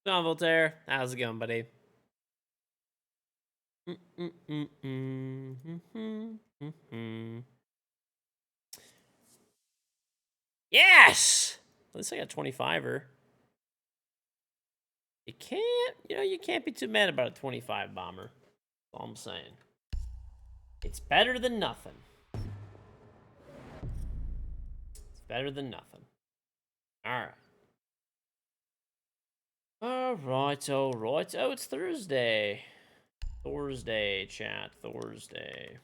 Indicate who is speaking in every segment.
Speaker 1: What's on, Voltaire? How's it going, buddy? Yes! At least I got 25er. You can't be too mad about a 25 bomber. That's all I'm saying. It's better than nothing. It's better than nothing. Alright. Alright. Oh, it's Thursday. Thursday, chat. Thursday.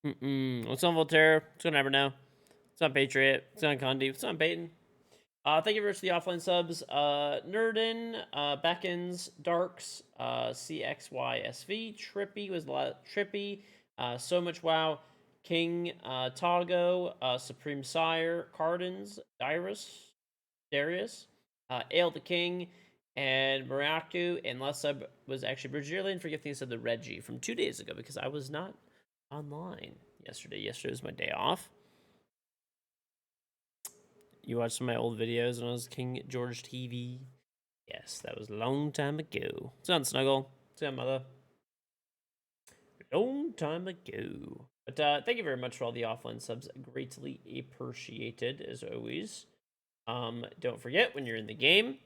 Speaker 1: What's on, Voltaire? What's on Evernow? What's on Patriot? What's on Condi? What's on Peyton? Thank you very much for the offline subs. Nerdin, Beckons, Darks, CXYSV, Trippy was a lot. Trippy, So Much Wow, King, Togo, Supreme Sire, Cardins, Darius, Ale the King, and Maraku, and last sub was actually Bridger Lane for gifting us the Reggie from 2 days ago because I was not online yesterday. Yesterday was my day off. You watched some of my old videos when I was KingGeorge TV? Yes, that was a long time ago. What's on, Snuggle? What's on, Mother? Long time ago. But thank you very much for all the offline subs. Greatly appreciated, as always. Don't forget, when you're in the game,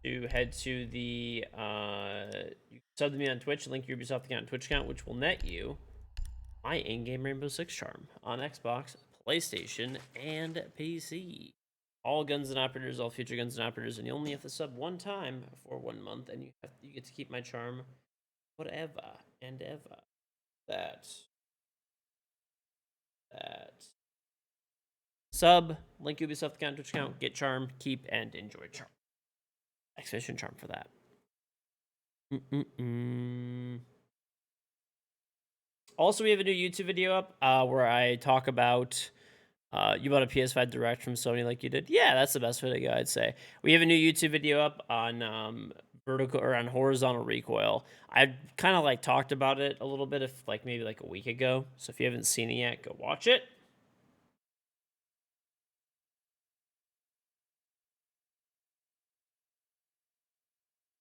Speaker 1: to head to the... you sub to me on Twitch, link your Ubisoft account Twitch account, which will net you my in-game Rainbow Six Charm on Xbox, PlayStation, and PC. All guns and operators, all future guns and operators, and you only have to sub one time for 1 month, and you get to keep my charm forever and ever. That. Sub, link Ubisoft account, Twitch account, get charm, keep, and enjoy charm. Exclamation charm for that. Also, we have a new YouTube video up where I talk about you bought a PS5 Direct from Sony like you did. Yeah, that's the best way to go, I'd say. We have a new YouTube video up on vertical or on horizontal recoil. I kind of like talked about it a little bit, if like maybe like a week ago. So if you haven't seen it yet, go watch it.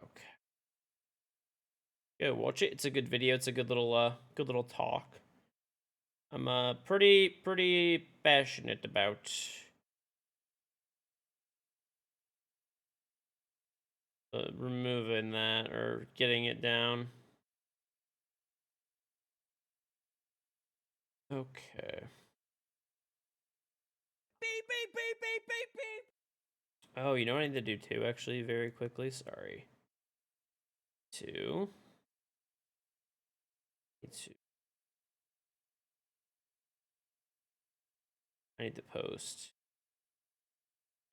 Speaker 1: Okay. Go watch it. It's a good video. It's a good little talk. I'm pretty passionate about removing that or getting it down. Okay. Beep, beep, beep, beep, beep, beep. Oh, you know what I need to do too, actually, very quickly? Sorry. I need to post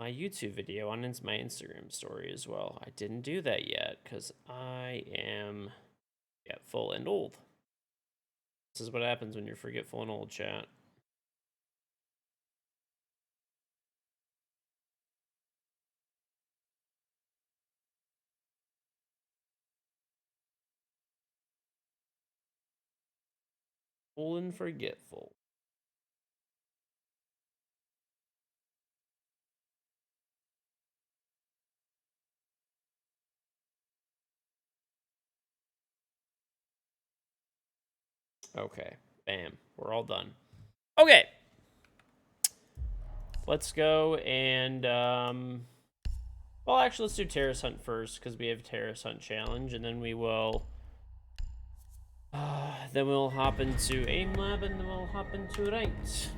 Speaker 1: my YouTube video on my Instagram story as well. I didn't do that yet because I am forgetful and old. This is what happens when you're forgetful and old, chat. Old and forgetful. Okay, bam. We're all done. Okay. Let's go and, well, actually, let's do Terrace Hunt first, because we have Terrace Hunt Challenge, and then we will, then we'll hop into Aim Lab, and then we'll hop into Ranked.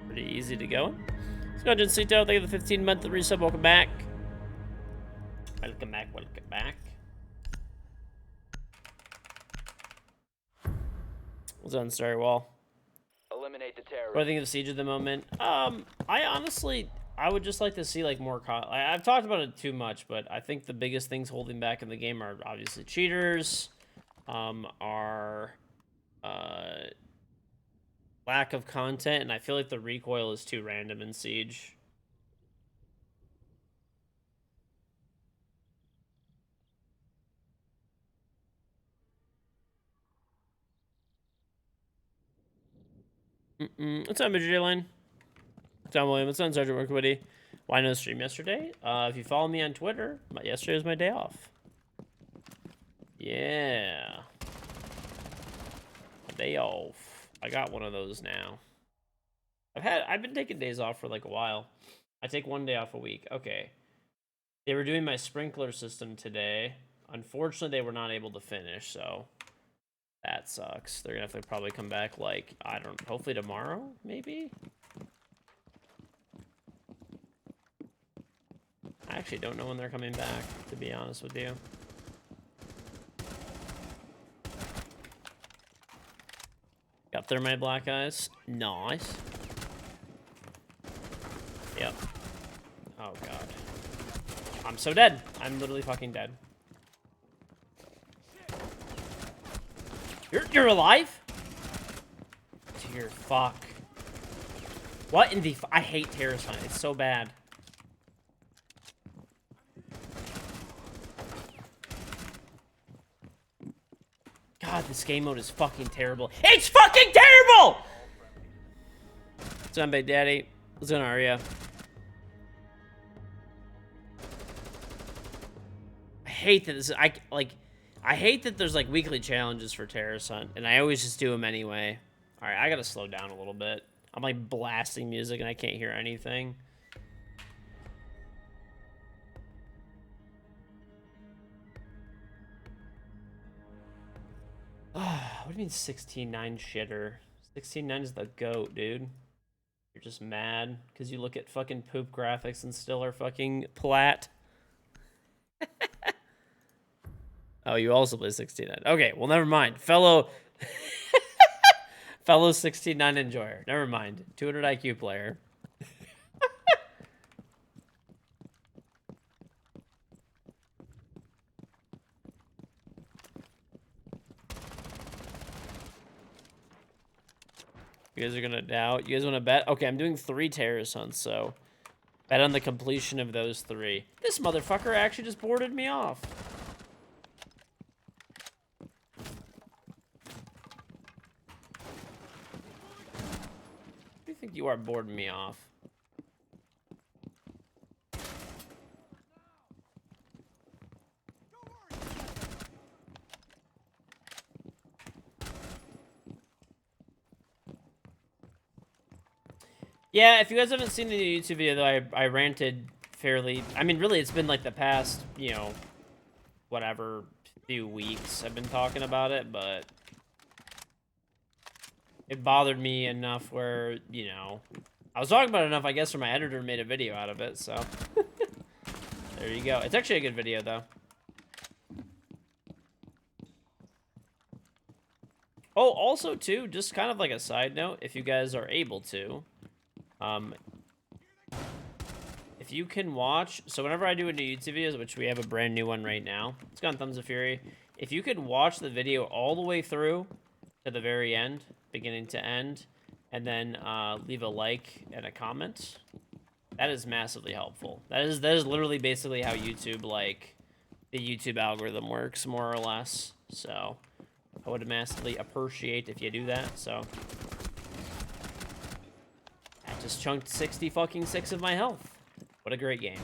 Speaker 1: Pretty easy to go. Let's go, Jincito. Thank you for the 15-month resub. Welcome back. Welcome back, welcome back. What's on Starry Wall?
Speaker 2: Eliminate the terrorists.
Speaker 1: What do I think of Siege at the moment? I would just like to see like more. I've talked about it too much, but I think the biggest things holding back in the game are obviously cheaters, are lack of content, and I feel like the recoil is too random in Siege. What's up, Major Line? What's on, William? What's on, Sergeant Workwitty? Why no stream yesterday? If you follow me on Twitter, yesterday was my day off. Yeah. A day off. I got one of those now. I've been taking days off for like a while. I take one day off a week. Okay. They were doing my sprinkler system today. Unfortunately, they were not able to finish, so that sucks. They're gonna have to probably come back like, I don't, hopefully tomorrow, maybe? I actually don't know when they're coming back, to be honest with you. Got thermite black eyes. Nice. Yep. Oh, God. I'm so dead. I'm literally fucking dead. You're alive? Dear fuck. What in the... I hate Terrace Hunt. It's so bad. God, this game mode is fucking terrible. It's fucking terrible! What's on, Big Daddy? What's on, Aria? I hate that this is... I hate that there's, like, weekly challenges for Terrace Hunt, and I always just do them anyway. Alright, I gotta slow down a little bit. I'm, like, blasting music, and I can't hear anything. What do you mean 16-9 shitter? 16-9 is the GOAT, dude. You're just mad because you look at fucking poop graphics and still are fucking plat. Oh, you also play 16-9. Okay, well, never mind. Fellow 16-9 enjoyer. Never mind. 200 IQ player. You guys are gonna doubt. You guys want to bet? Okay, I'm doing 3 Terrace Hunts, so bet on the completion of those 3. This motherfucker actually just boarded me off. What do you think you are boarding me off? Yeah, if you guys haven't seen the YouTube video, though, I ranted fairly... I mean, really, it's been like the past, you know, whatever, few weeks I've been talking about it, but it bothered me enough where, you know, I was talking about it enough, I guess, where my editor made a video out of it, so... There you go. It's actually a good video, though. Oh, also, too, just kind of like a side note, if you guys are able to... if you can watch, so whenever I do a new YouTube videos, which we have a brand new one right now, it's got Thumbs of Fury. If you could watch the video all the way through to the very end, beginning to end, and then leave a like and a comment, that is massively helpful. That is literally basically how YouTube, like, the YouTube algorithm works, more or less. So I would massively appreciate if you do that. So that just chunked 60 fucking 6 of my health. What a great game.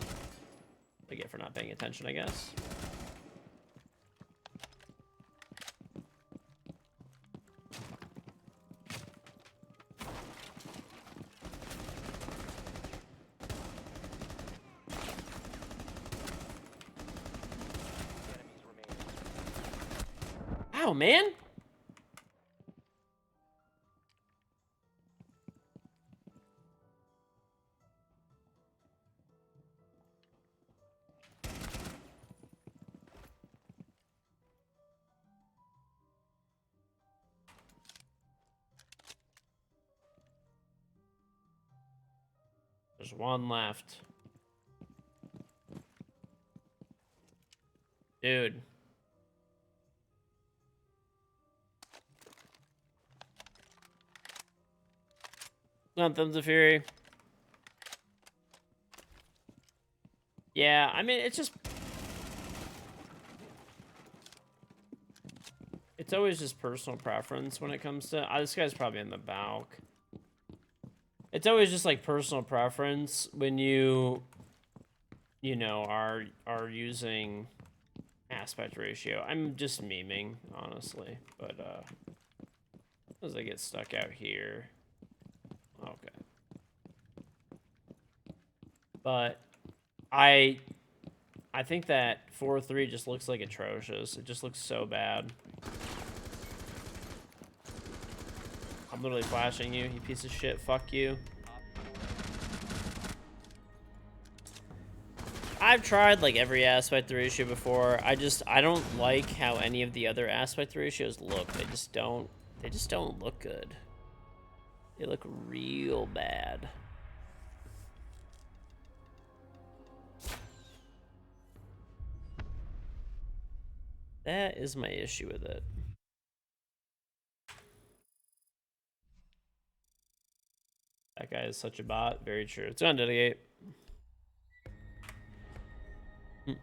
Speaker 1: What I get for not paying attention, I guess. Ow, man! There's one left. Dude. On Thumbs of Fury. Yeah, I mean, it's just... It's always just personal preference when it comes to... this guy's probably in the balk. It's always just like personal preference when you know, are using aspect ratio. I'm just memeing, honestly, but as I get stuck out here, okay. But I think that 4-3 just looks like atrocious. It just looks so bad. I'm literally flashing you, you piece of shit. Fuck you. I've tried like every aspect ratio before. I don't like how any of the other aspect ratios look. They just don't look good. They look real bad. That is my issue with it. That guy is such a bot. Very true. It's on dedicate. Okay.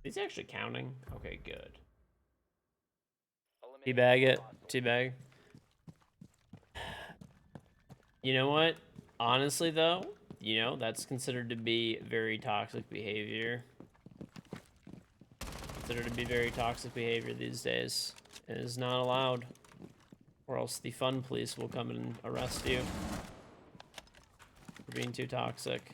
Speaker 1: He's actually counting. Okay, good. Teabag it. Teabag. You know what? Honestly, though, you know, that's considered to be very toxic behavior. Considered to be very toxic behavior these days. It is not allowed. Or else the fun police will come and arrest you for being too toxic.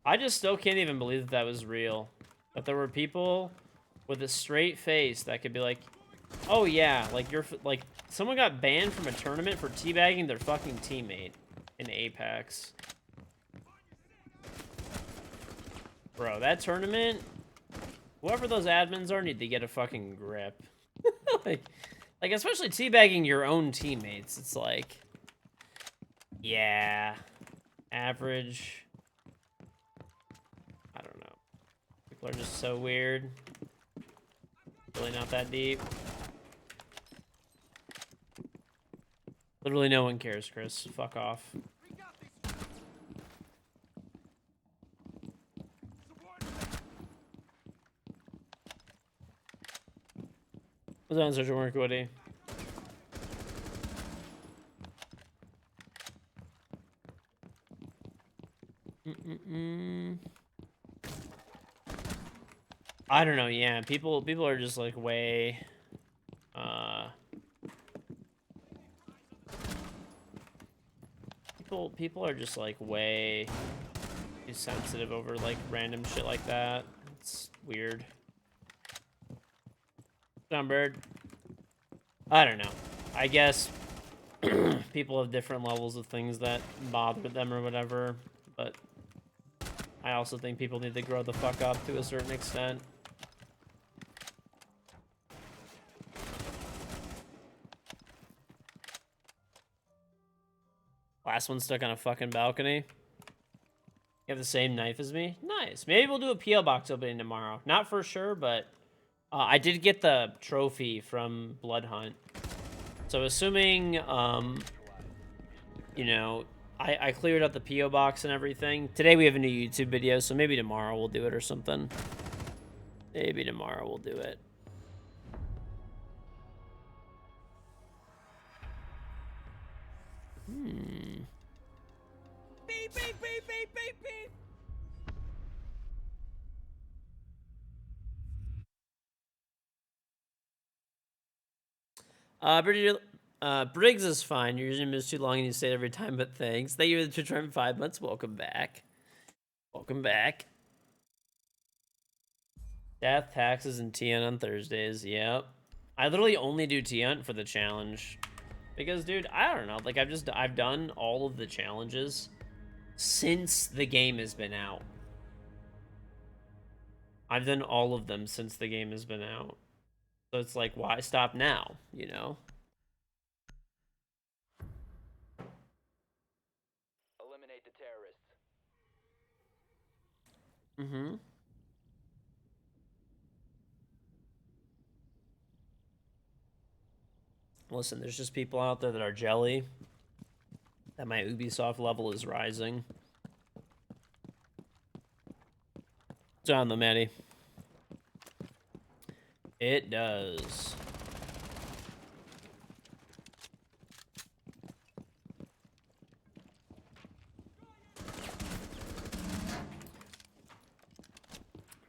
Speaker 1: I just still can't even believe that that was real. That there were people with a straight face that could be like, oh yeah, like like someone got banned from a tournament for teabagging their fucking teammate in Apex. Bro, that tournament, whoever those admins are need to get a fucking grip. like especially teabagging your own teammates. It's like, yeah, average. I don't know. People are just so weird. Really not that deep. Literally no one cares, Chris. Fuck off. What's on social work, Woody? I don't know, yeah. People are just like way people are just like way too sensitive over like random shit like that. It's weird. John Bird. I don't know. I guess people have different levels of things that bother them or whatever, but I also think people need to grow the fuck up to a certain extent. Last one stuck on a fucking balcony. You have the same knife as me? Nice. Maybe we'll do a PO box opening tomorrow. Not for sure, but I did get the trophy from Blood Hunt. So assuming, you know, I cleared out the PO box and everything. Today we have a new YouTube video, so maybe tomorrow we'll do it or something. Maybe tomorrow we'll do it. Beep, beep, beep, beep, beep, beep. Briggs is fine. Your username is too long and you say it every time, but thanks. Thank you for the Twitch Prime 5 months. Welcome back. Welcome back. Death, taxes, and T-Hunt on Thursdays. Yep. I literally only do T-Hunt for the challenge. Because, dude, I don't know. Like, I've done all of the challenges since the game has been out. I've done all of them since the game has been out. So it's like, why stop now, you know?
Speaker 2: Eliminate the terrorists.
Speaker 1: Mm-hmm. Listen, there's just people out there that are jelly that my Ubisoft level is rising. It's on the Matty. It does.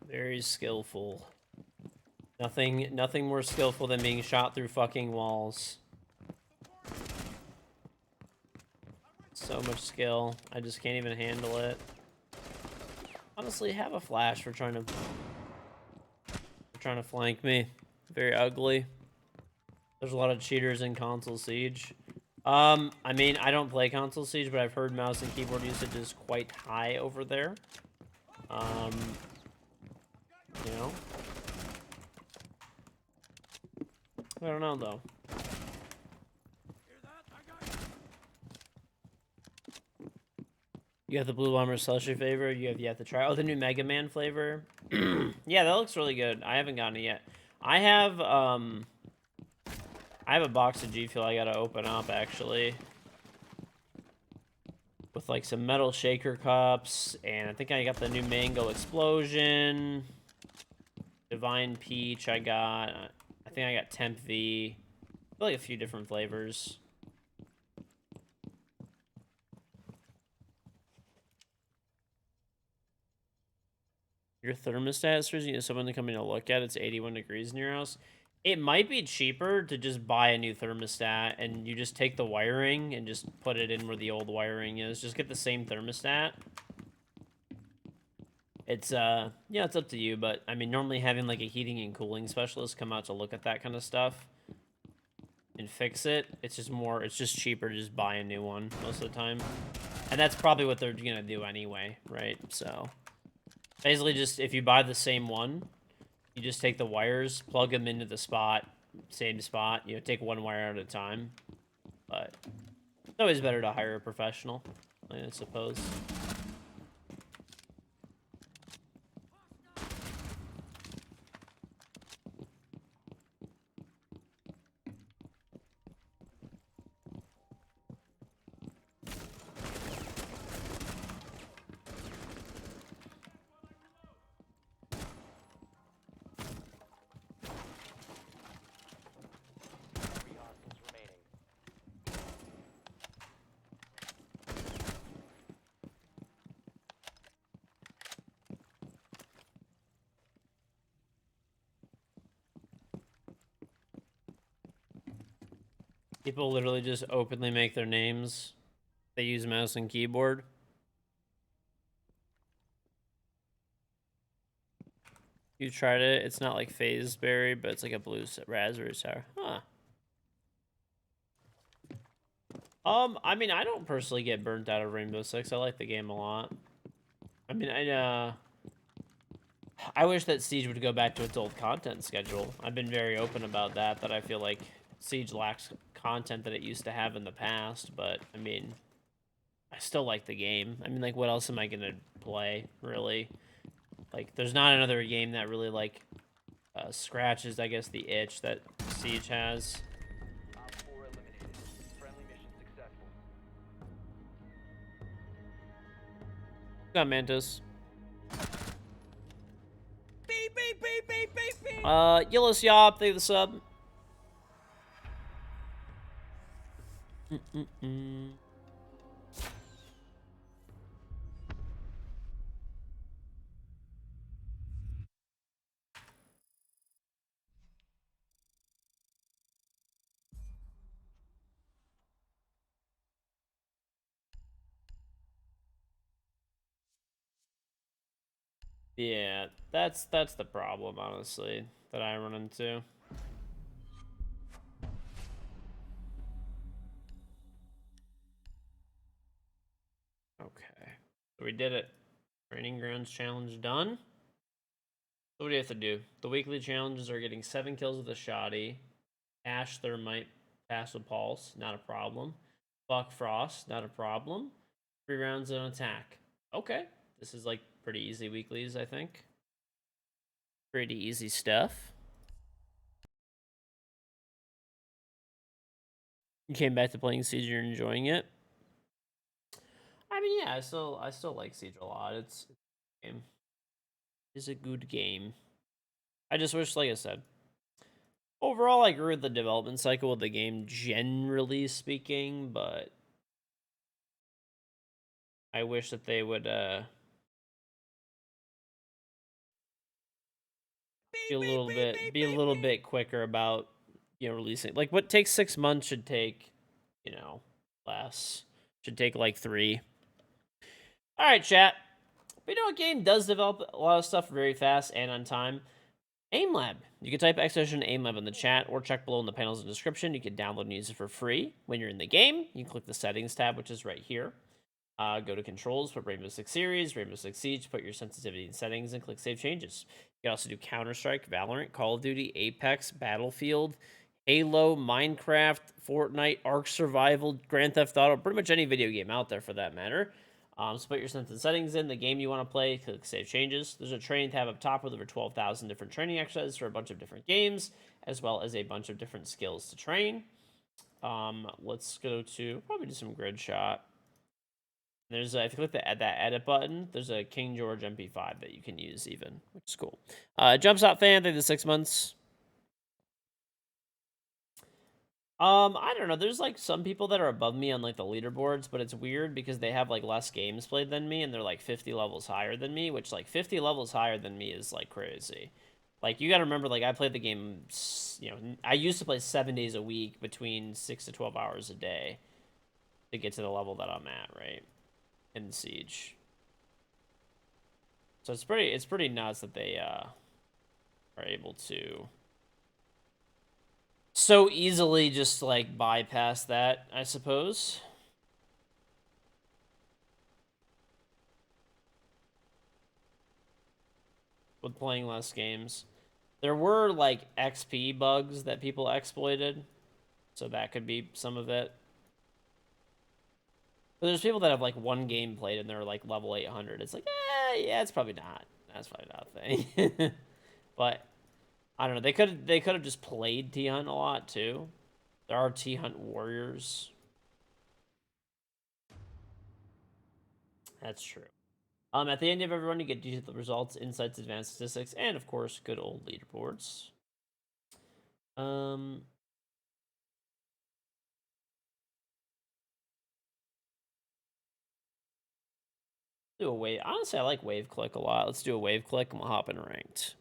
Speaker 1: Very skillful. Nothing more skillful than being shot through fucking walls. So much skill. I just can't even handle it. Honestly, have a flash for trying to flank me. Very ugly. There's a lot of cheaters in console siege. I mean, I don't play console siege, but I've heard mouse and keyboard usage is quite high over there. You know? I don't know, though. You have the Blue Bomber slushy flavor. You have yet to try. Oh, the new Mega Man flavor. Yeah, that looks really good. I haven't gotten it yet. I have a box of G Fuel I gotta open up, actually. With, like, some metal shaker cups. And I think I got the new Mango Explosion. Divine Peach I got. I think I got Temp V. I feel like a few different flavors. Your thermostat is freezing. Someone to come in to look at it's 81 degrees in your house. It might be cheaper to just buy a new thermostat and you just take the wiring and just put it in where the old wiring is. Just get the same thermostat. It's yeah, it's up to you, but I mean, normally having like a heating and cooling specialist come out to look at that kind of stuff and fix it, it's just cheaper to just buy a new one most of the time. And that's probably what they're gonna do anyway, right? So basically, just if you buy the same one, you just take the wires, plug them into the same spot. You know, take one wire at a time. But it's always better to hire a professional, I suppose. People literally just openly make their names. They use mouse and keyboard. You tried it. It's not like phase berry, but it's like a blue raspberry sour. Huh. I mean, I don't personally get burnt out of Rainbow Six. I like the game a lot. I mean, I wish that Siege would go back to its old content schedule. I've been very open about that I feel like Siege lacks content that it used to have in the past, but, I mean, I still like the game. I mean, like, what else am I gonna play, really? Like, there's not another game that really, like, scratches, I guess, the itch that Siege has.
Speaker 2: Op 4 eliminated. Friendly mission successful.
Speaker 1: Got Mantis.
Speaker 3: Beep, beep, beep, beep, beep, beep.
Speaker 1: Yellow Siop, thank you the sub. Yeah, that's the problem, honestly, that I run into. Okay, so we did it. Training grounds challenge done. So what do you have to do? The weekly challenges are getting 7 kills with a shoddy. Ash Thermite, pass with pulse, not a problem. Buck Frost, not a problem. 3 rounds on attack. Okay, this is like pretty easy weeklies, I think. Pretty easy stuff. You came back to playing Siege, you're enjoying it. I mean, yeah, I still like Siege a lot. It's a game. It's a good game. I just wish, like I said, overall, I agree with the development cycle of the game, generally speaking, but I wish that they would be a little bit quicker about releasing. Like what takes 6 months should take less. Should take like 3. All right, chat. But you know what game does develop a lot of stuff very fast and on time? AimLab. You can type !AimLab in the chat or check below in the panels in the description. You can download and use it for free. When you're in the game, you can click the settings tab, which is right here. Go to controls, put Rainbow Six Series, Rainbow Six Siege, put your sensitivity and settings, and click Save Changes. You can also do Counter-Strike, Valorant, Call of Duty, Apex, Battlefield, Halo, Minecraft, Fortnite, Ark Survival, Grand Theft Auto, pretty much any video game out there for that matter. So put your sensitive settings in, the game you want to play, click Save Changes. There's a training tab up top with over 12,000 different training exercises for a bunch of different games, as well as a bunch of different skills to train. Let's go to probably do some grid shot. There's if you click that edit button, there's a KingGeorge MP5 that you can use even, which is cool. Jumpstop fan, thank you the 6 months. I don't know. There's like some people that are above me on like the leaderboards, but it's weird because they have like less games played than me and they're like 50 levels higher than me, which like 50 levels higher than me is like crazy. Like you got to remember, like I played the game, I used to play 7 days a week between 6 to 12 hours a day to get to the level that I'm at, right? In Siege. So it's pretty nuts that they are able to so easily just like bypass that, I suppose. With playing less games. There were like XP bugs that people exploited, so that could be some of it. But there's people that have like one game played and they're like level 800. It's like, yeah, it's probably not. That's probably not a thing. But I don't know. They could have just played T Hunt a lot too. There are T Hunt warriors. That's true. At the end of every run, you get detailed results, insights, advanced statistics, and of course, good old leaderboards. Do a wave. Honestly, I like wave click a lot. Let's do a wave click and we'll hop in ranked.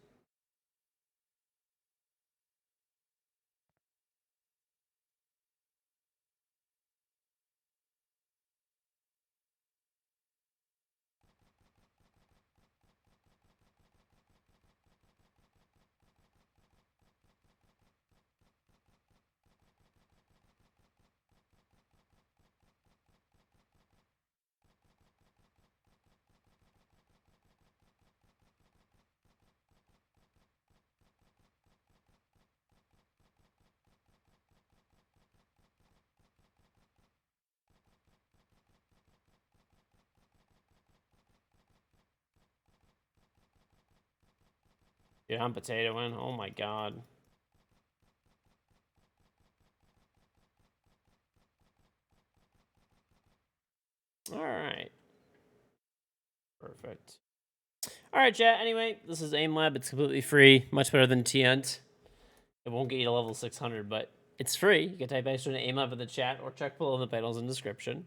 Speaker 1: Dude, I'm potatoing. Oh my god. All right. Perfect. All right, chat. Anyway, this is AimLab. It's completely free. Much better than T-Hunt. It won't get you to level 600, but it's free. You can type extra to AimLab in the chat or check below in the panels in the description.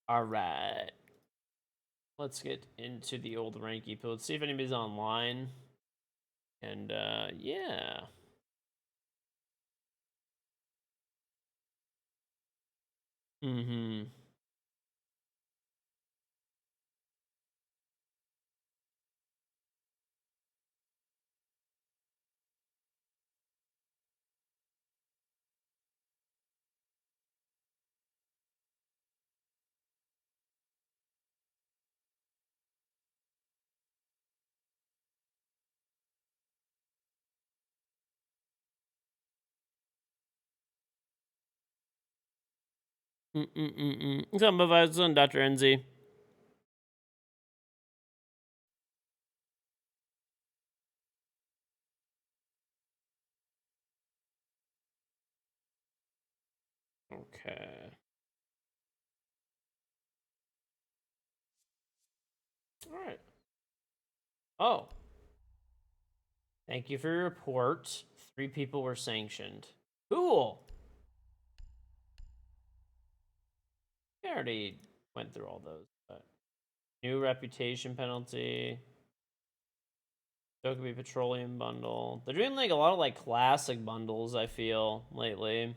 Speaker 1: All right. Let's get into the old ranky pool. Let's see if anybody's online. And, yeah. Mm-hmm. What's up, Mavazon, Dr. NZ? Okay. All right. Oh. Thank you for your report. 3 people were sanctioned. Cool. We already went through all those. But new reputation penalty. Dokkaebi Petroleum bundle. They're doing like a lot of like classic bundles, I feel, lately.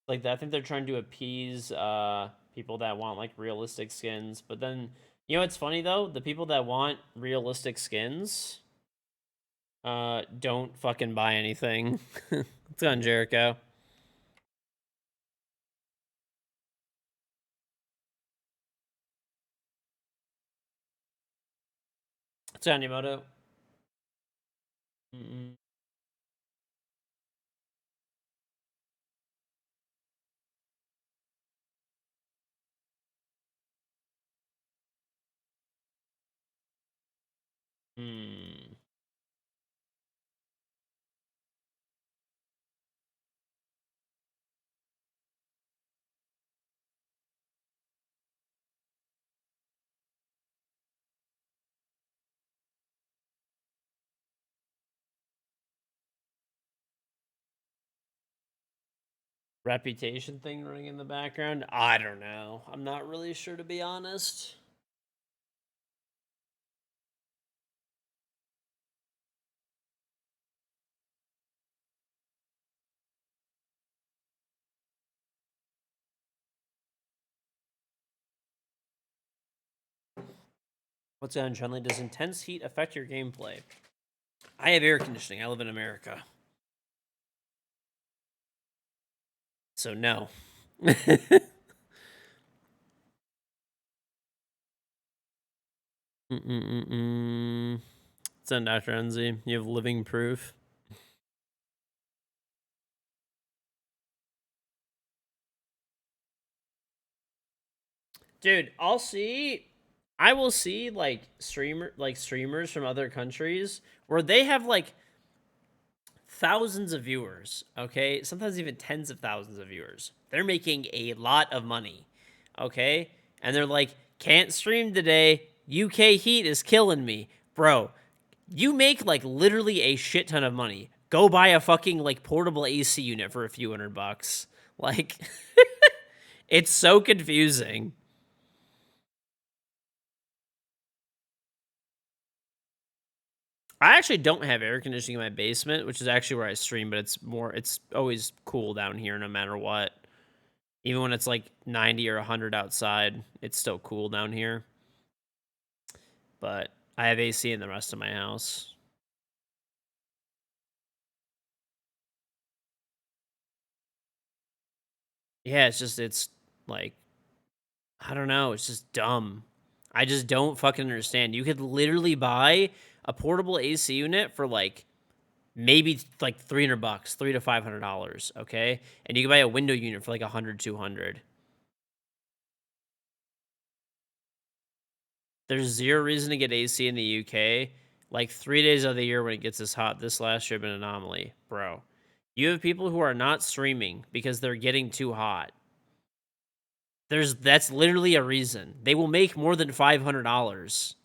Speaker 1: Like I think they're trying to appease people that want like realistic skins. But then you know what's funny though? The people that want realistic skins don't fucking buy anything. What's on Jericho? What's on Yamoto? Mm-mm. Hmm. Reputation thing running in the background? I don't know. I'm not really sure to be honest. What's on Chun-Li? Does intense heat affect your gameplay? I have air conditioning. I live in America. So no. Mm-mm-mm-mm. It's on Dr. Enzi. You have living proof. Dude, I will see like streamers from other countries where they have like thousands of viewers, okay? Sometimes even tens of thousands of viewers. They're making a lot of money, okay? And they're like, can't stream today. UK heat is killing me. Bro, you make like literally a shit ton of money. Go buy a fucking like portable AC unit for a few $100. Like, it's so confusing. I actually don't have air conditioning in my basement, which is actually where I stream, but it's always cool down here no matter what. Even when it's like 90 or 100 outside, it's still cool down here. But I have AC in the rest of my house. Yeah, it's like, I don't know, it's just dumb. I just don't fucking understand. You could literally buy a portable AC unit for like maybe like $300, $300 to $500, okay? And you can buy a window unit for like 100, 200. There's zero reason to get AC in the UK. Like 3 days of the year when it gets this hot, this last year been an anomaly, bro. You have people who are not streaming because they're getting too hot. That's literally a reason. They will make more than $500.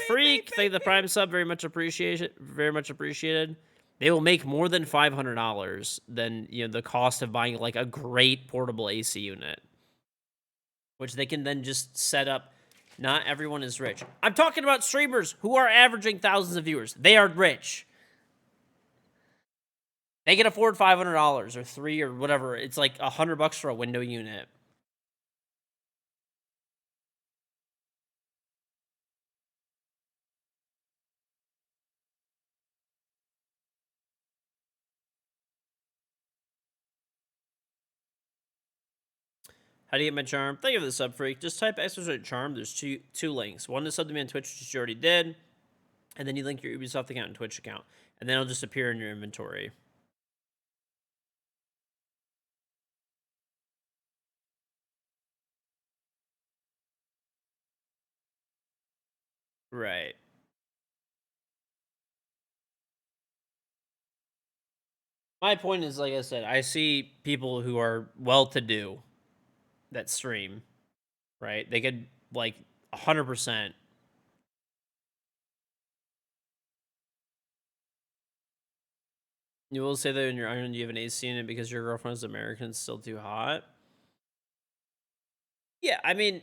Speaker 1: Freak, thank the Prime sub, very much appreciated. Very much appreciated. They will make more than $500 than the cost of buying like a great portable AC unit, which they can then just set up. Not everyone is rich. I'm talking about streamers who are averaging thousands of viewers. They are rich. They can afford $500 or $3 or whatever. It's like $100 for a window unit. How do you get my charm? Thank you for the sub, freak. Just type ! charm. There's two links. One to sub to me on Twitch, which you already did, and then you link your Ubisoft account and Twitch account, and then it'll just appear in your inventory. Right. My point is, like I said, I see people who are well-to-do that stream, right? They could like 100%. You will say that in your island you have an AC unit because your girlfriend is American, it's still too hot. Yeah, I mean,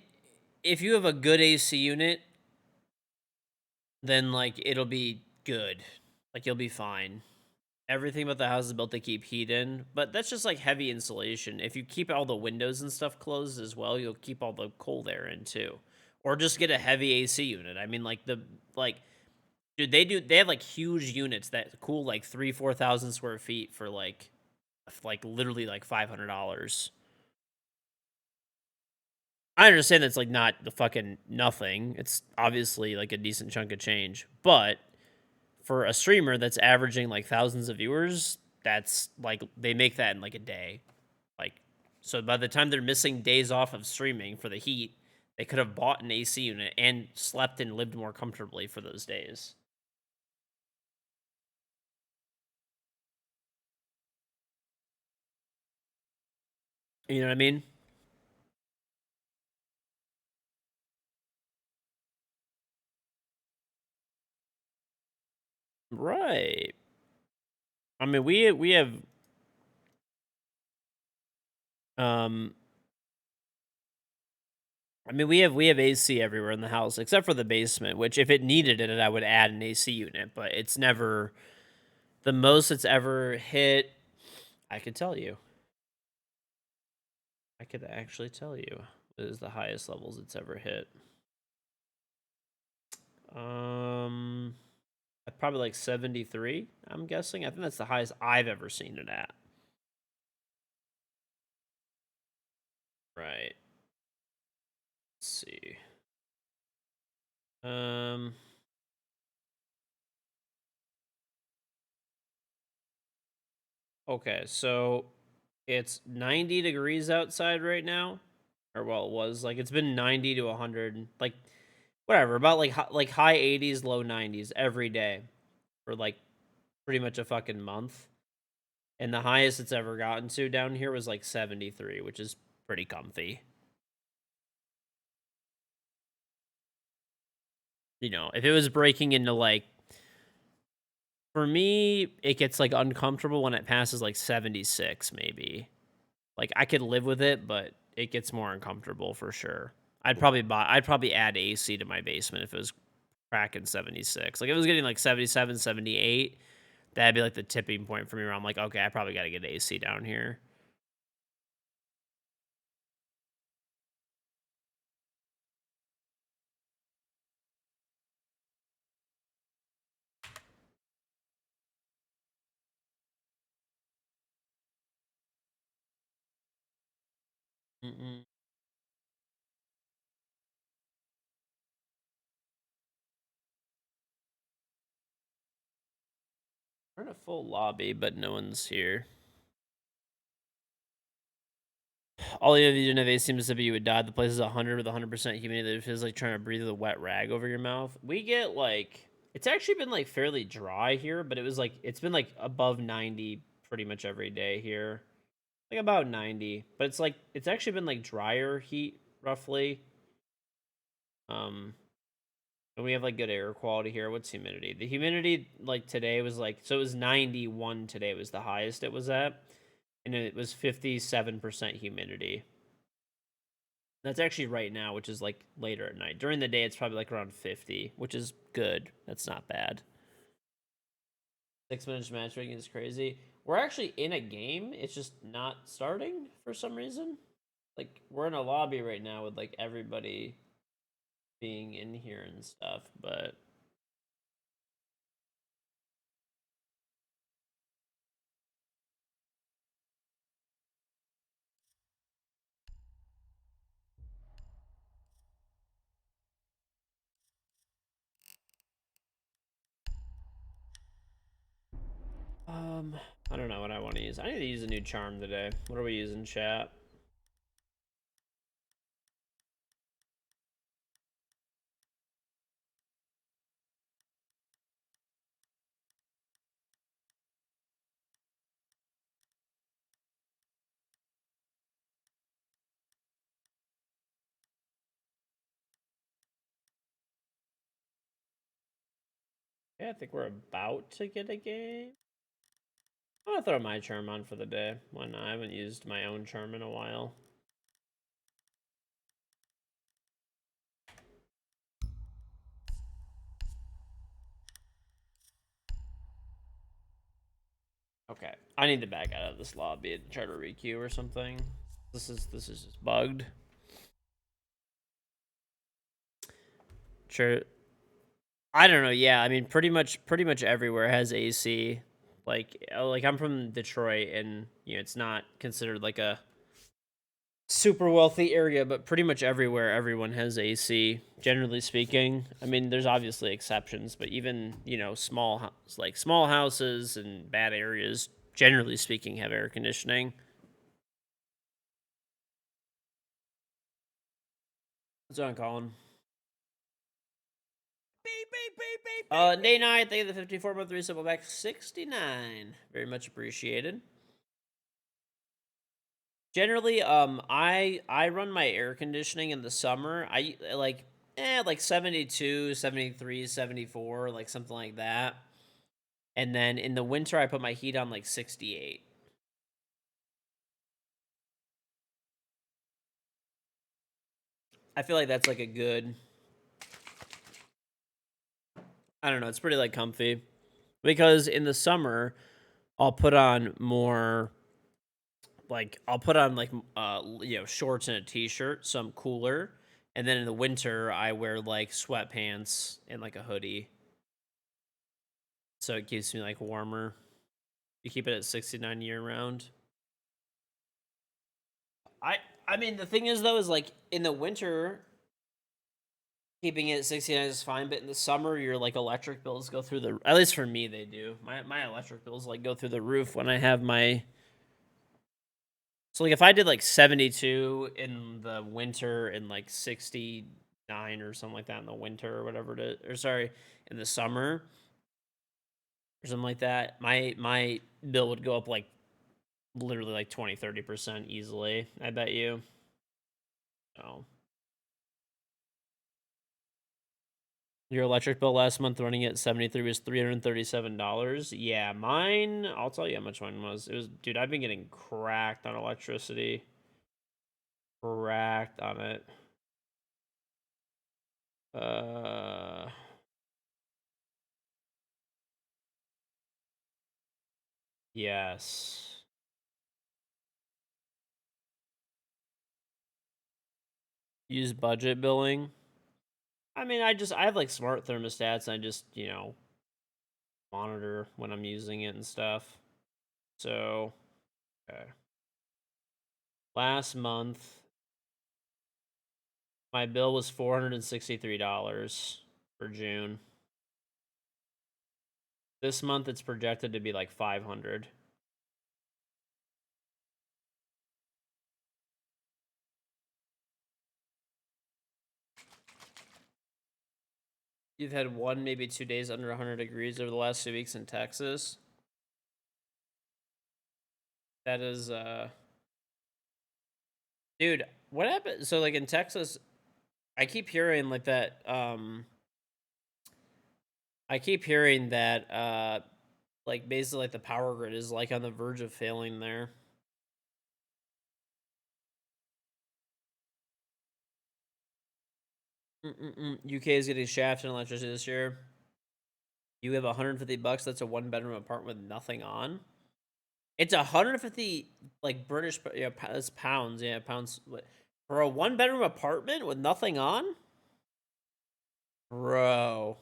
Speaker 1: if you have a good AC unit, then like it'll be good. Like you'll be fine. Everything about the house is built to keep heat in, but that's just like heavy insulation. If you keep all the windows and stuff closed as well, you'll keep all the cold air in too. Or just get a heavy AC unit. I mean, like dude, they have like huge units that cool like 3,000-4,000 square feet for like literally like $500. I understand that's like not the fucking nothing. It's obviously like a decent chunk of change, but for a streamer that's averaging like thousands of viewers, that's like they make that in like a day. Like, so by the time they're missing days off of streaming for the heat, they could have bought an AC unit and slept and lived more comfortably for those days. You know what I mean? Right. I mean, we have um we have AC everywhere in the house except for the basement, which if it needed it, I would add an AC unit, but it's never the most it's ever hit. I could tell you. I could actually tell you what is the highest levels it's ever hit. Um, probably like 73. I'm guessing. I think that's the highest I've ever seen it at. Right. Let's see. Um. Okay, so it's 90 degrees outside right now, or well, it was like it's been 90 to 100, like whatever, about like high 80s, low 90s every day for like pretty much a fucking month. And the highest it's ever gotten to down here was like 73, which is pretty comfy. You know, if it was breaking into like, for me, it gets like uncomfortable when it passes like 76, maybe. Like I could live with it, but it gets more uncomfortable for sure. I'd probably add AC to my basement if it was cracking 76. Like if it was getting like 77, 78, that'd be like the tipping point for me where I'm like, okay, I probably got to get AC down here. Mm-mm. We're in a full lobby, but no one's here. All you didn't have AC Mississippi, you would die. The place is 100 with 100% humidity. It feels like trying to breathe with a wet rag over your mouth. We get like, it's actually been like fairly dry here, but it's been like above 90 pretty much every day here. Like about 90, but it's like, it's actually been like drier heat roughly. Um, and we have like good air quality here. What's humidity? The humidity like today was like, so it was 91 today was the highest it was at. And it was 57% humidity. That's actually right now, which is like later at night. During the day, it's probably like around 50, which is good. That's not bad. 6 minutes matchmaking is crazy. We're actually in a game. It's just not starting for some reason. Like we're in a lobby right now with like everybody being in here and stuff, but um, I don't know what I want to use. I need to use a new charm today. What are we using, chat? Yeah, I think we're about to get a game. I'm gonna throw my charm on for the day. Why not? I haven't used my own charm in a while. Okay, I need to back out of this lobby and try to requeue or something. This is just bugged. Sure. I don't know. Yeah, I mean, pretty much everywhere has AC. Like I'm from Detroit, and it's not considered like a super wealthy area, but pretty much everywhere everyone has AC. Generally speaking, I mean, there's obviously exceptions, but even small houses and bad areas, generally speaking, have air conditioning. What's on, Colin?
Speaker 3: Beep, beep, beep, beep, beep.
Speaker 1: Day 9, thank you for the 54 month reasonable back 69. Very much appreciated. Generally, I run my air conditioning in the summer. I like 72, 73, 74, like something like that. And then in the winter I put my heat on like 68. I feel like that's like a good, I don't know, it's pretty like comfy. Because in the summer I'll put on more, like I'll put on like shorts and a t-shirt, so I'm cooler. And then in the winter I wear like sweatpants and like a hoodie. So it keeps me like warmer. You keep it at 69 year round. I I mean the thing is though is like in the winter keeping it at 69 is fine, but in the summer your like electric bills go through the, at least for me they do. My electric bills like go through the roof when I have my, so like if I did like 72 in the winter and like 69 or something like that in the winter or whatever it is, or sorry, in the summer or something like that, my bill would go up like literally like 20-30% easily, I bet you. So your electric bill last month running at 73 was $337. Yeah, mine, I'll tell you how much mine was. It was, dude, I've been getting cracked on electricity. Cracked on it. Uh yes. Use budget billing. I mean, I have like smart thermostats and I just, monitor when I'm using it and stuff. So, okay. Last month my bill was $463 for June. This month it's projected to be like 500. You've had 1, maybe 2 days under 100 degrees over the last 2 weeks in Texas. That is, dude, what happened? So, like in Texas, I keep hearing like that, I keep hearing that, like basically like the power grid is like on the verge of failing there. UK is getting shafted in electricity this year. You have $150. That's a 1 bedroom apartment with nothing on. It's 150 like British, that's pounds. Yeah, pounds for a 1 bedroom apartment with nothing on, bro.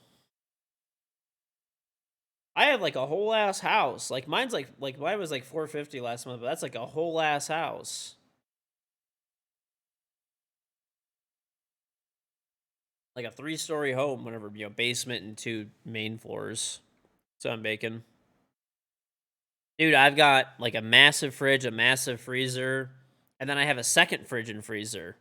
Speaker 1: I have like a whole ass house. Like mine's like mine was like 450 last month, but that's like a whole ass house. Like a 3-story home, whatever, basement and 2 main floors. So I'm baking. Dude, I've got like a massive fridge, a massive freezer, and then I have a second fridge and freezer.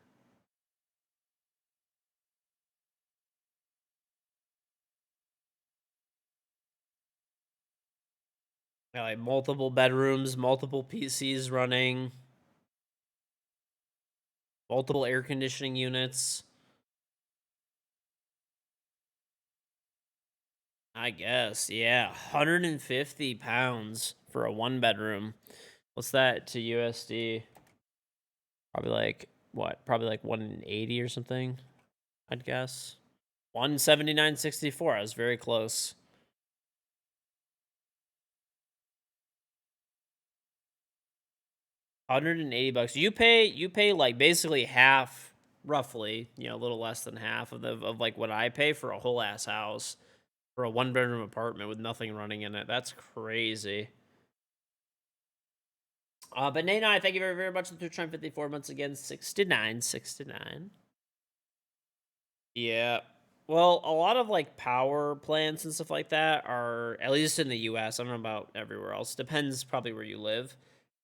Speaker 1: I like multiple bedrooms, multiple PCs running, multiple air conditioning units. I guess, yeah. 150 pounds for a 1 bedroom. What's that to USD? Probably like what? Probably like 180 or something, I'd guess. 179.64. I was very close. $180. You pay like basically half, roughly, a little less than half of like what I pay for a whole ass house for a 1 bedroom apartment with nothing running in it. That's crazy. But Nate and I, thank you very, very much for the Twitch 54 months again. 69. Yeah. Well, a lot of like power plants and stuff like that are, at least in the US, I don't know about everywhere else. Depends probably where you live.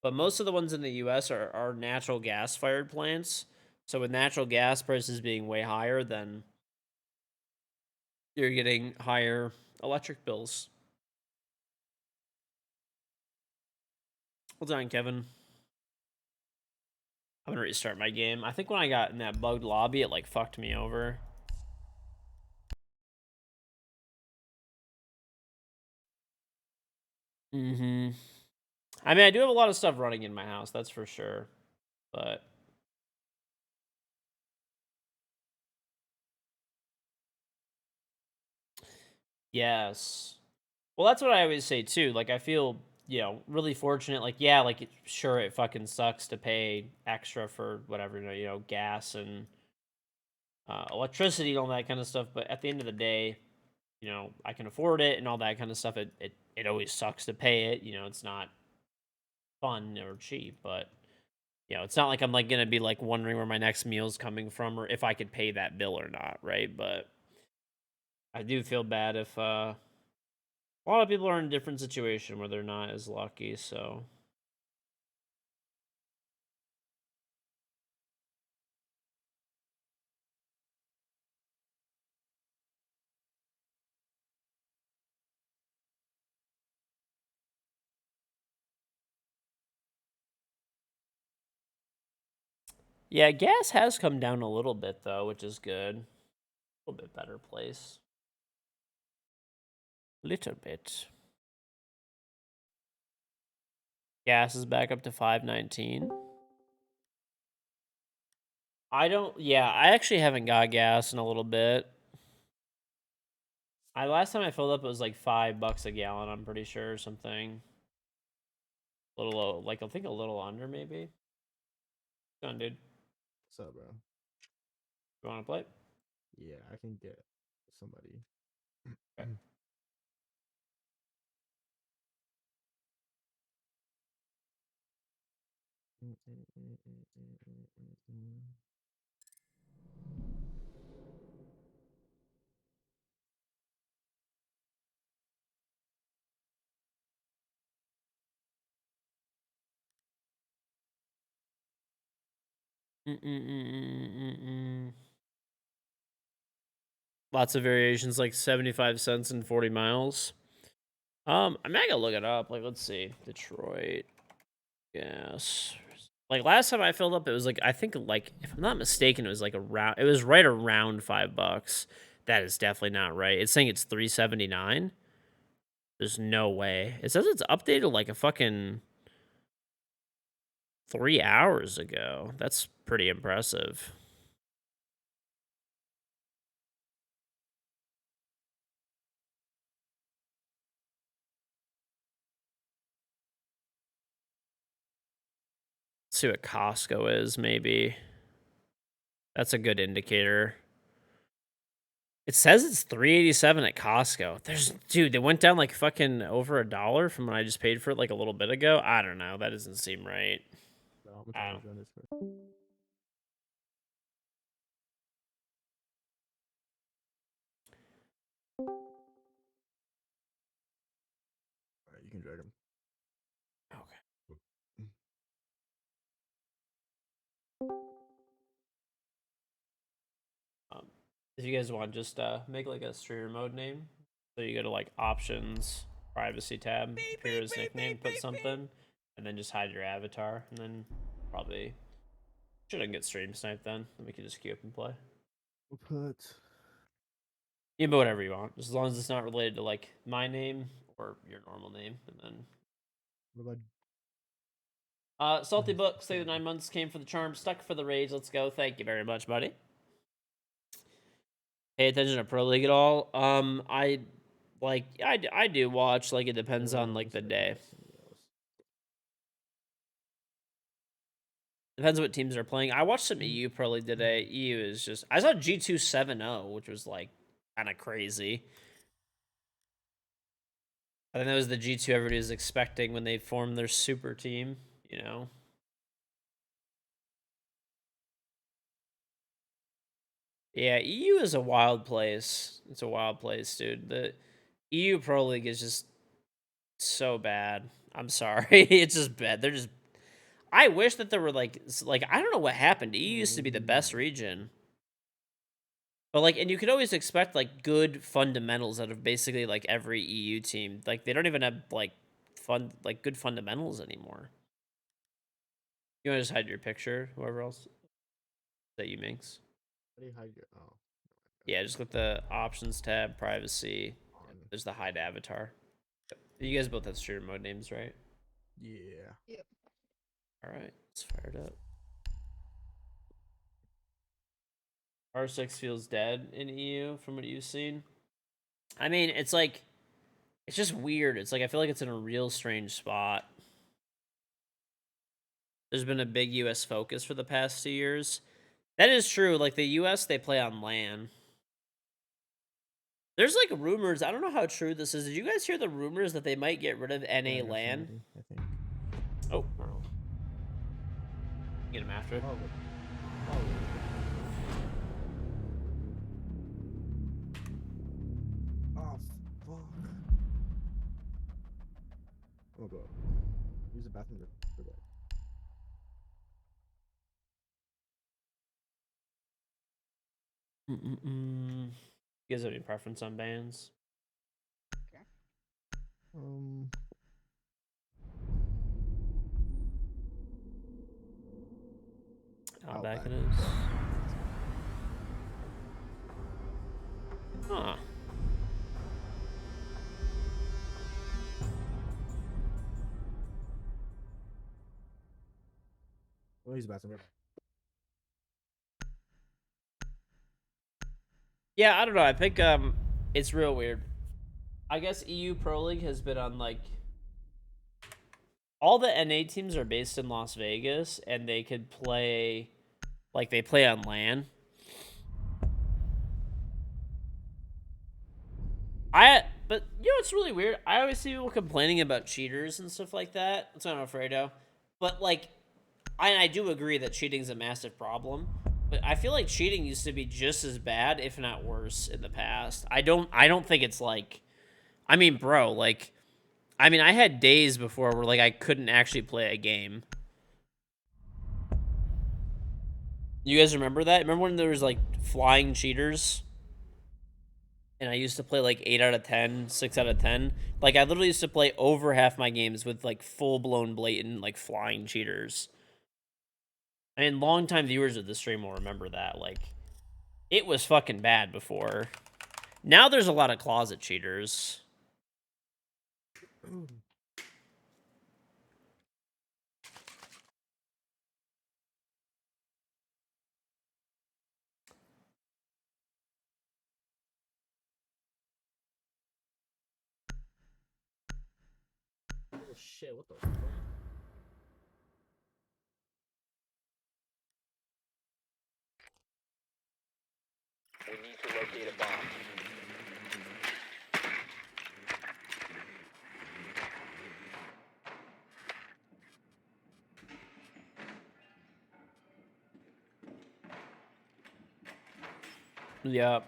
Speaker 1: But most of the ones in the US are natural gas fired plants. So with natural gas prices being way higher, then you're getting higher electric bills. Hold on, Kevin. I'm gonna restart my game. I think when I got in that bugged lobby, it like fucked me over. Mm-hmm. I mean, I do have a lot of stuff running in my house, that's for sure. But yes. Well, that's what I always say too. Like I feel, really fortunate. Like, yeah, like sure it fucking sucks to pay extra for whatever, gas and electricity and all that kind of stuff, but at the end of the day, I can afford it and all that kind of stuff. It always sucks to pay it, it's not fun or cheap, but it's not like I'm like gonna be like wondering where my next meal's coming from or if I could pay that bill or not, right? But I do feel bad if a lot of people are in a different situation where they're not as lucky, so yeah, gas has come down a little bit though, which is good. A little bit better place. Little bit. Gas is back up to 5.19. I actually haven't got gas in a little bit. Last time I filled up it was like $5 a gallon, I'm pretty sure, or something. A little low, like I think a little under maybe. Come on, dude.
Speaker 4: What's up, bro?
Speaker 1: You wanna play?
Speaker 4: Yeah, I can get somebody.
Speaker 1: Okay. Lots of variations, like 75 cents and 40 miles. I mean, I gotta look it up. Like, let's see. Detroit gas. Like, last time I filled up, it was like, I think, like, if I'm not mistaken, it was like it was right around $5. That is definitely not right. It's saying it's 3.79. There's no way. It says it's updated like a fucking 3 hours ago. That's pretty impressive. Let's see what Costco is, maybe. That's a good indicator. It says it's 3.87 at Costco. Dude, they went down like fucking over $1 from when I just paid for it like a little bit ago. I don't know. That doesn't seem right.
Speaker 4: No, I'm trying to join this first. All right, you can drag him.
Speaker 1: Okay. If you guys want, just make like a streamer mode name. So you go to like options, privacy tab, appear as nickname, put something, and then just hide your avatar, and then probably shouldn't get stream sniped then. Then we can just queue up and play.
Speaker 4: We'll put
Speaker 1: You can put whatever you want, just as long as it's not related to like my name or your normal name. And then
Speaker 4: What
Speaker 1: Salty Book, say the 9 months came for the charm, stuck for the rage. Let's go. Thank you very much, buddy. Pay attention to Pro League at all? I do watch. Like, it depends on like the day. Depends what teams are playing. I watched some EU Pro League today. EU is just, I saw G2 7-0, which was like kind of crazy. I think that was the G2 everybody was expecting when they formed their super team, you know. Yeah, EU is a wild place. It's a wild place, dude. The EU Pro League is just so bad. I'm sorry. It's just bad. They're just, I wish that there were like I don't know what happened. EU used to be the best region. But like, and you could always expect like good fundamentals out of basically like every EU team. Like they don't even have like good fundamentals anymore. You want to just hide your picture, whoever else that you makes.
Speaker 4: do you hide your? Oh.
Speaker 1: Yeah, just click the options tab, privacy. There's the hide avatar. You guys both have streamer mode names, right?
Speaker 4: Yeah. Yep.
Speaker 1: All right, let's fire it up. R6 feels dead in EU from what you've seen. I mean, it's like, it's just weird. It's like, I feel like it's in a real strange spot. There's been a big US focus for the past 2 years. That is true. Like, the US, they play on LAN. There's, like, rumors. I don't know how true this is. Did you guys hear the rumors that they might get rid of NA LAN?
Speaker 4: Somebody, I think.
Speaker 1: Oh. Get him after it.
Speaker 4: Oh, fuck. Oh, God. Use the bathroom for that.
Speaker 1: You guys have any preference on bands? Outback it is. Huh.
Speaker 4: Oh, use the bathroom.
Speaker 1: Yeah, I don't know. I think it's real weird. I guess EU Pro League has been on like all the NA teams are based in Las Vegas and they could play like they play on LAN. But you know what's really weird? I always see people complaining about cheaters and stuff like that. That's what I'm afraid of. But like I do agree that cheating is a massive problem. But I feel like cheating used to be just as bad, if not worse, in the past. I don't think it's like, I mean, bro, like, I mean, I had days before where like I couldn't actually play a game. You guys remember that? Remember when there was like flying cheaters? And I used to play like 8 out of 10, 6 out of 10. Like I literally used to play over half my games with like full-blown blatant like flying cheaters. I mean, longtime viewers of the stream will remember that. Like, it was fucking bad before. Now there's a lot of closet cheaters.
Speaker 4: Oh, shit. What the fuck?
Speaker 2: We need to locate a bomb.
Speaker 1: Yeah.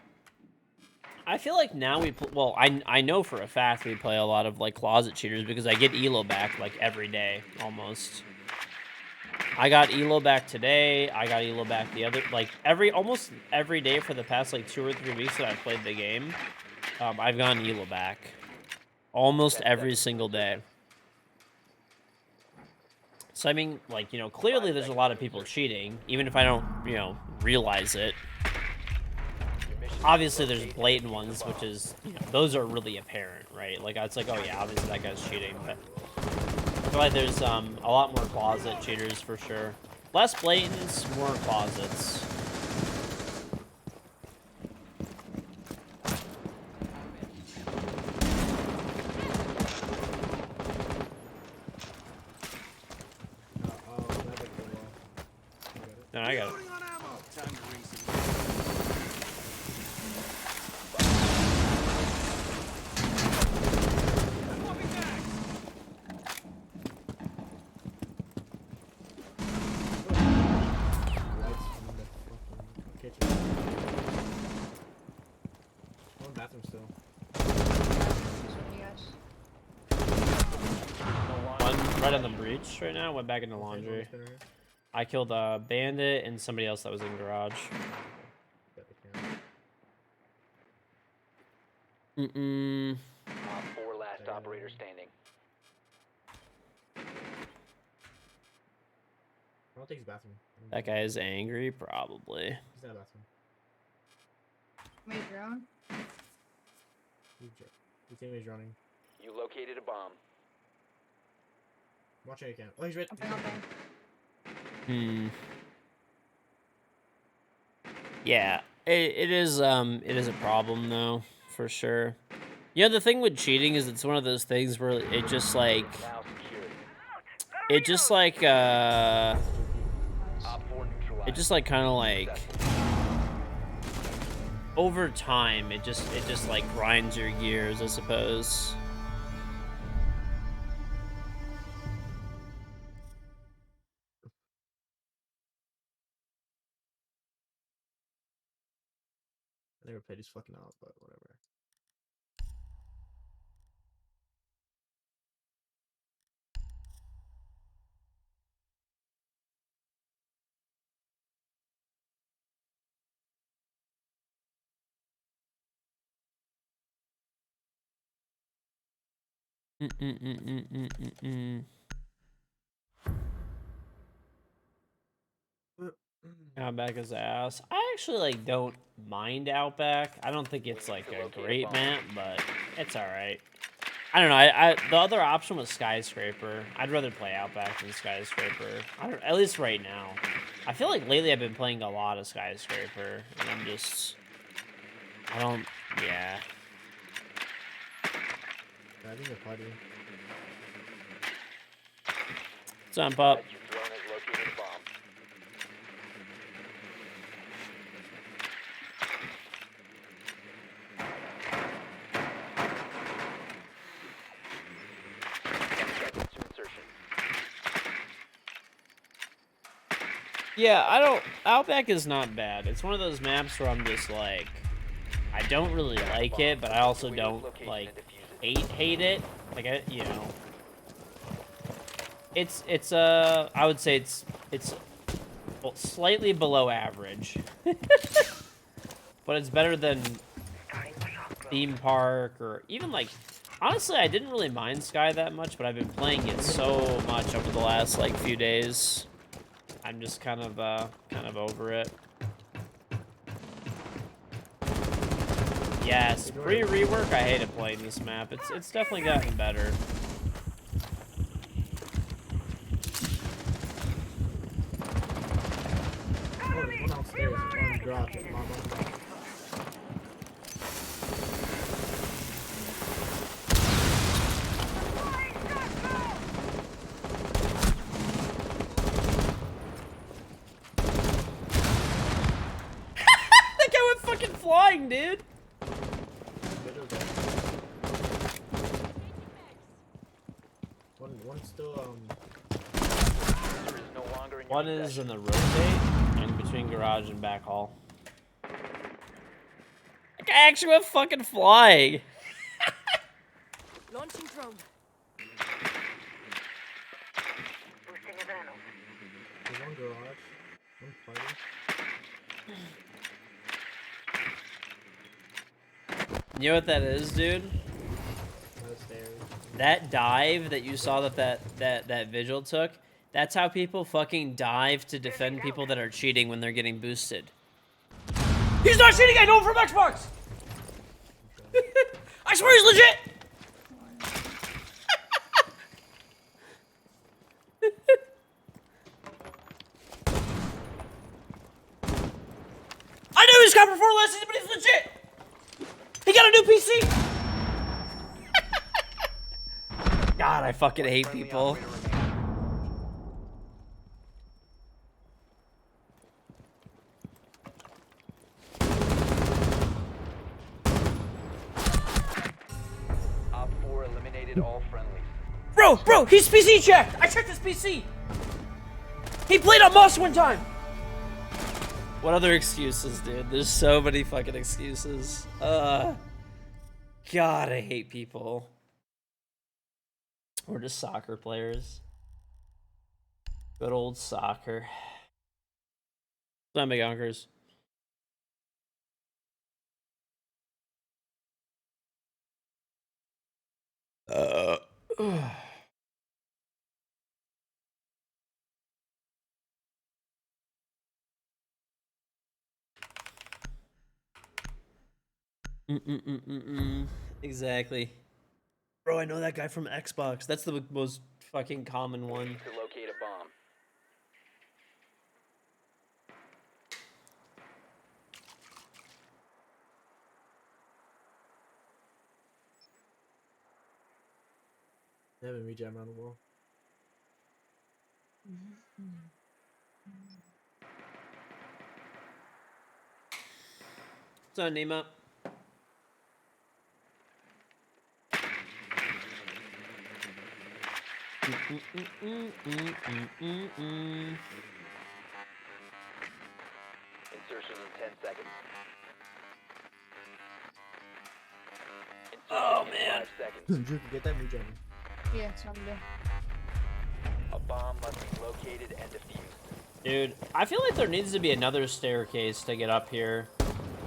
Speaker 1: I feel like now well, I know for a fact we play a lot of like closet cheaters because I get elo back like every day almost. I got elo back today. I got elo back the other like almost every day for the past like 2 or 3 weeks that I played the game. I've gotten elo back almost every single day. So I mean, like, you know, clearly there's a lot of people cheating, even if I don't, you know, realize it.
Speaker 2: Your mission
Speaker 1: obviously there's blatant ones, which is, you know, those are really apparent, right? Like, it's like, oh yeah, obviously that guy's cheating, but I feel like there's a lot more closet cheaters for sure. Less blatants, more closets. No, I got it.
Speaker 4: Bathroom still.
Speaker 1: One right on the breach right now. Went back into laundry. I killed a bandit and somebody else that was in garage.
Speaker 2: Op 4 last operator standing.
Speaker 4: I don't think he's bathroom.
Speaker 1: That guy is angry, probably.
Speaker 4: He's not bathroom.
Speaker 5: Wait, drone?
Speaker 4: His teammate's running.
Speaker 2: You located a bomb.
Speaker 4: Watch how you can. Oh, he's right.
Speaker 1: Hmm. Yeah, it is a problem though, for sure. Yeah, the thing with cheating is it's one of those things where it just like
Speaker 2: Now secured.
Speaker 1: it just like
Speaker 2: Op 4 neutralized.
Speaker 1: it just like kind of like over time it just like grinds your gears, I suppose.
Speaker 4: I never played this fucking out, but whatever.
Speaker 1: Outback is ass. I actually like don't mind Outback. I don't think it's like a great map, but it's all right. I don't know. I the other option was Skyscraper. I'd rather play Outback than Skyscraper. At least right now. I feel like lately I've been playing a lot of Skyscraper, and I'm just I don't. Yeah.
Speaker 4: I think they're party.
Speaker 1: Jump up.
Speaker 2: Your drone has located a bomb. Seconds to insertion.
Speaker 1: Yeah, I don't. Outback is not bad. It's one of those maps where I'm just like, I don't really like it, but I also don't like hate it. Like you know, it's I would say it's well, slightly below average, but it's better than Theme Park or even like. Honestly, I didn't really mind Sky that much, but I've been playing it so much over the last like few days. I'm just kind of over it. Yes, pre-rework, I hated playing this map. It's definitely gotten better.
Speaker 4: Oh, there's one downstairs. One garage.
Speaker 1: That guy went fucking flying, dude.
Speaker 4: One's still
Speaker 2: User is no longer in your
Speaker 1: One is
Speaker 2: possession.
Speaker 1: in the rotate and between garage and back hall. That guy actually went fucking flying.
Speaker 3: Launching drone.
Speaker 4: there's one garage. One party.
Speaker 1: You know what that is, dude?
Speaker 4: Downstairs.
Speaker 1: That dive that you saw that Vigil took, that's how people fucking dive to defend people that are cheating when they're getting boosted. He's not cheating. I know him from Xbox. I swear he's legit. I knew he was coming before last season, but he's legit. He got a new PC. God, I fucking hate
Speaker 2: Friendly
Speaker 1: people.
Speaker 2: operator remaining. Op 4 eliminated all friendlies.
Speaker 1: Bro, he's PC checked. I checked his PC. He played on Moss one time. What other excuses, dude? There's so many fucking excuses. God, I hate people. We're just soccer players. Good old soccer. Big Honkers. Exactly. Bro, I know that guy from Xbox. That's the most fucking common one.
Speaker 2: To locate a bomb.
Speaker 4: They have a rejam around the wall.
Speaker 1: What's on name up?
Speaker 2: Insertion in 10 seconds.
Speaker 1: Oh,
Speaker 2: Insertion in
Speaker 1: man.
Speaker 2: 5 seconds.
Speaker 4: Drew, get that rejam.
Speaker 5: Yeah, it's not good.
Speaker 2: A bomb must be located and defused.
Speaker 1: Dude, I feel like there needs to be another staircase to get up here.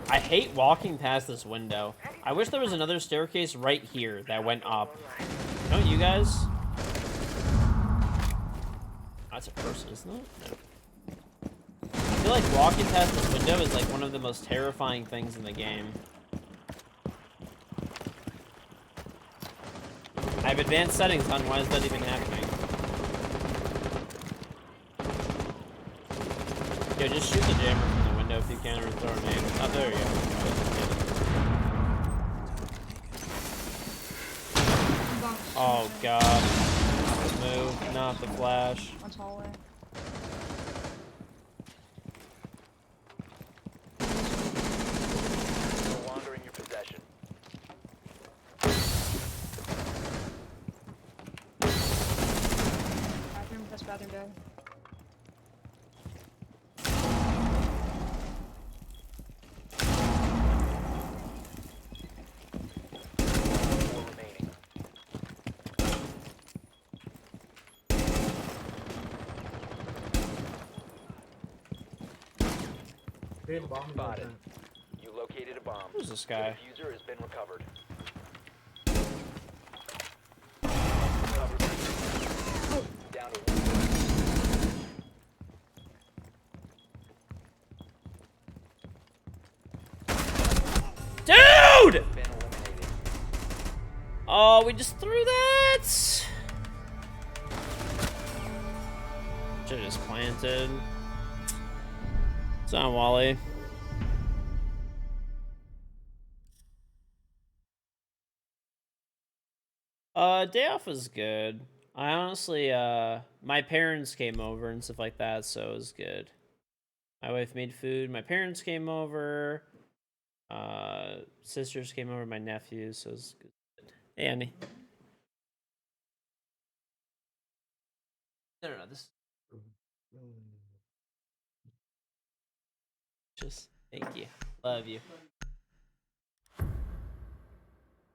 Speaker 1: I hate walking past this window. I wish there was another staircase right here that went up. Don't you guys? That's a person, isn't it? No. I feel like walking past this window is like one of the most terrifying things in the game. I have advanced settings on. Why is that even happening? Yo, just shoot the jammer from the window if you can, or throw a nade. Oh, there you go.
Speaker 5: Bunks.
Speaker 1: Oh, God. Not the move, not the flash.
Speaker 5: One's hallway.
Speaker 2: No longer in your possession.
Speaker 5: Bathroom, that's bathroom dead.
Speaker 2: Four remaining.
Speaker 4: Create a bomb and
Speaker 2: Spotted.
Speaker 4: plant.
Speaker 2: You located a bomb.
Speaker 1: Who's this
Speaker 2: The
Speaker 1: guy?
Speaker 2: diffuser has been recovered. Down to one.
Speaker 1: Dude!
Speaker 2: Been eliminated.
Speaker 1: Oh, we just threw that! Should've just planted. It's on Wally. Day off was good. I honestly, my parents came over and stuff like that, so it was good. My wife made food. My parents came over. Sisters came over. My nephews, so it was good. Hey, Andy. No, this just thank you. Love you.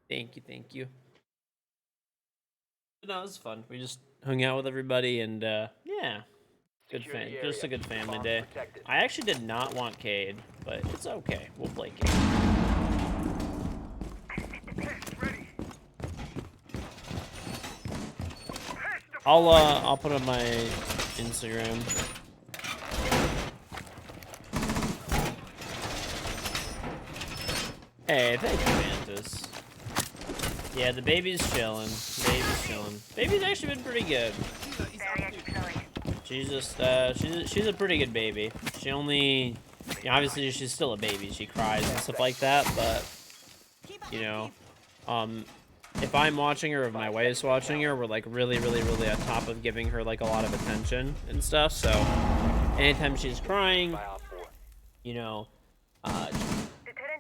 Speaker 1: Thank you. But no, it was fun. We just hung out with everybody and yeah. Good
Speaker 2: Secure the
Speaker 1: just a
Speaker 2: area.
Speaker 1: good family
Speaker 2: Bombs
Speaker 1: day.
Speaker 2: protected.
Speaker 1: I actually did not want Cade, but it's okay. We'll play Cade. I'll put on my Instagram. Hey, thank you, Mantis. Yeah, the baby's chilling. Baby's chilling. Baby's actually been pretty good. She's just, she's a pretty good baby. She only, you know, obviously she's still a baby. She cries and stuff like that, but, you know, if I'm watching her, if my wife's watching her, we're like really on top of giving her like a lot of attention and stuff. So anytime she's crying, you know,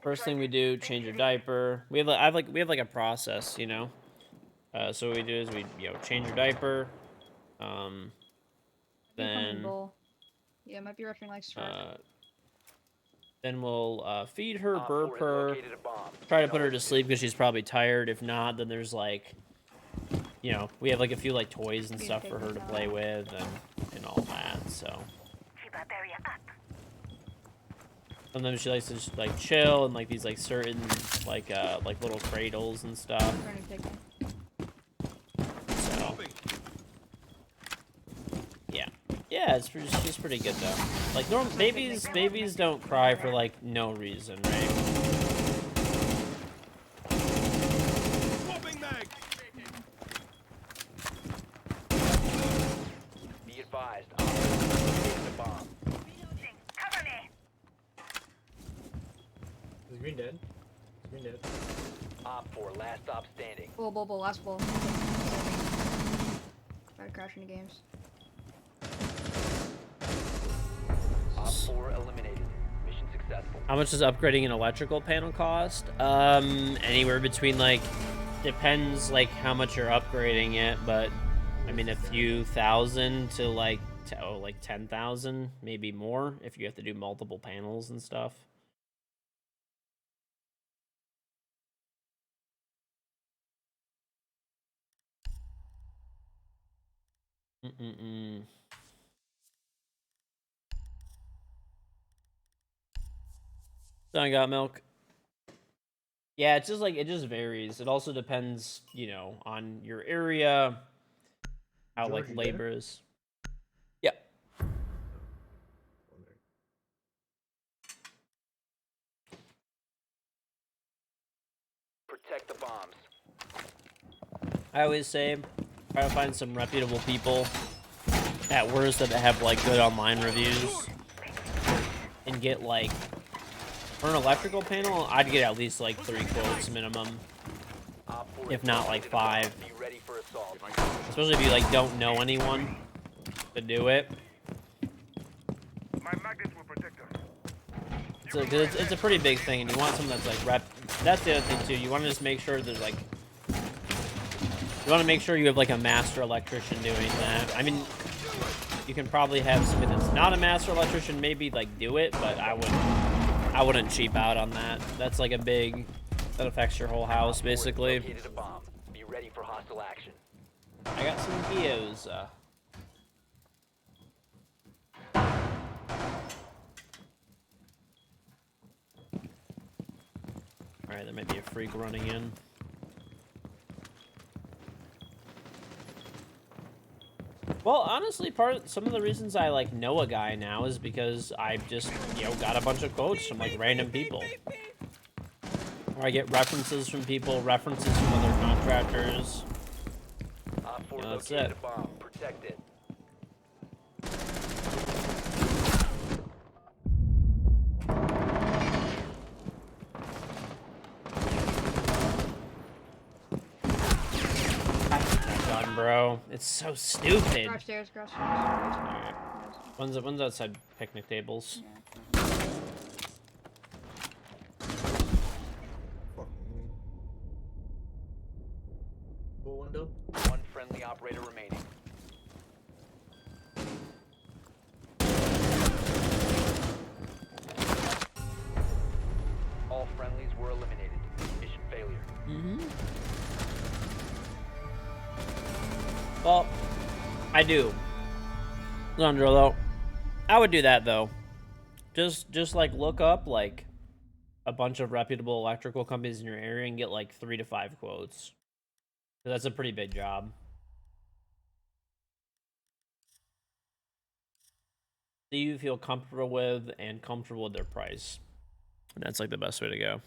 Speaker 1: first thing we do, change her diaper. We have like a process, you know. So what we do is we, you know, change her diaper. Then
Speaker 5: Yeah, might be rushing like start.
Speaker 1: then we'll feed her, burp her, try to put her to sleep because she's probably tired. If not, then there's like, you know, we have like a few like toys and stuff for her to play with and all that. So sometimes she likes to just like chill and like these like certain like little cradles and stuff. So yeah, it's she's pretty good though. Like normal babies don't cry for like no reason, right?
Speaker 2: Be advised, operator the bomb.
Speaker 4: Is Green dead? Is Green dead?
Speaker 2: Op 4, last stop standing.
Speaker 5: Bull, last bull. Try to crash into games.
Speaker 2: Op 4 eliminated. Mission successful.
Speaker 1: How much does upgrading an electrical panel cost? Anywhere between like, depends like how much you're upgrading it, but I mean a few thousand to like 10,000, maybe more if you have to do multiple panels and stuff. So I got milk. Yeah, it's just like it just varies. It also depends, you know, on your area, how
Speaker 4: George,
Speaker 1: like
Speaker 4: you
Speaker 1: labor
Speaker 4: there?
Speaker 1: is. Yeah.
Speaker 4: Wondering.
Speaker 2: Protect the bombs.
Speaker 1: I always say try to find some reputable people at worst that have like good online reviews and get like for an electrical panel, I'd get at least like 3 quotes minimum,
Speaker 2: Op 4
Speaker 1: if not like 5.
Speaker 2: Be ready for assault.
Speaker 1: Especially if you like don't know anyone to do it.
Speaker 3: My magnets will protect us.
Speaker 1: So, cause it's a pretty big thing, and you want someone that's like That's the other thing too. You want to just make sure there's like. You want to make sure you have like a master electrician doing that. I mean, you can probably have somebody that's not a master electrician maybe like do it, but I wouldn't cheap out on that. That's like a big. That affects your whole house basically.
Speaker 2: Located a bomb. Be ready for hostile action.
Speaker 1: I got some geos. Alright, there might be a freak running in. Well, honestly, some of the reasons I like know a guy now is because I just, you know, got a bunch of quotes from like random people. Or I get references from people, references from other contractors.
Speaker 2: Op 4
Speaker 1: Yeah, that's
Speaker 2: located
Speaker 1: it.
Speaker 2: a bomb. Protect it.
Speaker 1: Done, bro. It's so stupid.
Speaker 5: Garage stairs.
Speaker 1: Alright. One's outside picnic tables.
Speaker 4: Fuck me. Full window.
Speaker 2: One friendly operator remaining. All friendlies were eliminated. Mission failure.
Speaker 1: Well, I do. Leandro, though. I would do that, though. Just like, look up, like, a bunch of reputable electrical companies in your area and get, like, 3 to 5 quotes. 'Cause that's a pretty big job. That you feel comfortable with and comfortable with their price. And that's, like, the best way to go.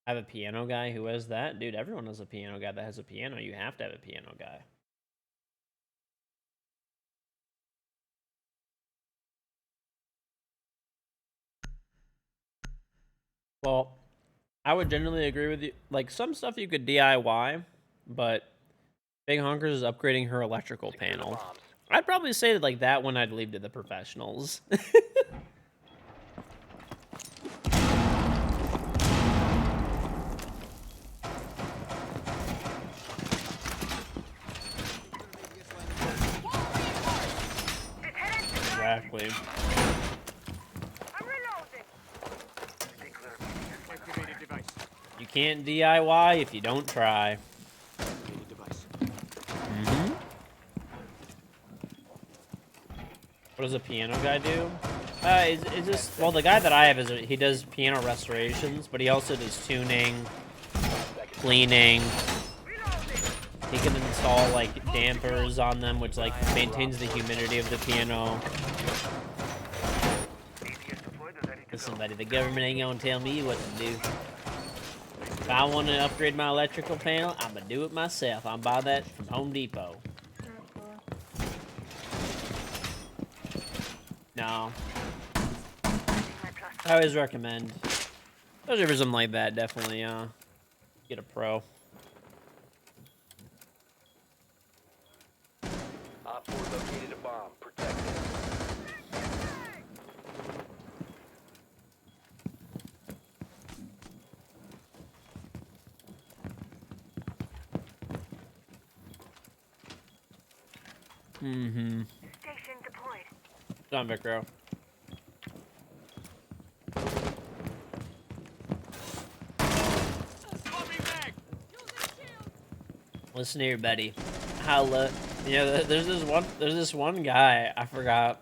Speaker 1: I have a piano guy who has that. Dude, everyone has a piano guy that has a piano. You have to have a piano guy. Well, I would generally agree with you. Like, some stuff you could DIY, but Big Honkers is upgrading her electrical
Speaker 2: Secure the
Speaker 1: panel.
Speaker 2: bombs.
Speaker 1: I'd probably say that, like, that one I'd leave to the professionals. Exactly.
Speaker 3: I'm reloading. Stay clear of me. Activated device.
Speaker 1: You can't DIY if you don't try.
Speaker 3: Activated device.
Speaker 1: Mm-hmm. What does a piano guy do? Is this... Well, the guy that I have, he does piano restorations, but he also does tuning, cleaning. He can install, like, dampers on them, which, like, maintains the humidity of the piano.
Speaker 3: DPS deployed and ready to
Speaker 1: Listen,
Speaker 3: go.
Speaker 1: buddy, the government ain't gonna tell me what to do. If I want to upgrade my electrical panel, I'm gonna do it myself. I'll buy that from Home Depot. No. I always recommend, especially for something like that, definitely get a pro.
Speaker 2: Op 4 located a bomb. Protect it.
Speaker 1: Mm-hmm.
Speaker 3: Station deployed.
Speaker 1: Done, Vicro. Listen here, buddy. There's this one guy, I forgot.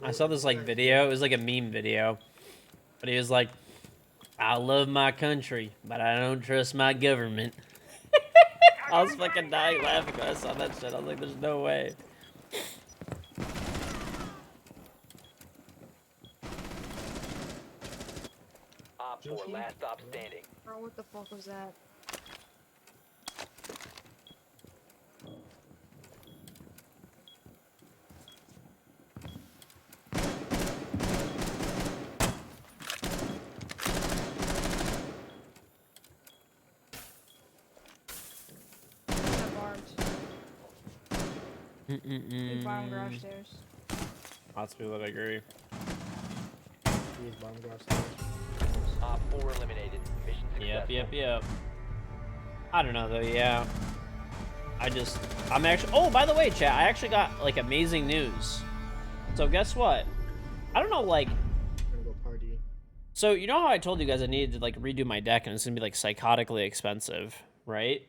Speaker 1: I saw this like video. It was like a meme video, but he was like, "I love my country, but I don't trust my government." I was fucking dying laughing when I saw that shit. I was like, "There's no way."
Speaker 2: Op 4 last stop standing.
Speaker 5: Bro, what the fuck was that? I have arms. Need bottom garage stairs.
Speaker 1: Lots of people that agree.
Speaker 4: These bomb garage stairs.
Speaker 2: Op 4 eliminated. Mission successful.
Speaker 1: Yep. I don't know though. Yeah. I'm actually. Oh, by the way, chat. I actually got like amazing news. So guess what? I don't know, like.
Speaker 4: I'm gonna go party.
Speaker 1: So you know how I told you guys I needed to like redo my deck and it's gonna be like psychotically expensive, right?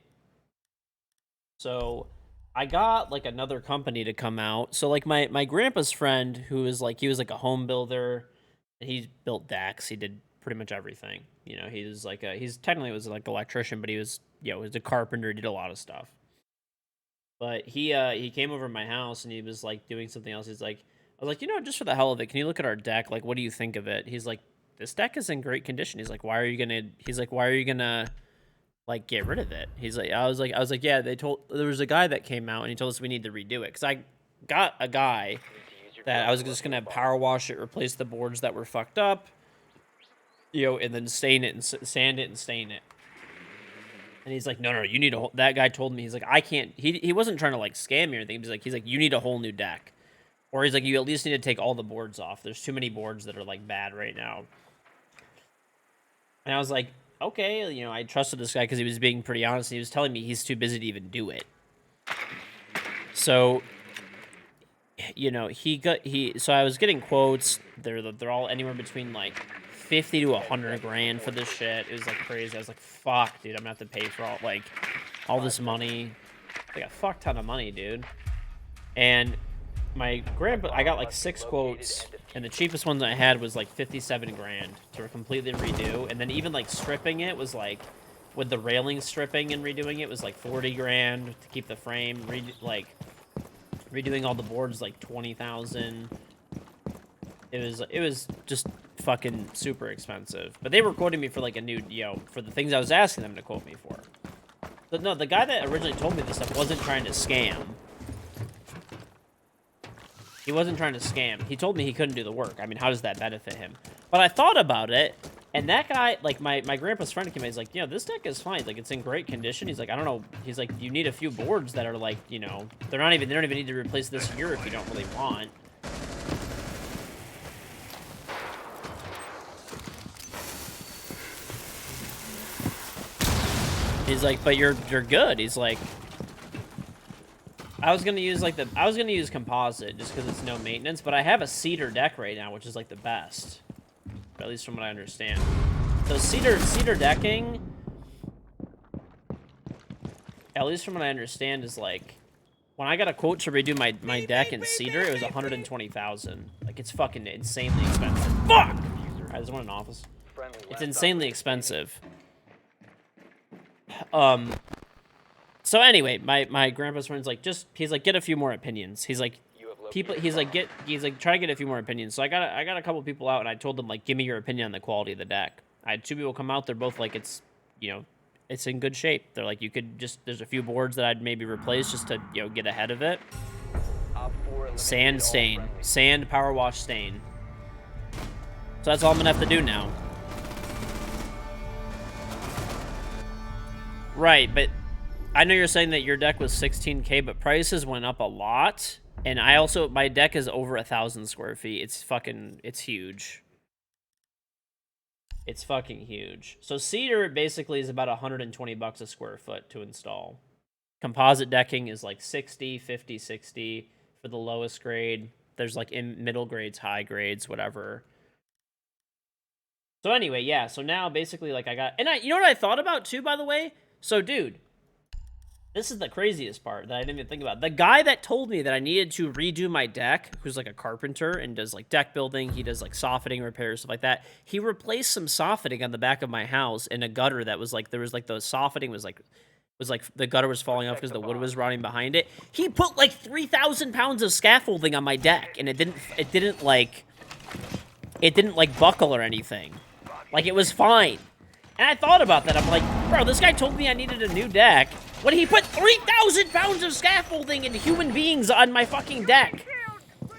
Speaker 1: So I got like another company to come out. So like my grandpa's friend, who is like, he was like a home builder, and he built decks. He did pretty much everything. You know, he was like he's technically was like an electrician, but he was, you know, he was a carpenter, did a lot of stuff. But he came over to my house and he was like doing something else. He's like, I was like, you know, just for the hell of it, can you look at our deck? Like, what do you think of it? He's like, this deck is in great condition. He's like, why are you gonna like get rid of it? He's like, I was like, yeah, there was a guy that came out and he told us we need to redo it. Cause I got a guy that I was just gonna power wash it, replace the boards that were fucked up, you know, and then stain it and sand it and stain it. And he's like, no, you need that guy told me, he's like, I can't, he wasn't trying to like scam me or anything. He's like, you need a whole new deck. Or he's like, you at least need to take all the boards off. There's too many boards that are like bad right now. And I was like, okay, you know, I trusted this guy because he was being pretty honest. And he was telling me he's too busy to even do it. So, you know, so I was getting quotes. They're all anywhere between like 50 to 100 grand for this shit. It was like crazy. I was like, fuck, dude, I'm gonna have to pay for all this money. Like a fuck ton of money, dude. And my grandpa, I got like 6 quotes, and the cheapest one that I had was like 57 grand to completely redo. And then even like stripping it was like, with the railing stripping and redoing it was like 40 grand to keep the frame. Redoing all the boards like 20,000. It was just fucking super expensive. But they were quoting me for like a new, for the things I was asking them to quote me for. But no, the guy that originally told me this stuff wasn't trying to scam. He wasn't trying to scam. He told me he couldn't do the work. I mean, how does that benefit him? But I thought about it, and that guy, like, my grandpa's friend came in, he's like, this deck is fine. Like, it's in great condition. He's like, I don't know. He's like, you need a few boards that are, like, they don't even need to replace this year if you don't really want. He's like, but you're good. He's like, I was gonna use composite just because it's no maintenance, but I have a cedar deck right now, which is like the best, at least from what I understand. So cedar decking, at least from what I understand, is like, when I got a quote to redo my deck in cedar, it was 120,000. Like, it's fucking insanely expensive. Fuck! I just want an office. It's insanely expensive. So anyway, my grandpa's friend's like, he's like, get a few more opinions. He's like, try to get a few more opinions. So I got a couple people out, and I told them, like, give me your opinion on the quality of the deck. I had 2 people come out. They're both like, it's in good shape. They're like, there's a few boards that I'd maybe replace just to, get ahead of it. Sand stain. Sand power wash stain. So that's all I'm gonna have to do now. Right, but I know you're saying that your deck was 16K, but prices went up a lot. And my deck is over 1,000 square feet. It's huge. It's fucking huge. So cedar basically is about 120 bucks a square foot to install. Composite decking is like 60, 50, 60 for the lowest grade. There's like in middle grades, high grades, whatever. So anyway, yeah. So now basically, like, you know what I thought about too, by the way? So, dude, this is the craziest part that I didn't even think about. The guy that told me that I needed to redo my deck, who's like a carpenter and does like deck building, he does like softening repairs, stuff like that. He replaced some softening on the back of my house in a gutter that was like, there was like the softening was like the gutter was falling off because the wood was rotting behind it. He put like 3,000 pounds of scaffolding on my deck, and it didn't like buckle or anything. Like, it was fine. And I thought about that. I'm like, bro, this guy told me I needed a new deck when he put 3,000 pounds of scaffolding and human beings on my fucking deck.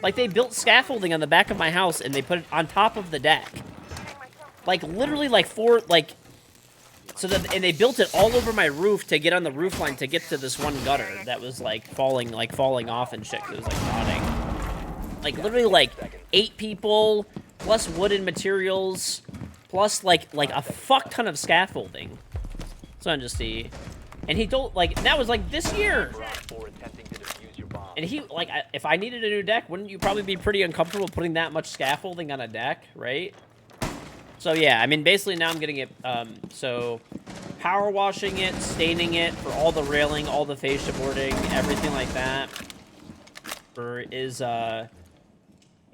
Speaker 1: Like, they built scaffolding on the back of my house, and they put it on top of the deck. Like, literally, like, and they built it all over my roof to get on the roof line to get to this one gutter that was, like, falling off and shit, 'cause it was, like, rotting. Like, literally, like, 8 people, plus wooden materials, plus, like a fuck ton of scaffolding. So I'm just see. And he told, like, that was, like, this year. And he, like, if I needed a new deck, wouldn't you probably be pretty uncomfortable putting that much scaffolding on a deck, right? So, yeah, I mean, basically now I'm getting it, so power washing it, staining it for all the railing, all the fascia boarding, everything like that.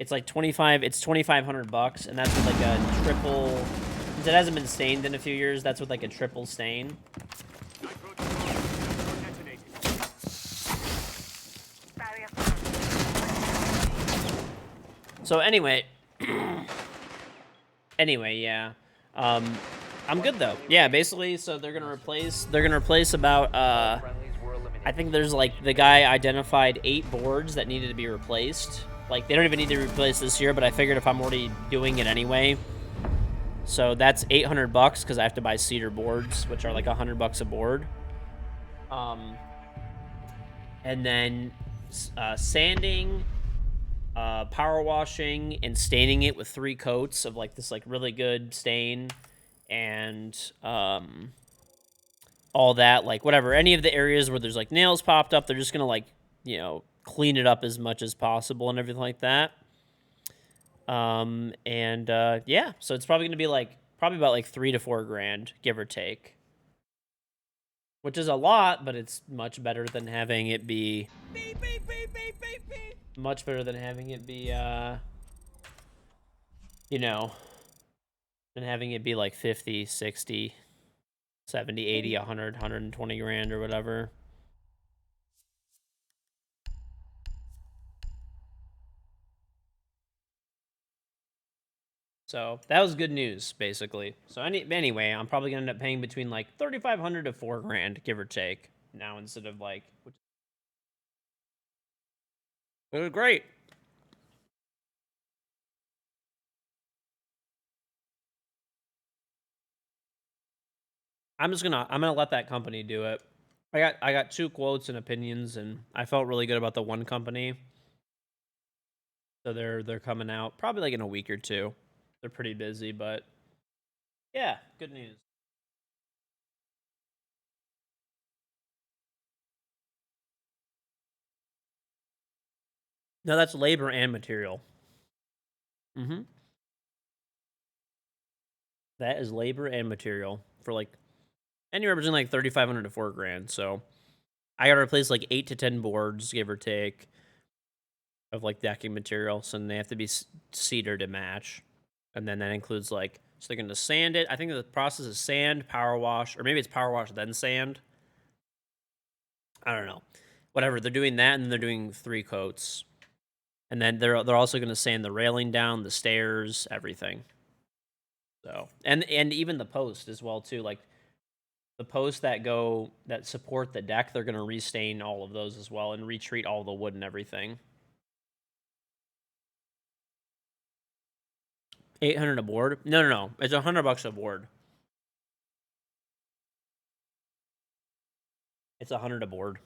Speaker 1: It's like 2,500 bucks, and that's with like a triple, since it hasn't been stained in a few years, that's with like a triple stain. So anyway, yeah, I'm good though. Yeah, basically, so they're gonna replace about, I think there's like, the guy identified 8 boards that needed to be replaced. Like, they don't even need to replace this year, but I figured if I'm already doing it anyway. So that's 800 bucks because I have to buy cedar boards, which are like 100 bucks a board. And then sanding, power washing, and staining it with 3 coats of like this like really good stain, and all that, like whatever, any of the areas where there's like nails popped up, they're just gonna like, clean it up as much as possible and everything like that. Yeah, so it's probably gonna be like, about like 3 to 4 grand, give or take. Which is a lot, but it's much better than having it be... Much better than having it be, than having it be like 50, 60, 70, 80, 100, 120 grand or whatever. So that was good news, basically. So anyway, I'm probably gonna end up paying between like 3,500 to 4 grand, give or take. Now instead of like, it was great. I'm gonna let that company do it. I got 2 quotes and opinions, and I felt really good about the one company. So they're coming out probably like in a week or 2. They're pretty busy, but yeah, good news. No, that's labor and material. Mm-hmm. That is labor and material for like anywhere between like 3,500 to 4 grand. So I got to replace like 8 to 10 boards, give or take, of like decking material. So then they have to be cedar to match, and then that includes like, so they're going to sand it. I think the process is sand, power wash, or maybe it's power wash then sand. I don't know. Whatever, they're doing that, and then they're doing 3 coats, and then they're also going to sand the railing down, the stairs, everything. So and even the post as well too. Like the posts that support the deck, they're going to restain all of those as well and retreat all the wood and everything. 800 a board? No. It's $100 a board. It's 100 a board,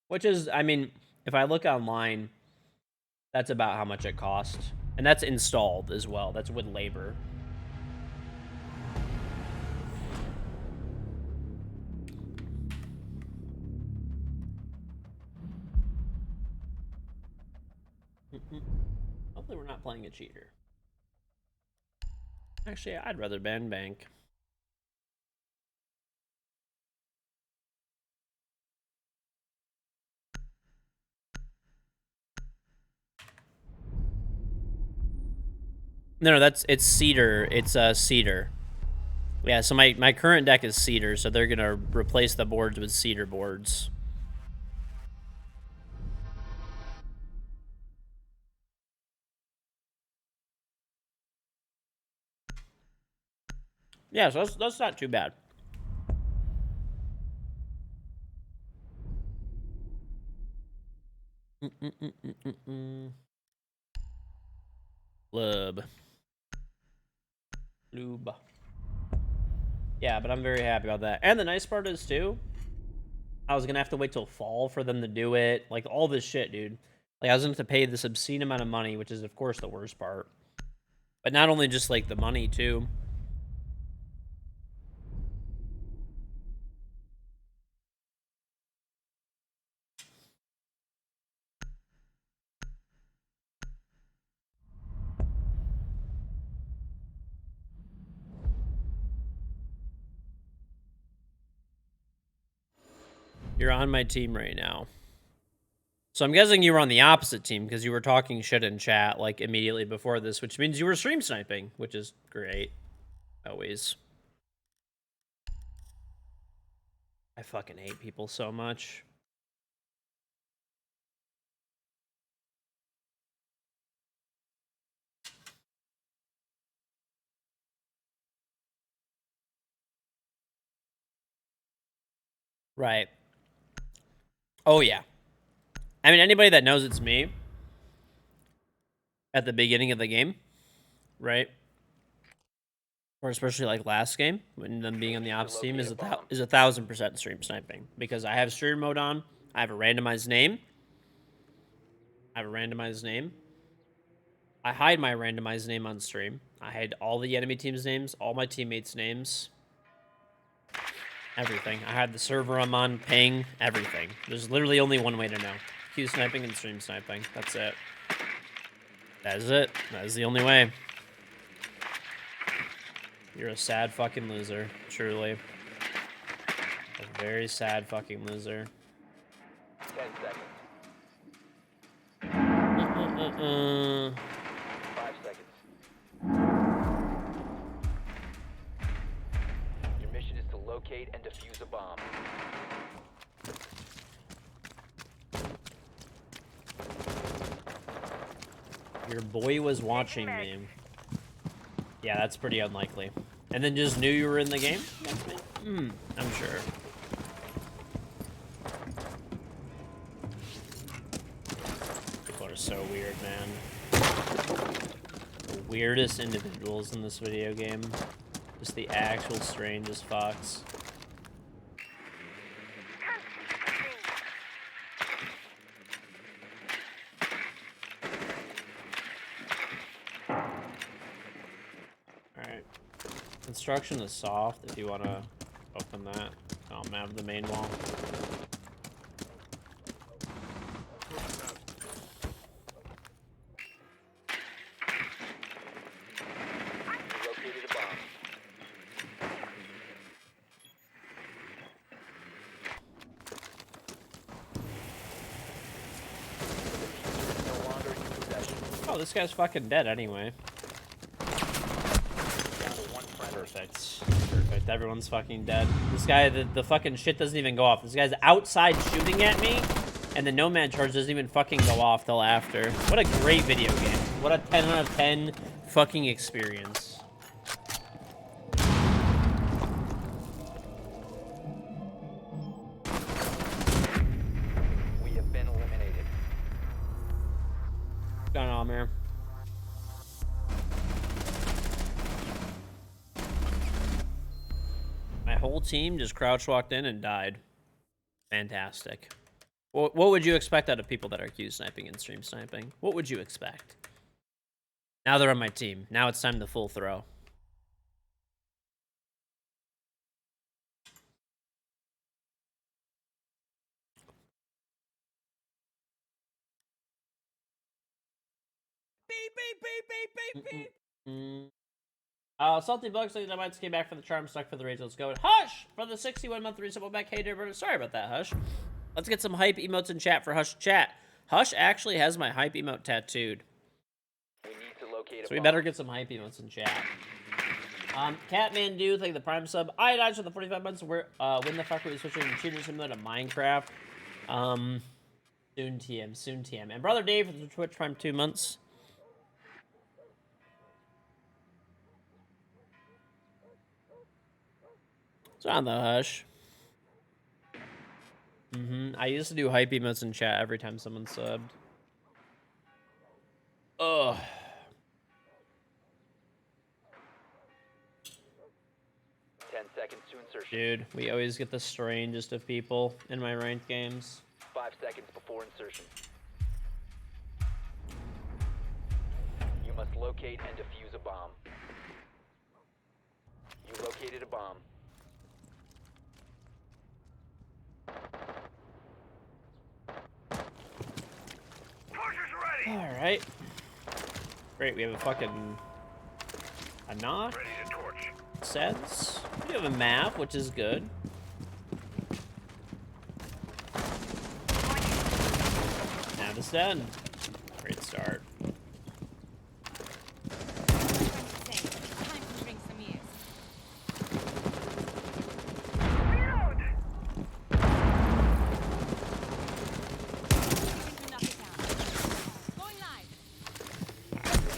Speaker 1: which is, I mean, if I look online, that's about how much it costs, and that's installed as well. That's with labor. Hopefully, we're not playing a cheater. Actually, I'd rather ban bank. No, it's cedar. It's cedar. Yeah, so my current deck is cedar, so they're gonna replace the boards with cedar boards. Yeah, so that's not too bad. Lube. Yeah, but I'm very happy about that. And the nice part is, too, I was going to have to wait till fall for them to do it. Like, all this shit, dude. Like, I was going to have to pay this obscene amount of money, which is, of course, the worst part. But not only just, like, the money, too. You're on my team right now. So I'm guessing you were on the opposite team because you were talking shit in chat, like, immediately before this, which means you were stream sniping, which is great. Always. I fucking hate people so much. Right. Oh, yeah. I mean, anybody that knows it's me at the beginning of the game, right? Or especially like last game, when them being on the opposite team is 1,000% stream sniping. Because I have stream mode on, I have a randomized name. I hide my randomized name on stream. I hide all the enemy team's names, all my teammates' names. Everything. I had the server I'm on, ping, everything. There's literally only one way to know. Q sniping and stream sniping. That's it. That is it. That is the only way. You're a sad fucking loser, truly. A very sad fucking loser.
Speaker 2: 10 seconds. 5 seconds. Your mission is to locate and defuse a bomb.
Speaker 1: Your boy was watching me. Yeah, that's pretty unlikely. And then just knew you were in the game? I'm sure. People are so weird, man. The weirdest individuals in this video game. Just the actual strangest fucks. Alright. Construction is soft if you want to open that. I'll map the main wall.
Speaker 2: Located a bomb. No longer in possession.
Speaker 1: Oh, this guy's fucking dead anyway.
Speaker 2: Down to one friendly.
Speaker 1: Perfect. Perfect. Everyone's fucking dead. This guy, the fucking shit doesn't even go off. This guy's outside shooting at me, and the Nomad charge doesn't even fucking go off till after. What a great video game. What a 10 out of 10 fucking experience.
Speaker 2: We have been eliminated.
Speaker 1: What's going on, man? My whole team just crouch walked in and died. Fantastic. What would you expect out of people that are Q sniping and stream sniping? What would you expect? Now they're on my team. Now it's time to full throw. Beep, beep, beep, beep, beep, beep. Salty Bugs, like I might came back for the charm, stuck for the rage. Let's go. And Hush for the 61-month reset back. Hey, dear brother. Sorry about that, Hush. Let's get some hype emotes in chat for Hush chat. Hush actually has my hype emote tattooed.
Speaker 2: We need to locate a
Speaker 1: So we
Speaker 2: bomb.
Speaker 1: better get some hype emotes in chat. Catman do thank the Prime sub. I died for the 45 months. Where when the fuck are we switching from Cheater Simulator to Minecraft? Soon TM, soon TM. And Brother Dave for the Twitch Prime 2 months. It's on the Hush. I used to do hype emotes in chat every time someone subbed. Ugh.
Speaker 2: Seconds to insertion.
Speaker 1: Dude, we always get the strangest of people in my ranked games.
Speaker 2: 5 seconds before insertion. You must locate and defuse a bomb. You located a bomb.
Speaker 3: Torches ready.
Speaker 1: Alright. Great, we have a fucking... a knock?
Speaker 3: Ready to torch.
Speaker 1: Sets. We have a map, which is good. Nav is dead. Great start.
Speaker 3: Reload.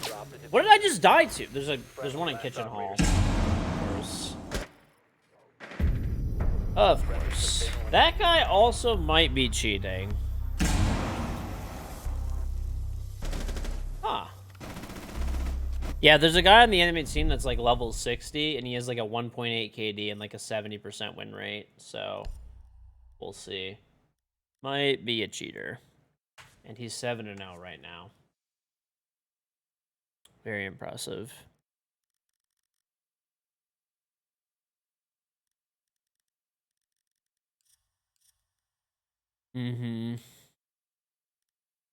Speaker 2: Drop the
Speaker 1: What did I just die to? There's one in kitchen hall. Of course. Of course. That guy also might be cheating. Huh. Yeah, there's a guy on the enemy team that's like level 60, and he has like a 1.8 KD and like a 70% win rate. So, we'll see. Might be a cheater. And he's 7-0 right now. Very impressive.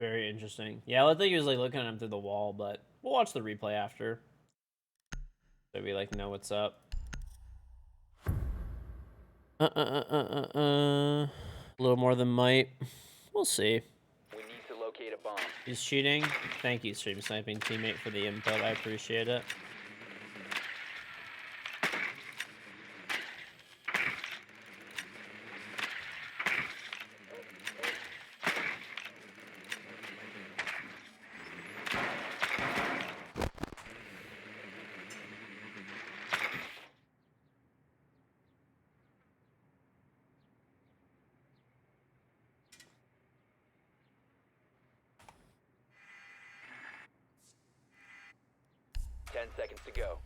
Speaker 1: Very interesting. Yeah, I think he was like looking at him through the wall, but we'll watch the replay after. So we like know what's up. A little more than might. We'll see.
Speaker 2: We need to locate a bomb.
Speaker 1: He's cheating. Thank you, stream sniping teammate, for the input. I appreciate it.
Speaker 2: 10 seconds to go.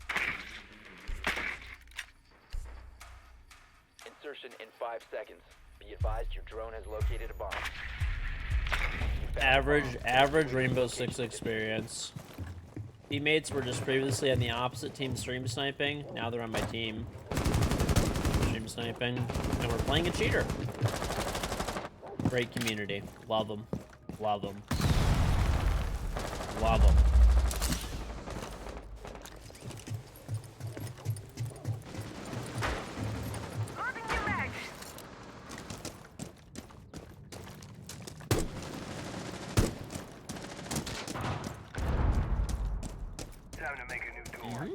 Speaker 2: Insertion in 5 seconds. Be advised your drone has located a bomb. You found a bomb.
Speaker 1: Average Rainbow Six experience. Teammates were just previously on the opposite team stream sniping. Now they're on my team stream sniping, and we're playing a cheater. Great community. Love them. Love them. Love them.
Speaker 3: Loading new mag. Time to make a new door.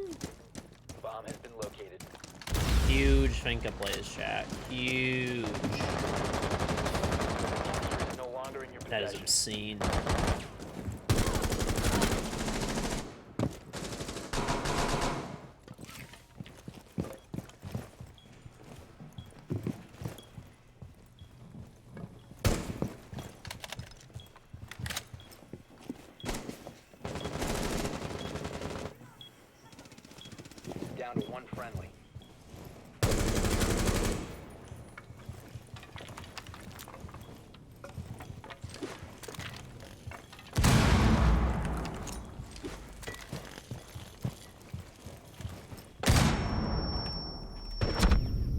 Speaker 2: Bomb has been located.
Speaker 1: Huge Finka plays, chat. Huge.
Speaker 2: It's no longer in your
Speaker 1: That is
Speaker 2: possession.
Speaker 1: obscene.
Speaker 2: Down to 1 friendly.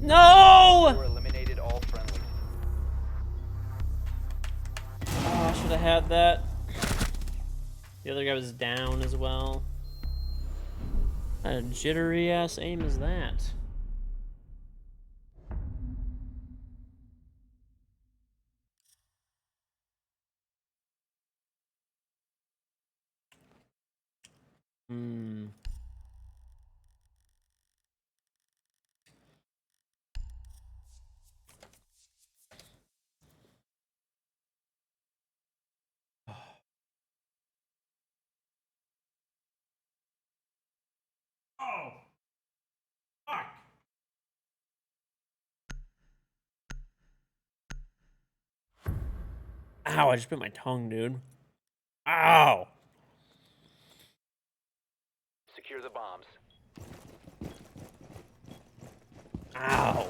Speaker 1: No!
Speaker 2: You eliminated all friendlies.
Speaker 1: Oh, I should have had that. The other guy was down as well. What a jittery ass aim is that? Hmm. Oh. Fuck. Ow, I just bit my tongue, dude. Ow.
Speaker 2: Secure the bombs.
Speaker 1: Ow.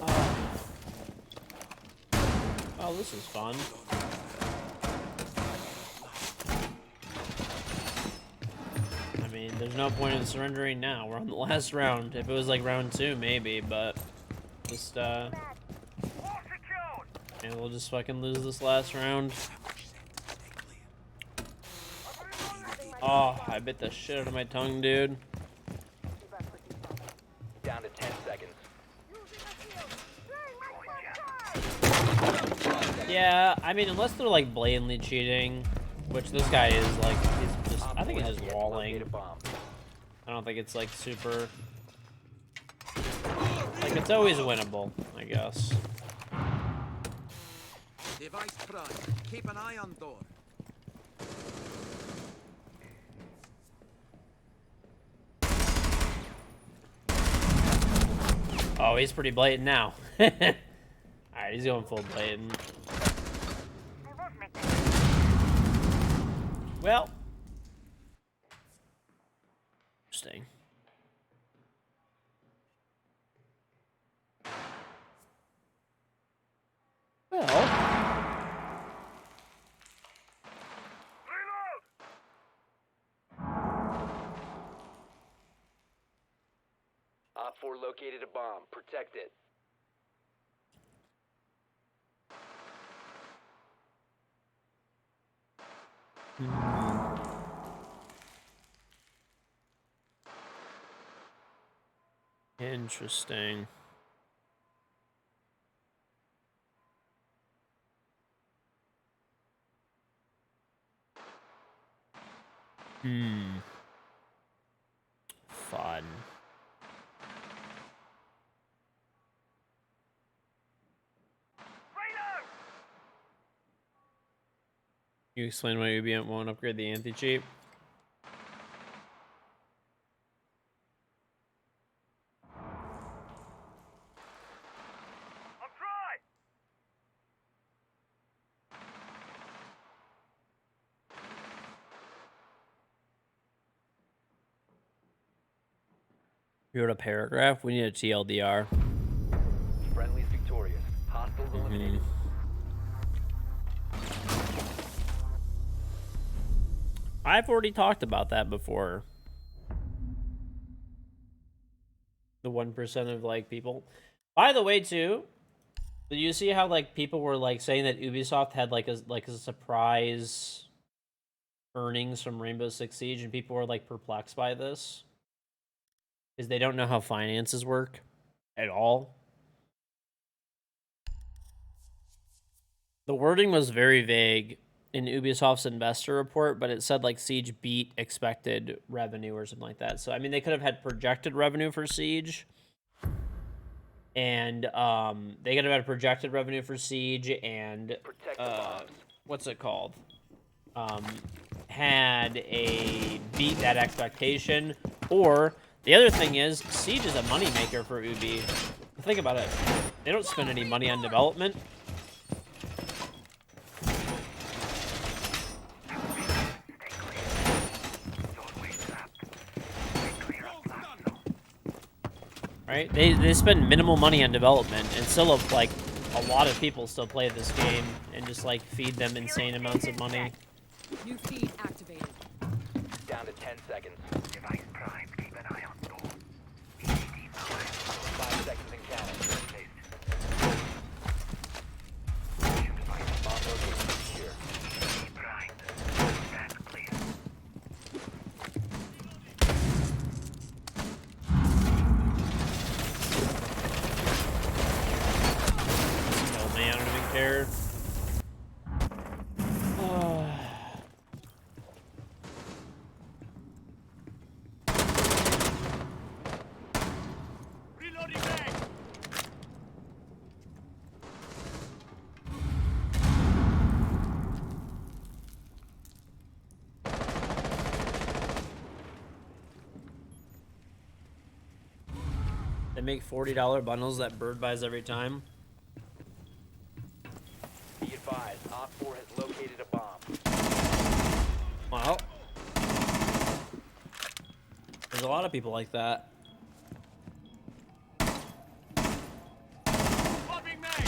Speaker 1: Oh. Oh, this is fun. I mean, there's no point in surrendering now. We're on the last round. If it was like round 2, maybe, but just,
Speaker 3: All secured.
Speaker 1: and we'll just fucking lose this last round. Oh, I bit the shit out of my tongue, dude.
Speaker 2: Down to 10 seconds.
Speaker 1: Yeah, I mean, unless they're like blatantly cheating, which this guy is, like, he's just, I think it has
Speaker 2: Locate
Speaker 1: walling.
Speaker 2: a bomb.
Speaker 1: I don't think it's like super, like, it's always winnable, I guess.
Speaker 6: Device prime. Keep an eye on door.
Speaker 1: Oh, he's pretty blatant now. Alright, he's going full blatant. Well. Interesting. Well.
Speaker 3: Reload.
Speaker 2: Op 4 located a bomb. Protect it.
Speaker 1: Interesting. Fun.
Speaker 3: Reload.
Speaker 1: You explain why you won't upgrade the anti-cheat?
Speaker 3: I'm dry.
Speaker 1: You wrote a paragraph? We need a TLDR.
Speaker 2: Friendly's victorious. Hostiles eliminated.
Speaker 1: I've already talked about that before. The 1% of like people. By the way, too, did you see how like people were like saying that Ubisoft had like a surprise earnings from Rainbow Six Siege, and people were like perplexed by this because they don't know how finances work at all. The wording was very vague in Ubisoft's investor report, but it said like Siege beat expected revenue or something like that. So I mean, they could have had projected revenue for Siege, and they could have had projected revenue for Siege, and
Speaker 2: Protect the bombs.
Speaker 1: what's it called? Had a beat that expectation, or the other thing is Siege is a moneymaker for Ubi. Think about it; they don't spend any money on development. Right? They spend minimal money on development, and still like a lot of people still play this game and just like feed them insane amounts of money.
Speaker 7: New feed activated.
Speaker 2: Down to 10 seconds.
Speaker 3: Device prime. Keep an eye on door.
Speaker 2: 5 seconds and counting. Bomb location secure.
Speaker 3: Prime. Stand clear.
Speaker 1: No man, I don't even care.
Speaker 3: Reloading mag.
Speaker 1: They make $40 bundles that Bird buys every time.
Speaker 2: Be advised, Op 4 has located a bomb.
Speaker 1: Well, there's a lot of people like that.
Speaker 3: Swapping mag.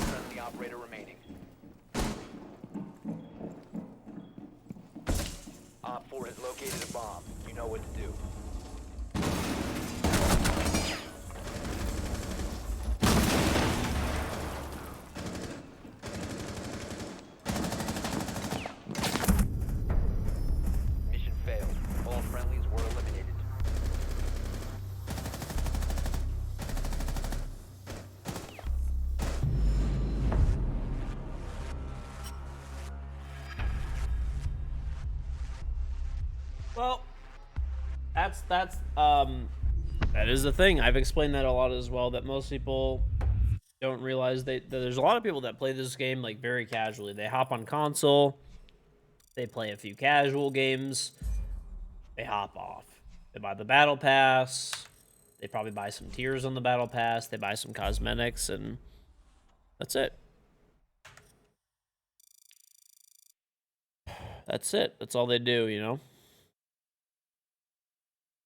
Speaker 2: Friendly operator remaining. Op 4 has located a bomb. You know what to do. Mission failed. All friendlies were eliminated.
Speaker 1: Well, that is the thing. I've explained that a lot as well, that most people don't realize that there's a lot of people that play this game like very casually. They hop on console, they play a few casual games, they hop off. They buy the battle pass, they probably buy some tiers on the battle pass, they buy some cosmetics, and that's it. That's it. That's all they do, you know?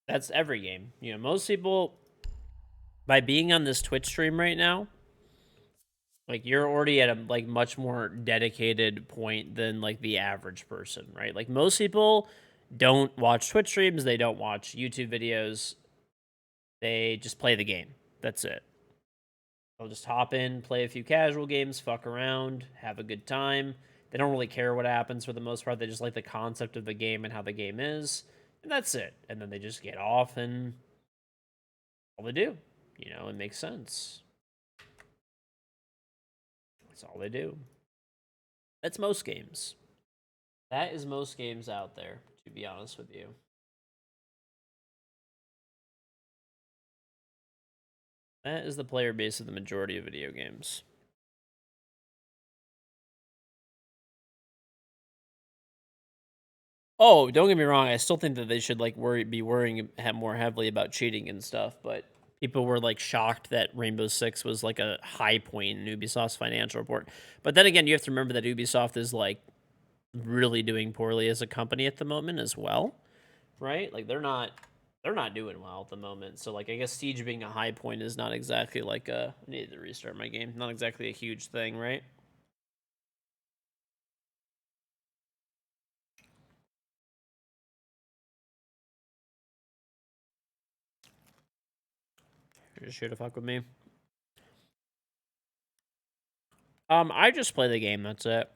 Speaker 1: That's every game. You know, most people, by being on this Twitch stream right now, like you're already at a like much more dedicated point than like the average person, right? Like most people don't watch Twitch streams, they don't watch YouTube videos. They just play the game. That's it. They'll just hop in, play a few casual games, fuck around, have a good time. They don't really care what happens for the most part. They just like the concept of the game and how the game is. And that's it. And then they just get off and all they do. You know, it makes sense. That's all they do. That's most games. That is most games out there, to be honest with you. That is the player base of the majority of video games. Oh, don't get me wrong. I still think that they should like be worrying more heavily about cheating and stuff, but People were like shocked that Rainbow Six was like a high point in Ubisoft's financial report. But then again, you have to remember that Ubisoft is like really doing poorly as a company at the moment as well, right? Like they're not doing well at the moment. So like I guess Siege being a high point is not exactly like a I need to restart my game. Not exactly a huge thing, right? You're just here to fuck with me. I just play the game, that's it.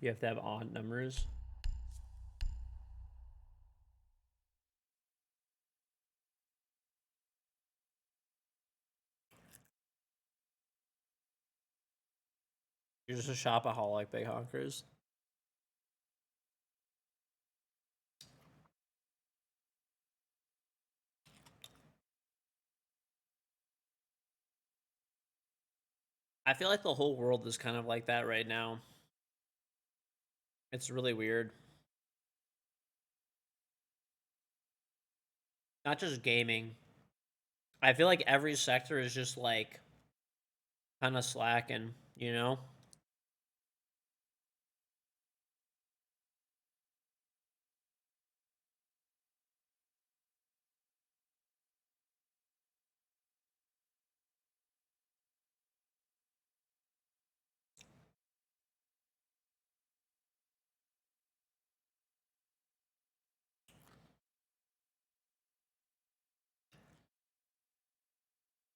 Speaker 1: You have to have odd numbers. You're just a shopaholic, big honkers. I feel like the whole world is kind of like that right now. It's really weird. Not just gaming. I feel like every sector is just like kind of slacking, you know?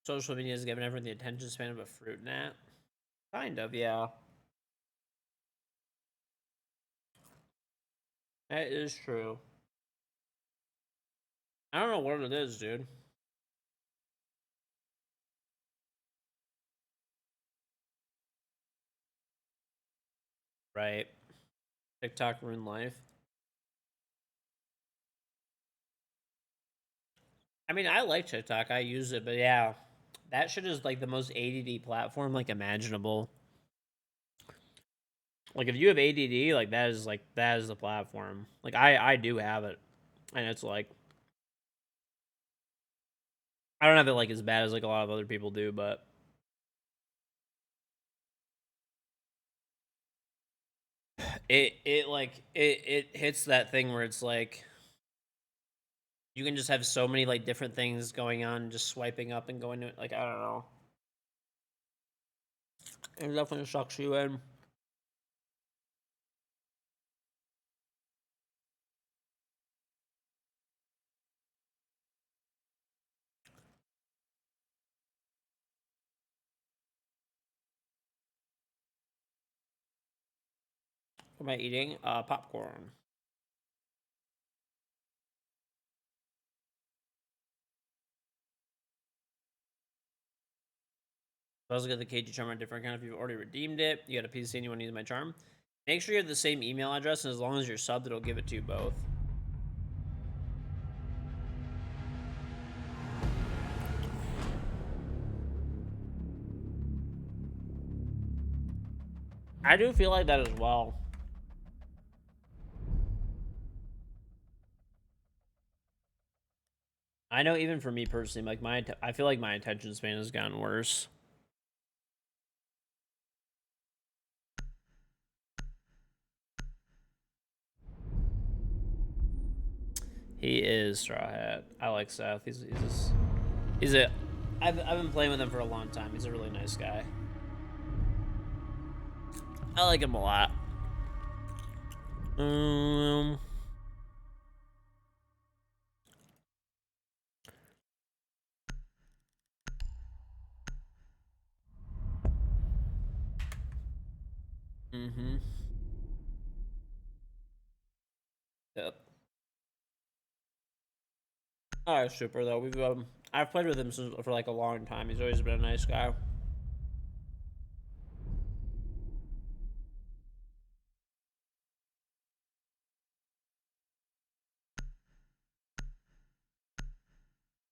Speaker 1: Social media has given everyone the attention span of a fruit gnat. Kind of, yeah. That is true. I don't know what it is, dude. Right. TikTok ruined life. I mean, I like TikTok. I use it, but yeah. That shit is like the most ADD platform like imaginable. Like if you have ADD, like that is the platform. Like I do have it. And it's like I don't have it like as bad as like a lot of other people do, but it hits that thing where it's like you can just have so many like different things going on, just swiping up and going to like I don't know. It definitely sucks you in. What am I eating? Popcorn. I also got the KG charm on a different account if you've already redeemed it. You got a PC and you want to use my charm. Make sure you have the same email address, and as long as you're subbed, it'll give it to you both. I do feel like that as well. I know even for me personally, like I feel like my attention span has gotten worse. He is Straw Hat. I like Seth. He's a. I've been playing with him for a long time. He's a really nice guy. I like him a lot. Mm-hmm. Yep. Oh, super though. I've played with him for like a long time. He's always been a nice guy.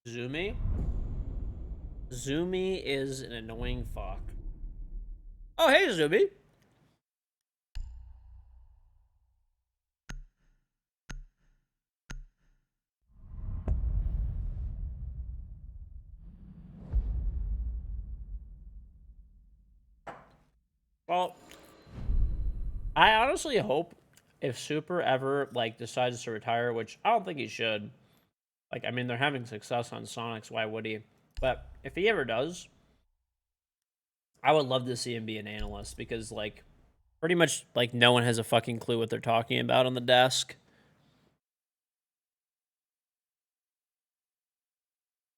Speaker 1: Zumi? Zumi is an annoying fuck. Oh, hey, Zumi. Well, I honestly hope if Super ever like decides to retire, which I don't think he should. Like, I mean, they're having success on Sonics. Why would he? But if he ever does, I would love to see him be an analyst because, like, pretty much, like, no one has a fucking clue what they're talking about on the desk.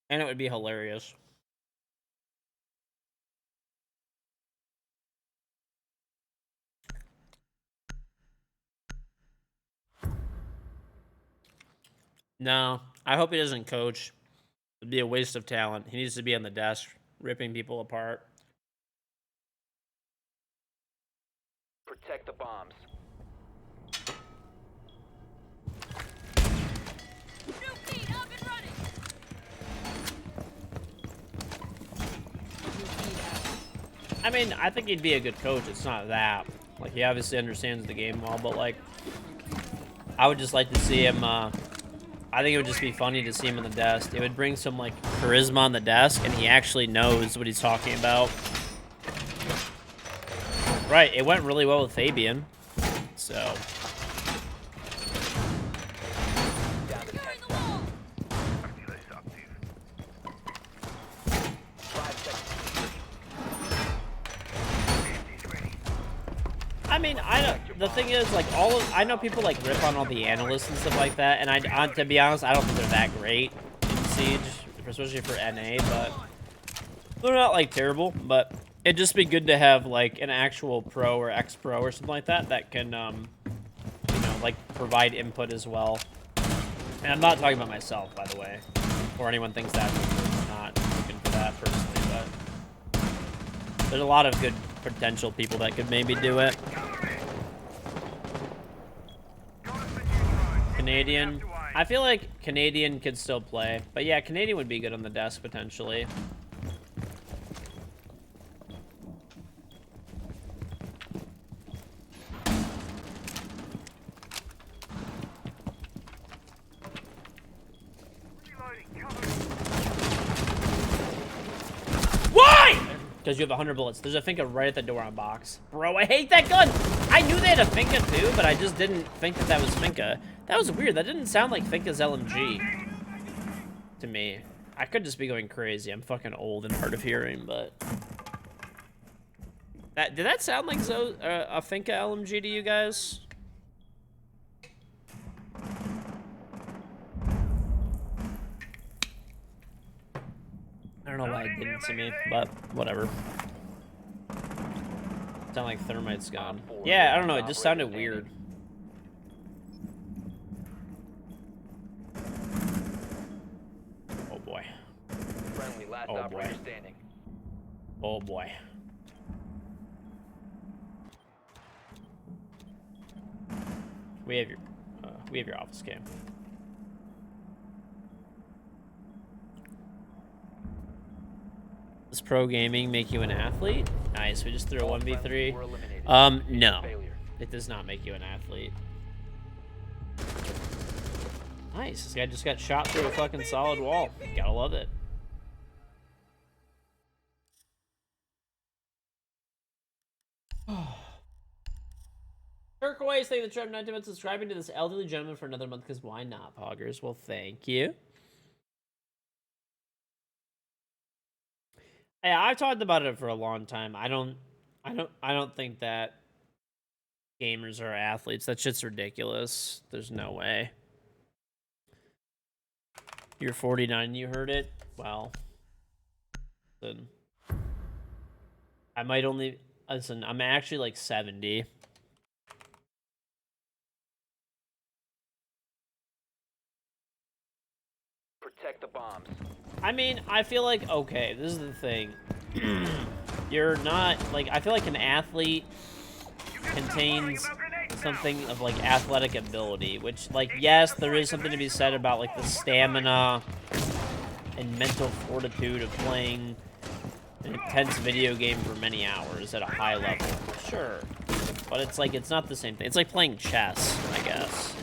Speaker 1: And it would be hilarious. No, I hope he doesn't coach. It'd be a waste of talent. He needs to be on the desk, ripping people apart.
Speaker 2: Protect the bombs.
Speaker 7: New feed up and running. New feed active.
Speaker 1: I mean, I think he'd be a good coach. It's not that. Like, he obviously understands the game well, but, like, I would just like to see him, I think it would just be funny to see him on the desk. It would bring some, like, charisma on the desk, and he actually knows what he's talking about. Right, it went really well with Fabian, so...
Speaker 2: Down to 10
Speaker 7: Securing the wall.
Speaker 2: 5 seconds.
Speaker 1: I mean, I don't, the thing is, like, I know people, like, rip on all the analysts and stuff like that, and to be honest, I don't think they're that great in Siege, especially for NA, but they're not, like, terrible, but it'd just be good to have, like, an actual pro or ex-pro or something like that that can, you know, like, provide input as well. And I'm not talking about myself, by the way, or anyone thinks that. I'm not looking for that personally, but there's a lot of good potential people that could maybe do it. Canadian. I feel like Canadian could still play. But yeah, Canadian would be good on the desk, potentially. Why? Because you have 100 bullets. There's a Finka right at the door on box. Bro, I hate that gun! I knew they had a Finka too, but I just didn't think that that was Finka. That was weird. That didn't sound like Finka's LMG to me. I could just be going crazy. I'm fucking old and hard of hearing, but... Did that sound like a Finka LMG to you guys? I don't know why it didn't to me, but whatever. Sound like thermite's gone. Yeah, I don't know. It just sounded weird. Oh boy.
Speaker 2: Friendly, last
Speaker 1: Oh,
Speaker 2: operator
Speaker 1: boy.
Speaker 2: standing.
Speaker 1: Oh boy. We have your office cam. Does pro gaming make you an athlete? Nice. We just threw a
Speaker 2: All
Speaker 1: 1v3.
Speaker 2: friendlies were eliminated.
Speaker 1: No.
Speaker 2: Failure.
Speaker 1: It does not make you an athlete. Nice. This guy just got shot through a fucking solid wall. Gotta love it. Turquoise, thank you for the 90 minutes subscribing to this elderly gentleman for another month, because why not, Poggers? Well, thank you. Yeah, I've talked about it for a long time. I don't think that gamers are athletes. That shit's ridiculous. There's no way. You're 49, you heard it? Well, then I might only listen, I'm actually like 70.
Speaker 2: Protect the bombs.
Speaker 1: I mean, I feel like, okay, this is the thing. You're not, like, I feel like an athlete contains something of, like, athletic ability, which, like, yes, there is something to be said about, like, the stamina and mental fortitude of playing an intense video game for many hours at a high level. Sure. But it's, like, it's not the same thing. It's like playing chess, I guess.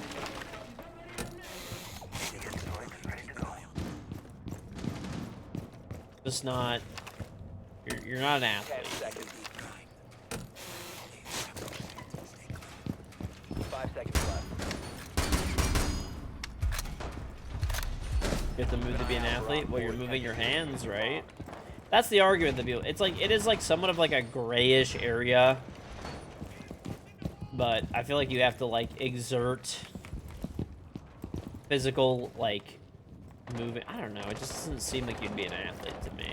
Speaker 1: Just not... You're not an
Speaker 2: 10
Speaker 1: athlete.
Speaker 2: seconds.
Speaker 1: You have to move to be an athlete? Well, you're moving your hands, right? That's the argument that people... It's like, it is like somewhat of like a grayish area. But I feel like you have to like exert physical, like, movement. I don't know. It just doesn't seem like you'd be an athlete to me.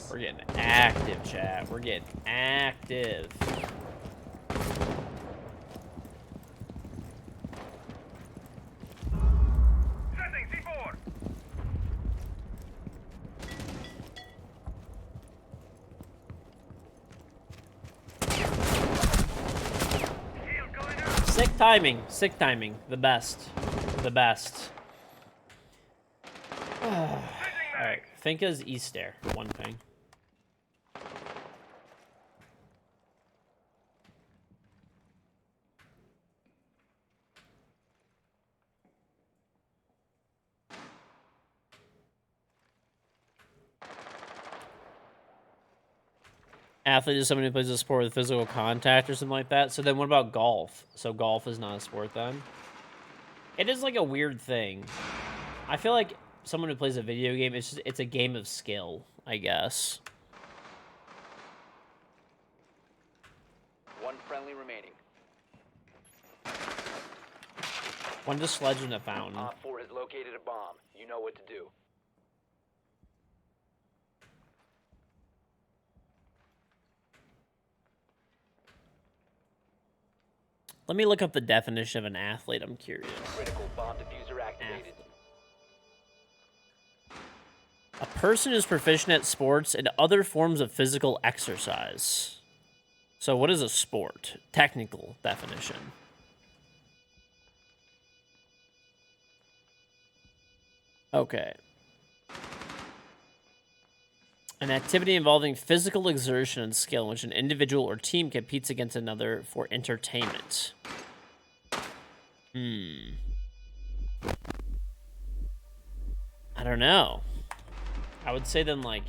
Speaker 1: We're getting active, chat. We're getting active.
Speaker 3: Setting C4. Shield going up.
Speaker 1: Sick timing. Sick timing. The best. The best. Alright. Finca's east there. One ping. Athlete is somebody who plays a sport with physical contact or something like that. So then what about golf? So golf is not a sport then? It is like a weird thing. I feel like someone who plays a video game, it's a game of skill, I guess.
Speaker 2: One friendly remaining.
Speaker 1: One just sledge in a fountain.
Speaker 2: Op 4 has located a bomb. You know what to do.
Speaker 1: Let me look up the definition of an athlete. I'm curious.
Speaker 2: Critical bomb diffuser activated.
Speaker 1: A person who's proficient at sports and other forms of physical exercise. So what is a sport? Technical definition. Okay. An activity involving physical exertion and skill in which an individual or team competes against another for entertainment. I don't know. I would say then, like...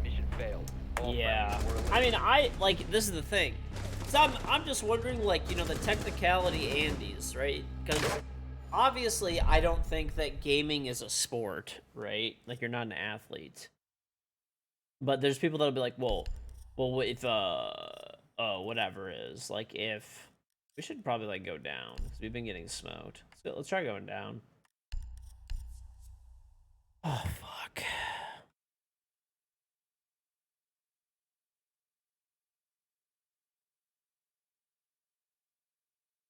Speaker 2: Mission failed. All
Speaker 1: Yeah.
Speaker 2: friendlies were
Speaker 1: I mean, like, this is the thing. So I'm just wondering, like, you know, the technicality Andes, right? Because obviously I don't think that gaming is a sport, right? Like, you're not an athlete. But there's people that'll be like, well, if, whatever is. Like, if... We should probably, like, go down, because we've been getting smoked. Let's try going down. Oh, fuck.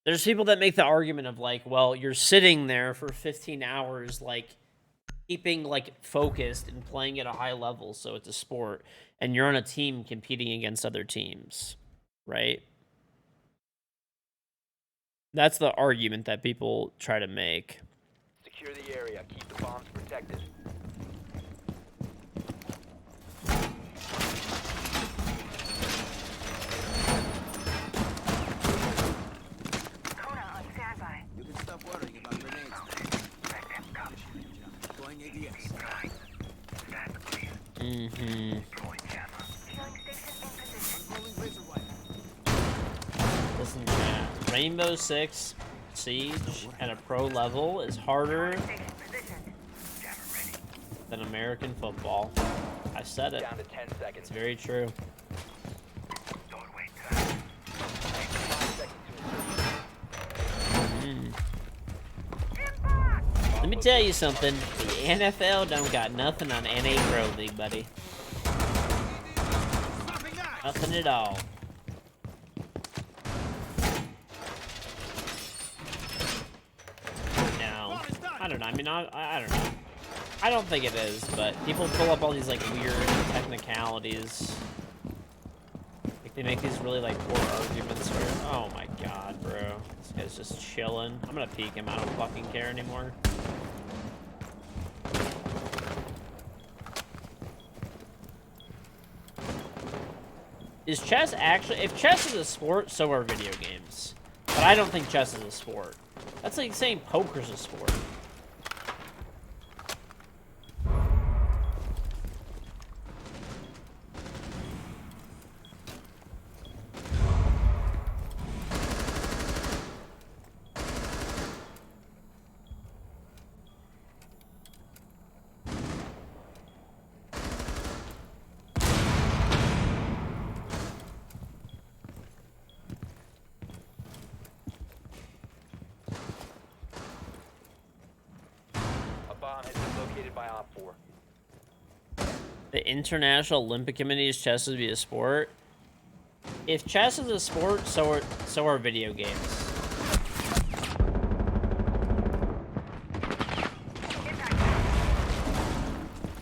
Speaker 1: There's people that make the argument of, like, well, you're sitting there for 15 hours, like, keeping, like, focused and playing at a high level, so it's a sport, and you're on a team competing against other teams, right? That's the argument that people try to make.
Speaker 2: Secure the area. Keep the bombs protected.
Speaker 3: Kona on standby.
Speaker 6: You can stop worrying about grenades.
Speaker 3: Let them come.
Speaker 6: Going ADS.
Speaker 3: Stand clear.
Speaker 1: Mm-hmm.
Speaker 3: Deploying jammer. Healing station in position.
Speaker 6: Rolling razor wire.
Speaker 1: Listen to that. Rainbow Six Siege at a pro level is harder
Speaker 3: Station positioned. Jammer ready.
Speaker 1: than American football. I said it.
Speaker 2: Down to 10 seconds.
Speaker 1: It's very true.
Speaker 3: Doorway time.
Speaker 2: 5 seconds to insertion.
Speaker 1: Mm. Let me tell you something. The NFL don't got nothing on NA Pro League, buddy.
Speaker 6: Stopping that!
Speaker 1: Nothing at all. No. I don't know. I mean, I don't know. I don't think it is, but people pull up all these, like, weird technicalities. Like, they make these really, like, poor arguments where, oh my god, bro. This guy's just chilling. I'm gonna peek him. I don't fucking care anymore. Is chess actually... If chess is a sport, so are video games. But I don't think chess is a sport. That's like saying poker's a sport.
Speaker 2: A bomb has been located by Op 4.
Speaker 1: The International Olympic Committee's chess would be a sport. If chess is a sport, so are video games.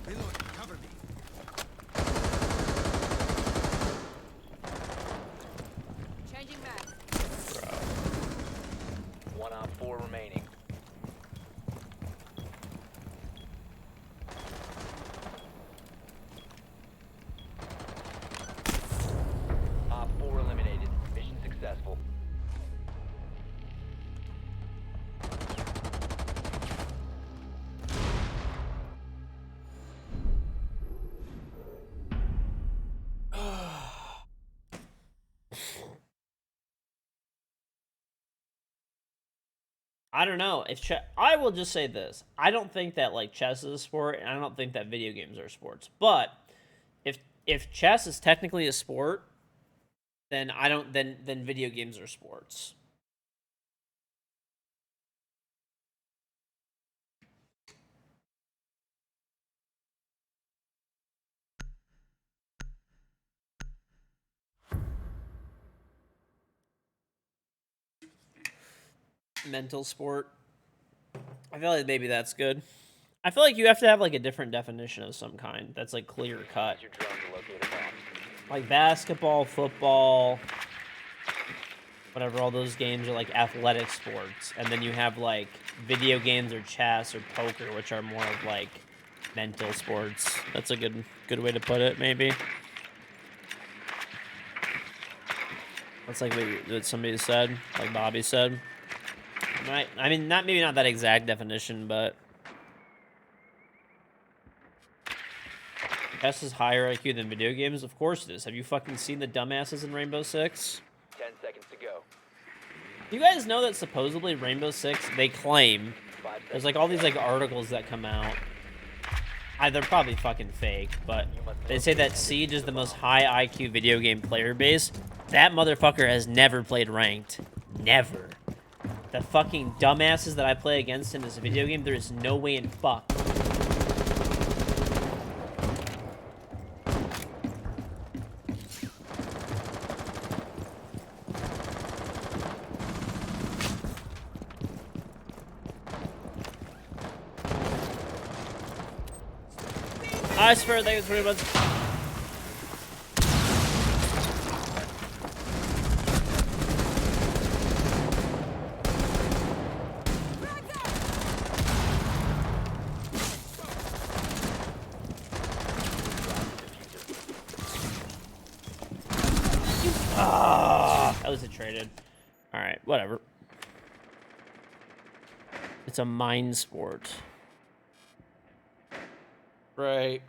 Speaker 6: Reload. Cover me.
Speaker 7: Changing mag.
Speaker 2: One Op 4 remaining. Op 4 eliminated. Mission successful.
Speaker 1: I don't know if I will just say this: I don't think that like chess is a sport, and I don't think that video games are sports. But if chess is technically a sport, then I don't then video games are sports. Mental sport. I feel like maybe that's good. I feel like you have to have like a different definition of some kind that's like clear cut.
Speaker 2: Use your drone to locate a bomb.
Speaker 1: Like basketball, football, whatever, all those games are like athletic sports. And then you have like video games or chess or poker, which are more of like mental sports. That's a good way to put it, maybe. That's like what somebody said, like Bobby said. I mean, not that exact definition, but chess is higher IQ than video games. Of course it is. Have you fucking seen the dumbasses in Rainbow Six?
Speaker 2: 10 seconds to go.
Speaker 1: You guys know that supposedly Rainbow Six, they claim
Speaker 2: 5 seconds.
Speaker 1: there's like all these like articles that come out. They're probably fucking fake, but they say that Siege is the most high IQ video game player base. That motherfucker has never played ranked. Never. The fucking dumbasses that I play against in this video game, there is no way in fuck. I swear, thanks very much. That was a traded. Alright, whatever. It's a mind sport. Right.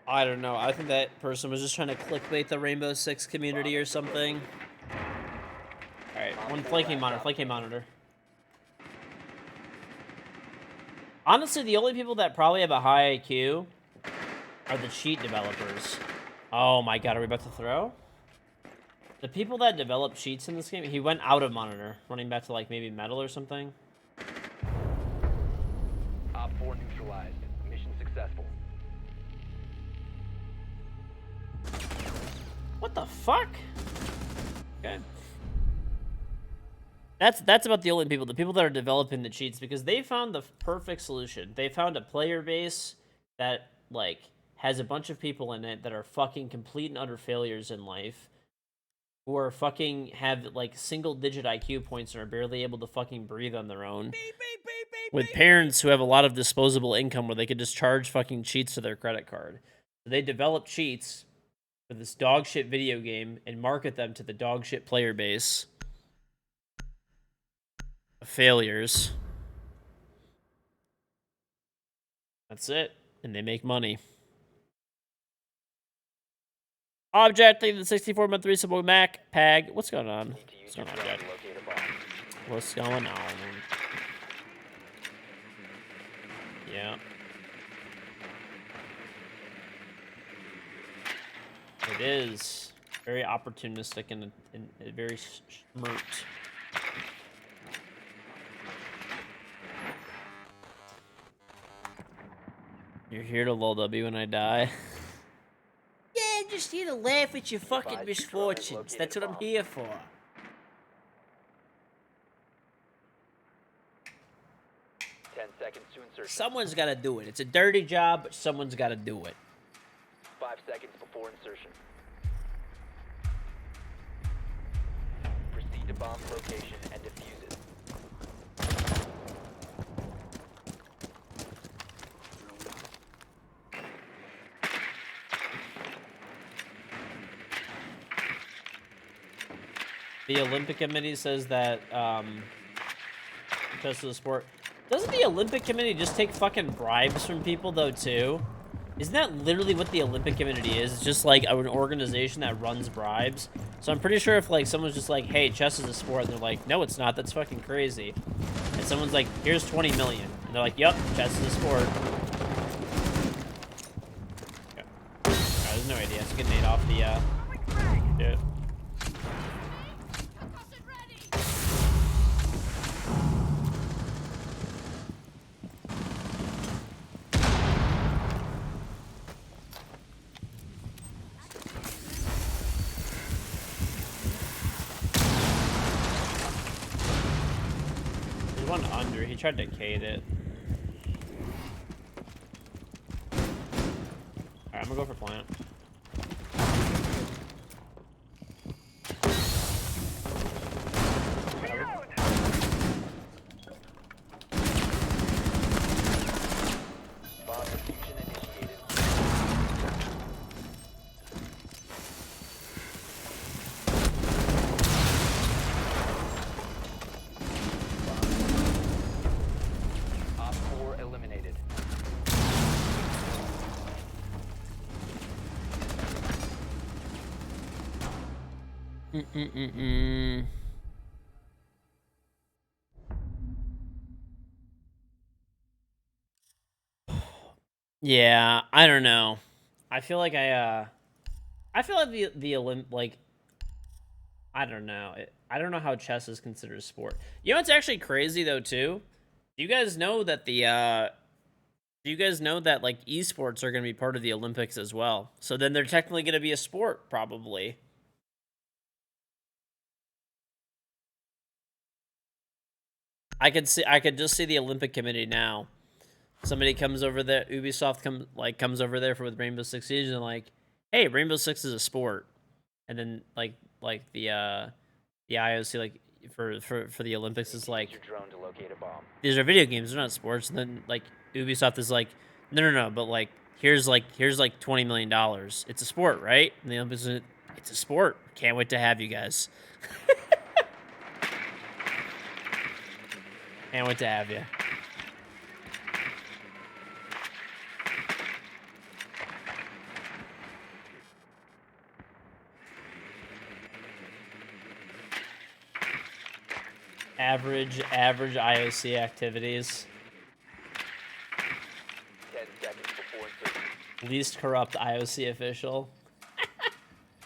Speaker 1: I don't know. I think that person was just trying to clickbait the Rainbow Six community or something. Alright, one flanking monitor. Honestly, the only people that probably have a high IQ are the cheat developers. Oh my god, are we about to throw? The people that develop cheats in this game, he went out of monitor, running back to like maybe metal or something.
Speaker 2: Op 4 neutralized. Mission successful.
Speaker 1: What the fuck? Okay. That's about the only people, the people that are developing the cheats, because they found the perfect solution. They found a player base that like has a bunch of people in it that are fucking complete and utter failures in life, who are fucking have like single digit IQ points and are barely able to fucking breathe on their own. With parents who have a lot of disposable income where they could just charge fucking cheats to their credit card. So they develop cheats for this dog shit video game and market them to the dog shit player base of failures. That's it. And they make money. Objecting the 64-month reasonable Mac Pag. What's going on?
Speaker 2: Need to
Speaker 1: What's
Speaker 2: use your
Speaker 1: going on,
Speaker 2: drone
Speaker 1: Jack?
Speaker 2: to locate a bomb.
Speaker 1: What's going on? Yeah. It is very opportunistic and very smart. You're here to lull W when I die. Yeah, I'm just here to laugh at your fucking
Speaker 2: Advised your drone has
Speaker 1: misfortunes.
Speaker 2: located
Speaker 1: That's what
Speaker 2: a
Speaker 1: I'm
Speaker 2: bomb.
Speaker 1: here for.
Speaker 2: 10 seconds to insertion.
Speaker 1: Someone's got to do it. It's a dirty job, but someone's got to do it.
Speaker 2: 5 seconds before insertion. Proceed to bomb location and defuse it.
Speaker 1: The Olympic Committee says that because of the sport. Doesn't the Olympic Committee just take fucking bribes from people though too? Isn't that literally what the Olympic Committee is? It's just like an organization that runs bribes. So I'm pretty sure if like someone's just like, hey, chess is a sport, and they're like, no, it's not. That's fucking crazy. And someone's like, here's 20 million, and they're like, yep, chess is a sport. Yeah. There's no idea. It's getting made off the yeah.
Speaker 7: Percussion ready.
Speaker 1: There's one under. He tried to Kate it. Alright, I'm gonna go for plant.
Speaker 3: Reload!
Speaker 2: Bomb diffusion initiated. Op 4 eliminated.
Speaker 1: Yeah, I don't know. I feel like I feel like the like I don't know. I don't know how chess is considered a sport. You know what's actually crazy though too? Do you guys know that like esports are going to be part of the Olympics as well? So then they're technically going to be a sport probably. I could just see the Olympic Committee now. Somebody comes over there, Ubisoft comes over there with Rainbow Six Siege and like, hey, Rainbow Six is a sport. And then like the IOC like for the Olympics is like,
Speaker 2: Use your drone to locate a bomb.
Speaker 1: these are video games, they're not sports. And then like Ubisoft is like, no, but like here's like $20 million. It's a sport, right? And the Olympics is, it's a sport. Can't wait to have you guys. Can't wait to have you. Average IOC activities.
Speaker 2: 10 seconds before insertion.
Speaker 1: Least corrupt IOC official.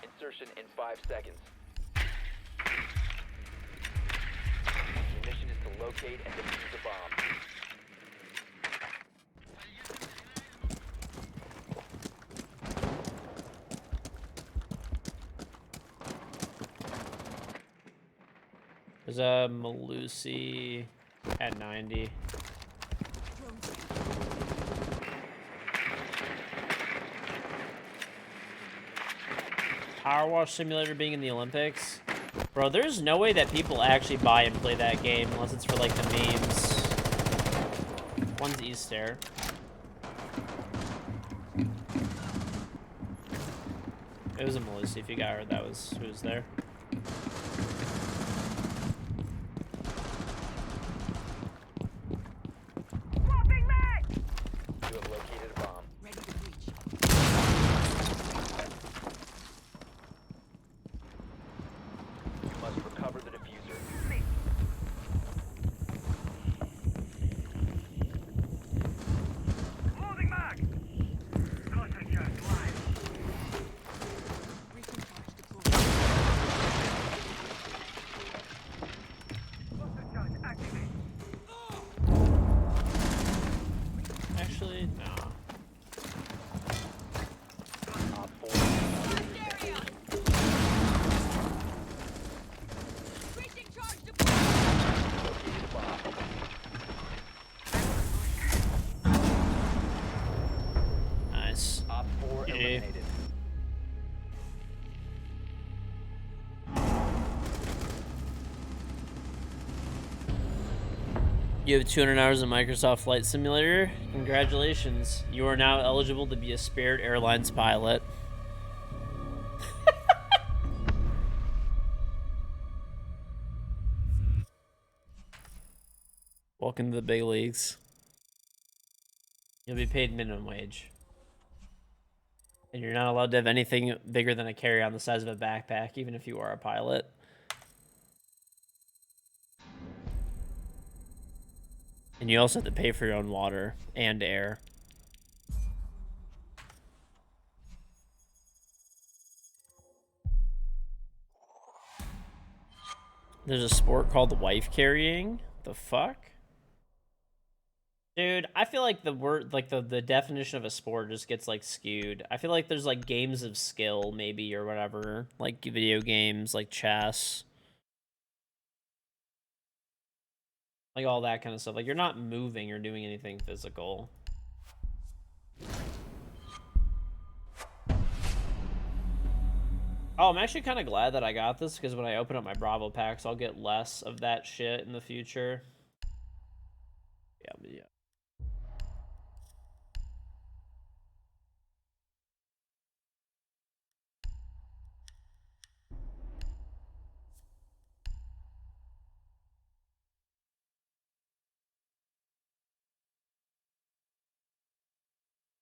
Speaker 2: Insertion in 5 seconds. Your mission is to locate and defuse a bomb.
Speaker 1: There's a Malusi at 90. Power Wash Simulator being in the Olympics. Bro, there's no way that people actually buy and play that game unless it's for like the memes. One's East Air. It was a Melissa, if you got her, that was who was there.
Speaker 3: Swapping mag!
Speaker 2: You have located a bomb.
Speaker 7: Ready to breach.
Speaker 2: You must recover the diffuser.
Speaker 3: Loading mag! Cluster charge live.
Speaker 7: Breaching charge deployed.
Speaker 3: Cluster charge activated.
Speaker 1: Actually, no.
Speaker 2: Op 4 has
Speaker 7: Area. Breaching charge deployed.
Speaker 2: located a bomb.
Speaker 1: Nice.
Speaker 2: Op 4
Speaker 1: Yeah.
Speaker 2: eliminated.
Speaker 1: You have 200 hours of Microsoft Flight Simulator. Congratulations. You are now eligible to be a Spirit Airlines pilot. Welcome to the big leagues. You'll be paid minimum wage. And you're not allowed to have anything bigger than a carry-on the size of a backpack, even if you are a pilot. And you also have to pay for your own water and air. There's a sport called wife carrying. The fuck? Dude, I feel like the word, like the definition of a sport just gets like skewed. I feel like there's like games of skill maybe or whatever, like video games, like chess. Like all that kind of stuff. Like you're not moving or doing anything physical. Oh, I'm actually kind of glad that I got this because when I open up my Bravo packs, I'll get less of that shit in the future. Yeah.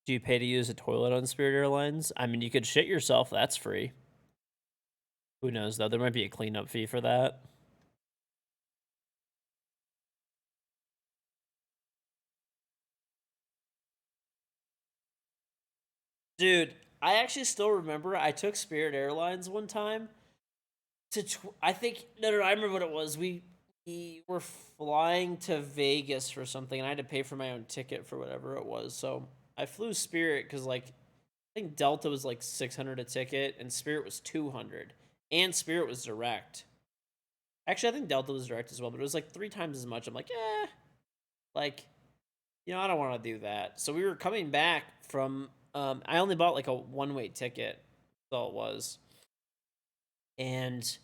Speaker 1: Do you pay to use a toilet on Spirit Airlines? I mean, you could shit yourself. That's free. Who knows, though? There might be a cleanup fee for that. Dude, I actually still remember I took Spirit Airlines one time to I think no, I remember what it was. We were flying to Vegas for something and I had to pay for my own ticket for whatever it was. So I flew Spirit cuz like I think Delta was like 600 a ticket and Spirit was 200 and Spirit was direct. Actually, I think Delta was direct as well, but it was like 3 times as much. I'm like, like, you know, I don't want to do that. So we were coming back from, I only bought like a one-way ticket. That's all it was. And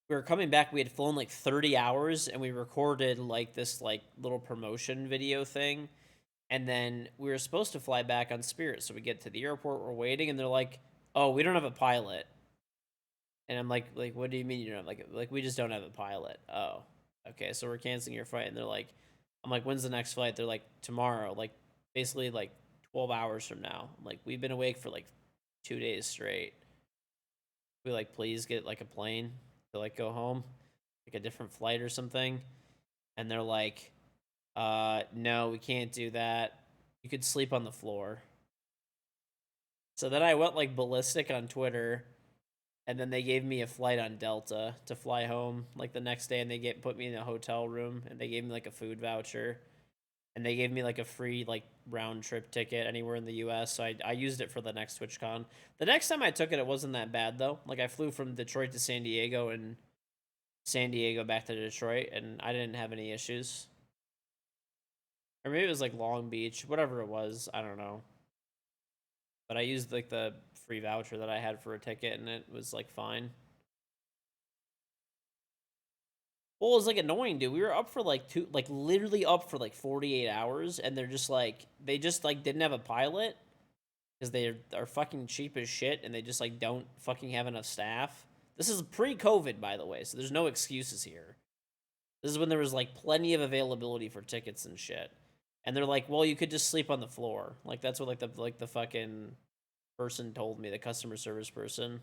Speaker 1: we were coming back. We had flown like 30 hours and we recorded like this like little promotion video thing. And then we were supposed to fly back on Spirit. So we get to the airport, we're waiting, and they're like, oh, we don't have a pilot. And I'm like, what do you mean you don't have, like we just don't have a pilot? Oh, okay, so we're canceling your flight. And they're like, I'm like, when's the next flight? They're like, tomorrow, like basically like 12 hours from now. I'm like, we've been awake for like 2 days straight. We like, please get like a plane to like go home, like a different flight or something. And they're like, no, we can't do that. You could sleep on the floor. So then I went like ballistic on Twitter. And then they gave me a flight on Delta to fly home like the next day, and they put me in a hotel room, and they gave me like a food voucher, and they gave me like a free like round trip ticket anywhere in the U.S. So I used it for the next TwitchCon. The next time I took it, it wasn't that bad though. Like I flew from Detroit to San Diego and San Diego back to Detroit, and I didn't have any issues. Or maybe it was like Long Beach, whatever it was. I don't know. But I used like the free voucher that I had for a ticket, and it was like fine. Well, it was like annoying, dude. We were up for like literally up for like 48 hours, and they're just like, they just like didn't have a pilot. because they are fucking cheap as shit and they just like don't fucking have enough staff. This is pre-COVID, by the way, so there's no excuses here. This is when there was like plenty of availability for tickets and shit. And they're like, well, you could just sleep on the floor. Like that's what like the fucking person told me, the customer service person.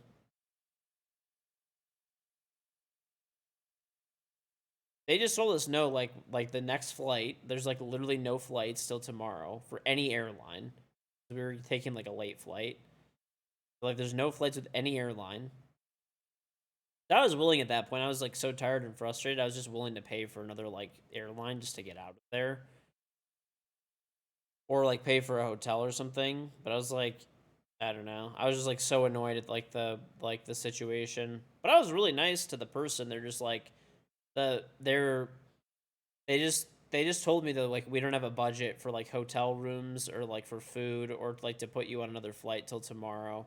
Speaker 1: They just told us no, like the next flight, there's like literally no flights till tomorrow for any airline. We were taking like a late flight. Like there's no flights with any airline. I was willing at that point. I was like so tired and frustrated. I was just willing to pay for another like airline just to get out of there. Or like pay for a hotel or something. But I was like, I don't know. I was just like so annoyed at like the situation. But I was really nice to the person. They're just like they just told me that like we don't have a budget for like hotel rooms or like for food or like to put you on another flight till tomorrow.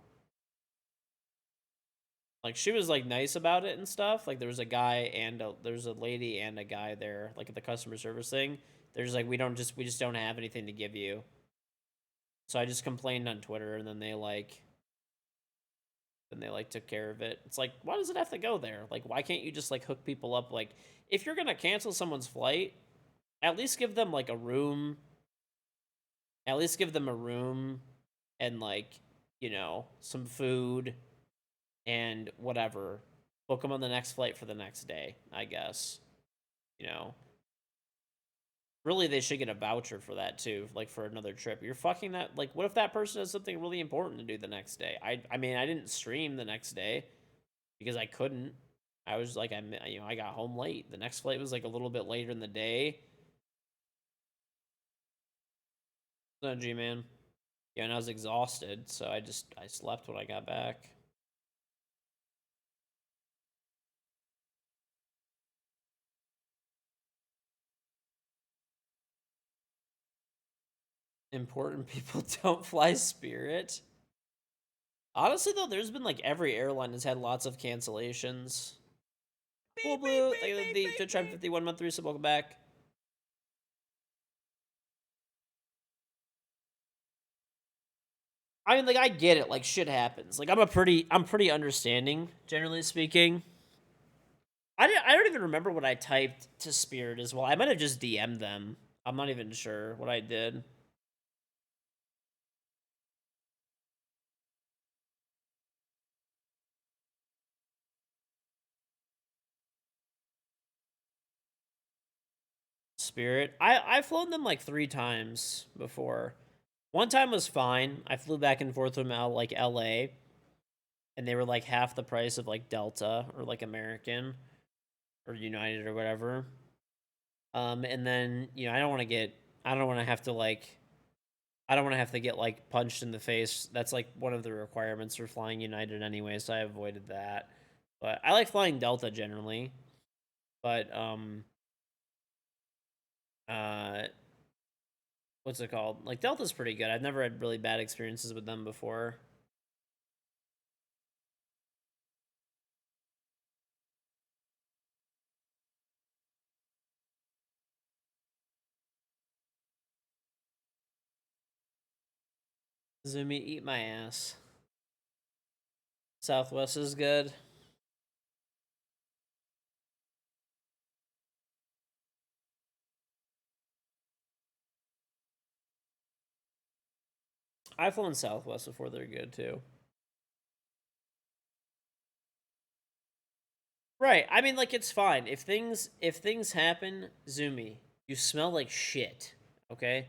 Speaker 1: Like she was like nice about it and stuff. Like there was a guy and there's a lady and a guy there like at the customer service thing. There's like we just don't have anything to give you. So I just complained on Twitter and then they took care of it. It's like, why does it have to go there? Like why can't you just like hook people up? Like if you're going to cancel someone's flight, at least give them like a room. At least give them a room and like, you know, some food and whatever. Book them on the next flight for the next day, I guess. You know. Really, they should get a voucher for that too, like for another trip. You're fucking that. Like, what if that person has something really important to do the next day? I mean, I didn't stream the next day because I couldn't. I was like, I got home late. The next flight was like a little bit later in the day. So, G man, yeah, and I was exhausted, so I slept when I got back. Important people don't fly Spirit. Honestly, though, there's been like every airline has had lots of cancellations. Cool Blue, thank you for the Twitch Prime 51 month resub. Welcome back. I mean, like, I get it. Like, shit happens. Like, I'm pretty understanding, generally speaking. I don't even remember what I typed to Spirit as well. I might have just DM'd them. I'm not even sure what I did. Spirit. I've flown them like 3 times before. One time was fine. I flew back and forth from like LA, and they were like half the price of like Delta or like American or United or whatever. And then you know I don't want to have to get like punched in the face. That's like one of the requirements for flying United anyway, so I avoided that. But I like flying Delta generally. But what's it called? Like Delta's pretty good. I've never had really bad experiences with them before. Zumi, eat my ass. Southwest is good. I've flown Southwest before. They're good too. Right. I mean, like it's fine if things happen. Zumi, you smell like shit. Okay.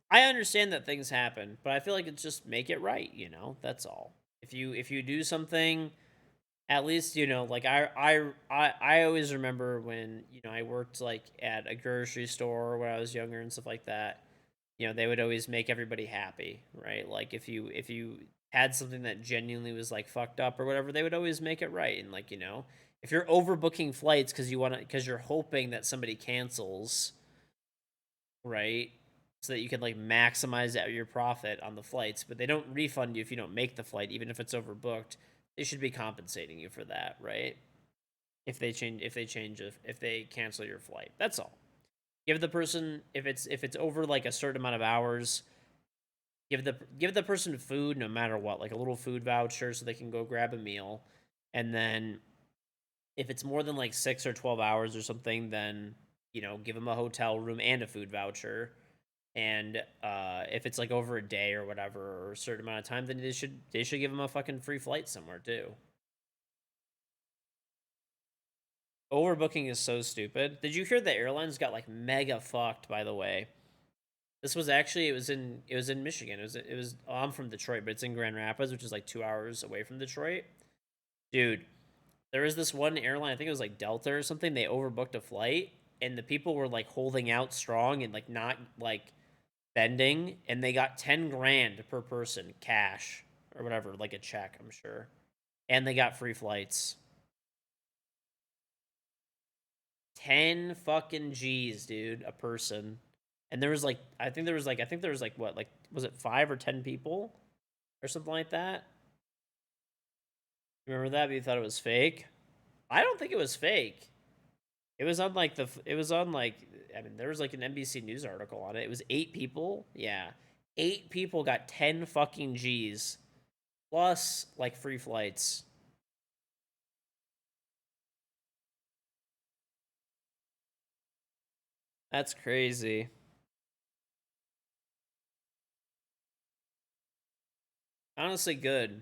Speaker 1: I understand that things happen, but I feel like it's just make it right. You know, that's all. If you do something, at least you know. Like I always remember when you know I worked like at a grocery store when I was younger and stuff like that. You know, they would always make everybody happy, right? Like if you had something that genuinely was like fucked up or whatever, they would always make it right. And like, you know, if you're overbooking flights because you're hoping that somebody cancels, right? So that you can like maximize out your profit on the flights, but they don't refund you if you don't make the flight, even if it's overbooked. They should be compensating you for that, right? If they cancel your flight. That's all. Give the person if it's over like a certain amount of hours, give the person food no matter what, like a little food voucher so they can go grab a meal, and then if it's more than like 6 or 12 hours or something, then give them a hotel room and a food voucher. And if it's like over a day or whatever, or a certain amount of time, then they should give them a fucking free flight somewhere too. Overbooking is so stupid. Did you hear the airlines got like mega fucked? By the way, this was actually it was in Michigan. It was I'm from Detroit, but it's in Grand Rapids, which is like 2 hours away from Detroit. Dude, there was this one airline, I think it was like Delta or something. They overbooked a flight, and the people were like holding out strong and like not like bending, and they got 10 grand per person cash or whatever, like a check, I'm sure, and they got free flights. 10 fucking G's, dude, a person. And there was like I think there was like what, like was it 5 or 10 people or something like that? Remember that? But you thought it was fake? I don't think it was fake. It was on like I mean, there was like an NBC News article on it. It was 8 people. Yeah. 8 people got 10 fucking G's plus like free flights. That's crazy. Honestly, good.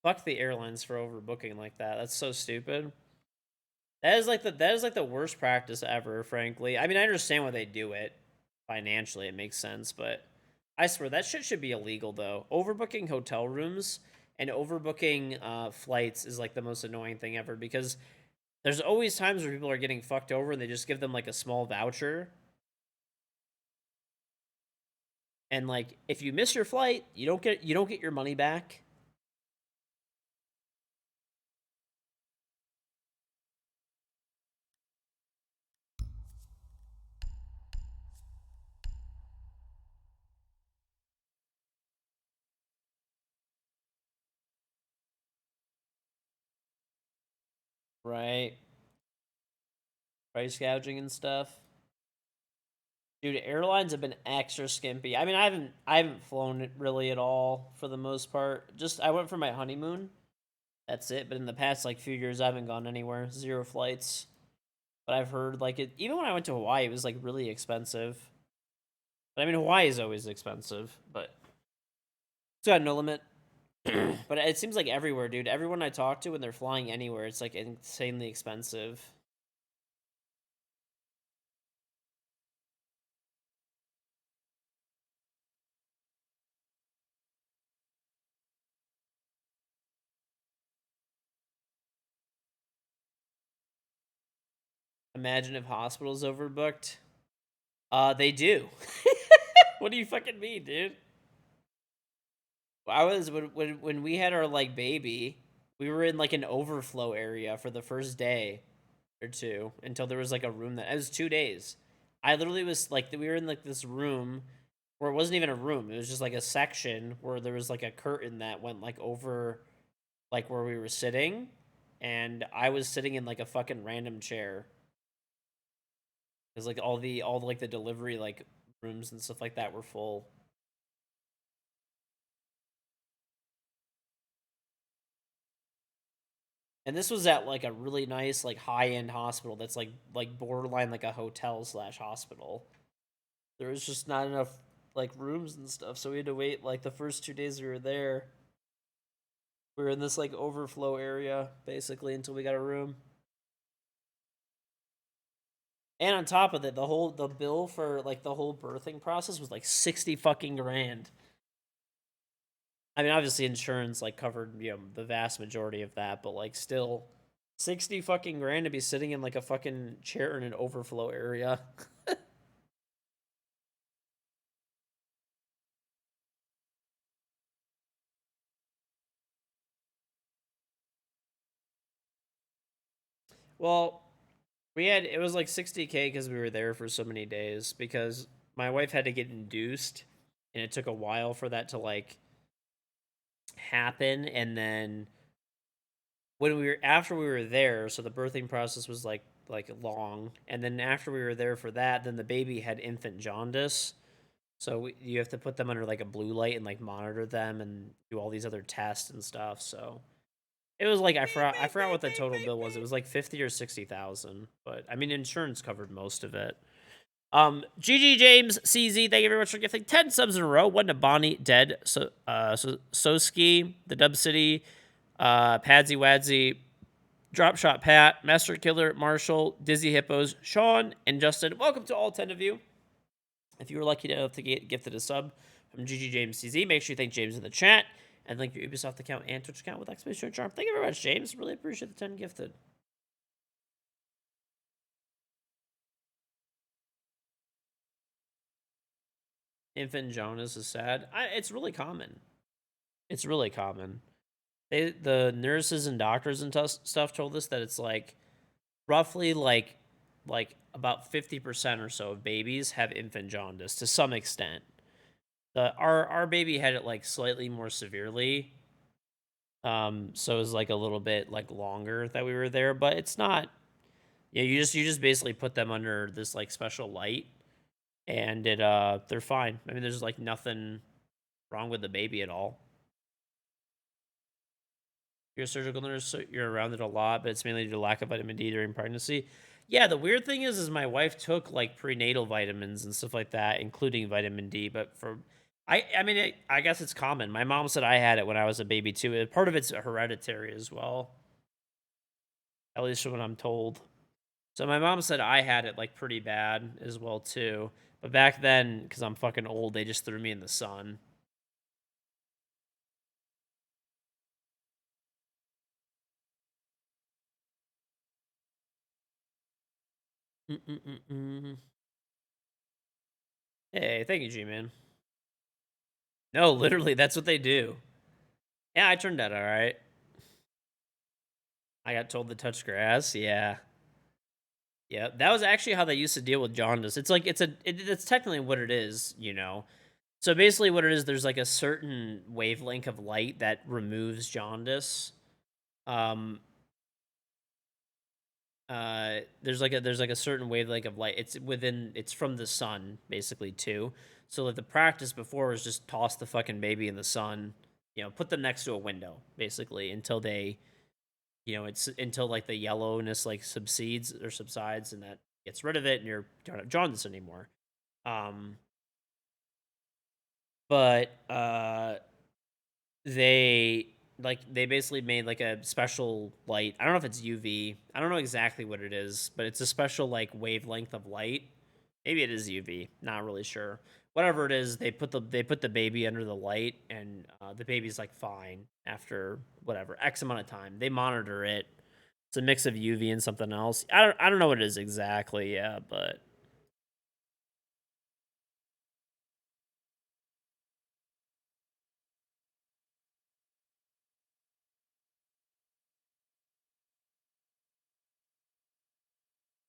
Speaker 1: Fuck the airlines for overbooking like that. That's so stupid. That is like the worst practice ever, frankly. I mean, I understand why they do it. Financially, it makes sense, but I swear that shit should be illegal though. Overbooking hotel rooms and overbooking flights is like the most annoying thing ever, because there's always times where people are getting fucked over and they just give them like a small voucher. And like if you miss your flight, you don't get your money back. Right. Price gouging and stuff. Dude, airlines have been extra skimpy. I mean, I haven't flown it really at all for the most part. Just I went for my honeymoon. That's it. But in the past like few years, I haven't gone anywhere. 0 flights. But I've heard like it. Even when I went to Hawaii, it was like really expensive. But I mean, Hawaii is always expensive, but it's got no limit. But it seems like everywhere, dude. Everyone I talk to when they're flying anywhere, it's like insanely expensive. Imagine if hospitals overbooked. They do. What do you fucking mean, dude? I was when we had our like baby, we were in like an overflow area for the first day or two until there was like a room that it was 2 days. I literally was like we were in like this room where it wasn't even a room. It was just like a section where there was like a curtain that went like over like where we were sitting, and I was sitting in like a fucking random chair. Cuz like all the like the delivery like rooms and stuff like that were full. And this was at like a really nice like high end hospital that's like borderline like a hotel slash hospital. There was just not enough like rooms and stuff, so we had to wait like the first 2 days we were there. We were in this like overflow area basically until we got a room. And on top of it, the bill for like the whole birthing process was like 60 fucking grand. I mean, obviously insurance like covered, the vast majority of that, but like still 60 fucking grand to be sitting in like a fucking chair in an overflow area. Well, it was like 60K because we were there for so many days, because my wife had to get induced and it took a while for that to like happen. And then after we were there, so the birthing process was like long, and then after we were there for that, then the baby had infant jaundice. So you have to put them under like a blue light and like monitor them and do all these other tests and stuff. So it was like I forgot what the total bill was. It was like 50 or 60,000, but I mean insurance covered most of it. GG James CZ, thank you very much for gifting 10 subs in a row. One to Bonnie, Dead, Soski, the Dub City, Padsy Wadsy, Drop Shot Pat, Master Killer, Marshall, Dizzy Hippos, Sean, and Justin. Welcome to all 10 of you. If you were lucky enough to get gifted a sub from GG James CZ, make sure you thank James in the chat and link your Ubisoft account and Twitch account with exclamation charm. Thank you very much, James. Really appreciate the 10 gifted. Infant Jonas is sad. It's really common. It's really common. The nurses and doctors and stuff told us that it's like roughly like about 50% or so of babies have infant jaundice to some extent. Our baby had it like slightly more severely. So it was like a little bit like longer that we were there, but it's not. Yeah, you just basically put them under this like special light, and they're fine. I mean, there's like nothing wrong with the baby at all. You're a surgical nurse, so you're around it a lot, but it's mainly due to lack of vitamin D during pregnancy. Yeah, the weird thing is my wife took like prenatal vitamins and stuff like that, including vitamin D. But I mean, I guess it's common. My mom said I had it when I was a baby too. Part of it's hereditary as well, at least from what I'm told. So my mom said I had it like pretty bad as well too. But back then, because I'm fucking old, they just threw me in the sun. Hey, thank you, G-Man. No, literally, that's what they do. Yeah, I turned out all right. I got told to touch grass. Yeah. Yeah, that was actually how they used to deal with jaundice. It's like it's technically what it is, you know. So basically what it is, there's like a certain wavelength of light that removes jaundice. There's like a certain wavelength of light. It's from the sun basically too. So like the practice before was just toss the fucking baby in the sun, you know, put them next to a window basically until they, you know, it's until like the yellowness like subsides and that gets rid of it and you don't have jaundice anymore. But they basically made like a special light. I don't know if it's UV. I don't know exactly what it is, but it's a special like wavelength of light. Maybe it is UV. Not really sure. Whatever it is, they put the baby under the light, and the baby's like fine after whatever X amount of time. They monitor it. It's a mix of UV and something else. I don't know what it is exactly. Yeah, but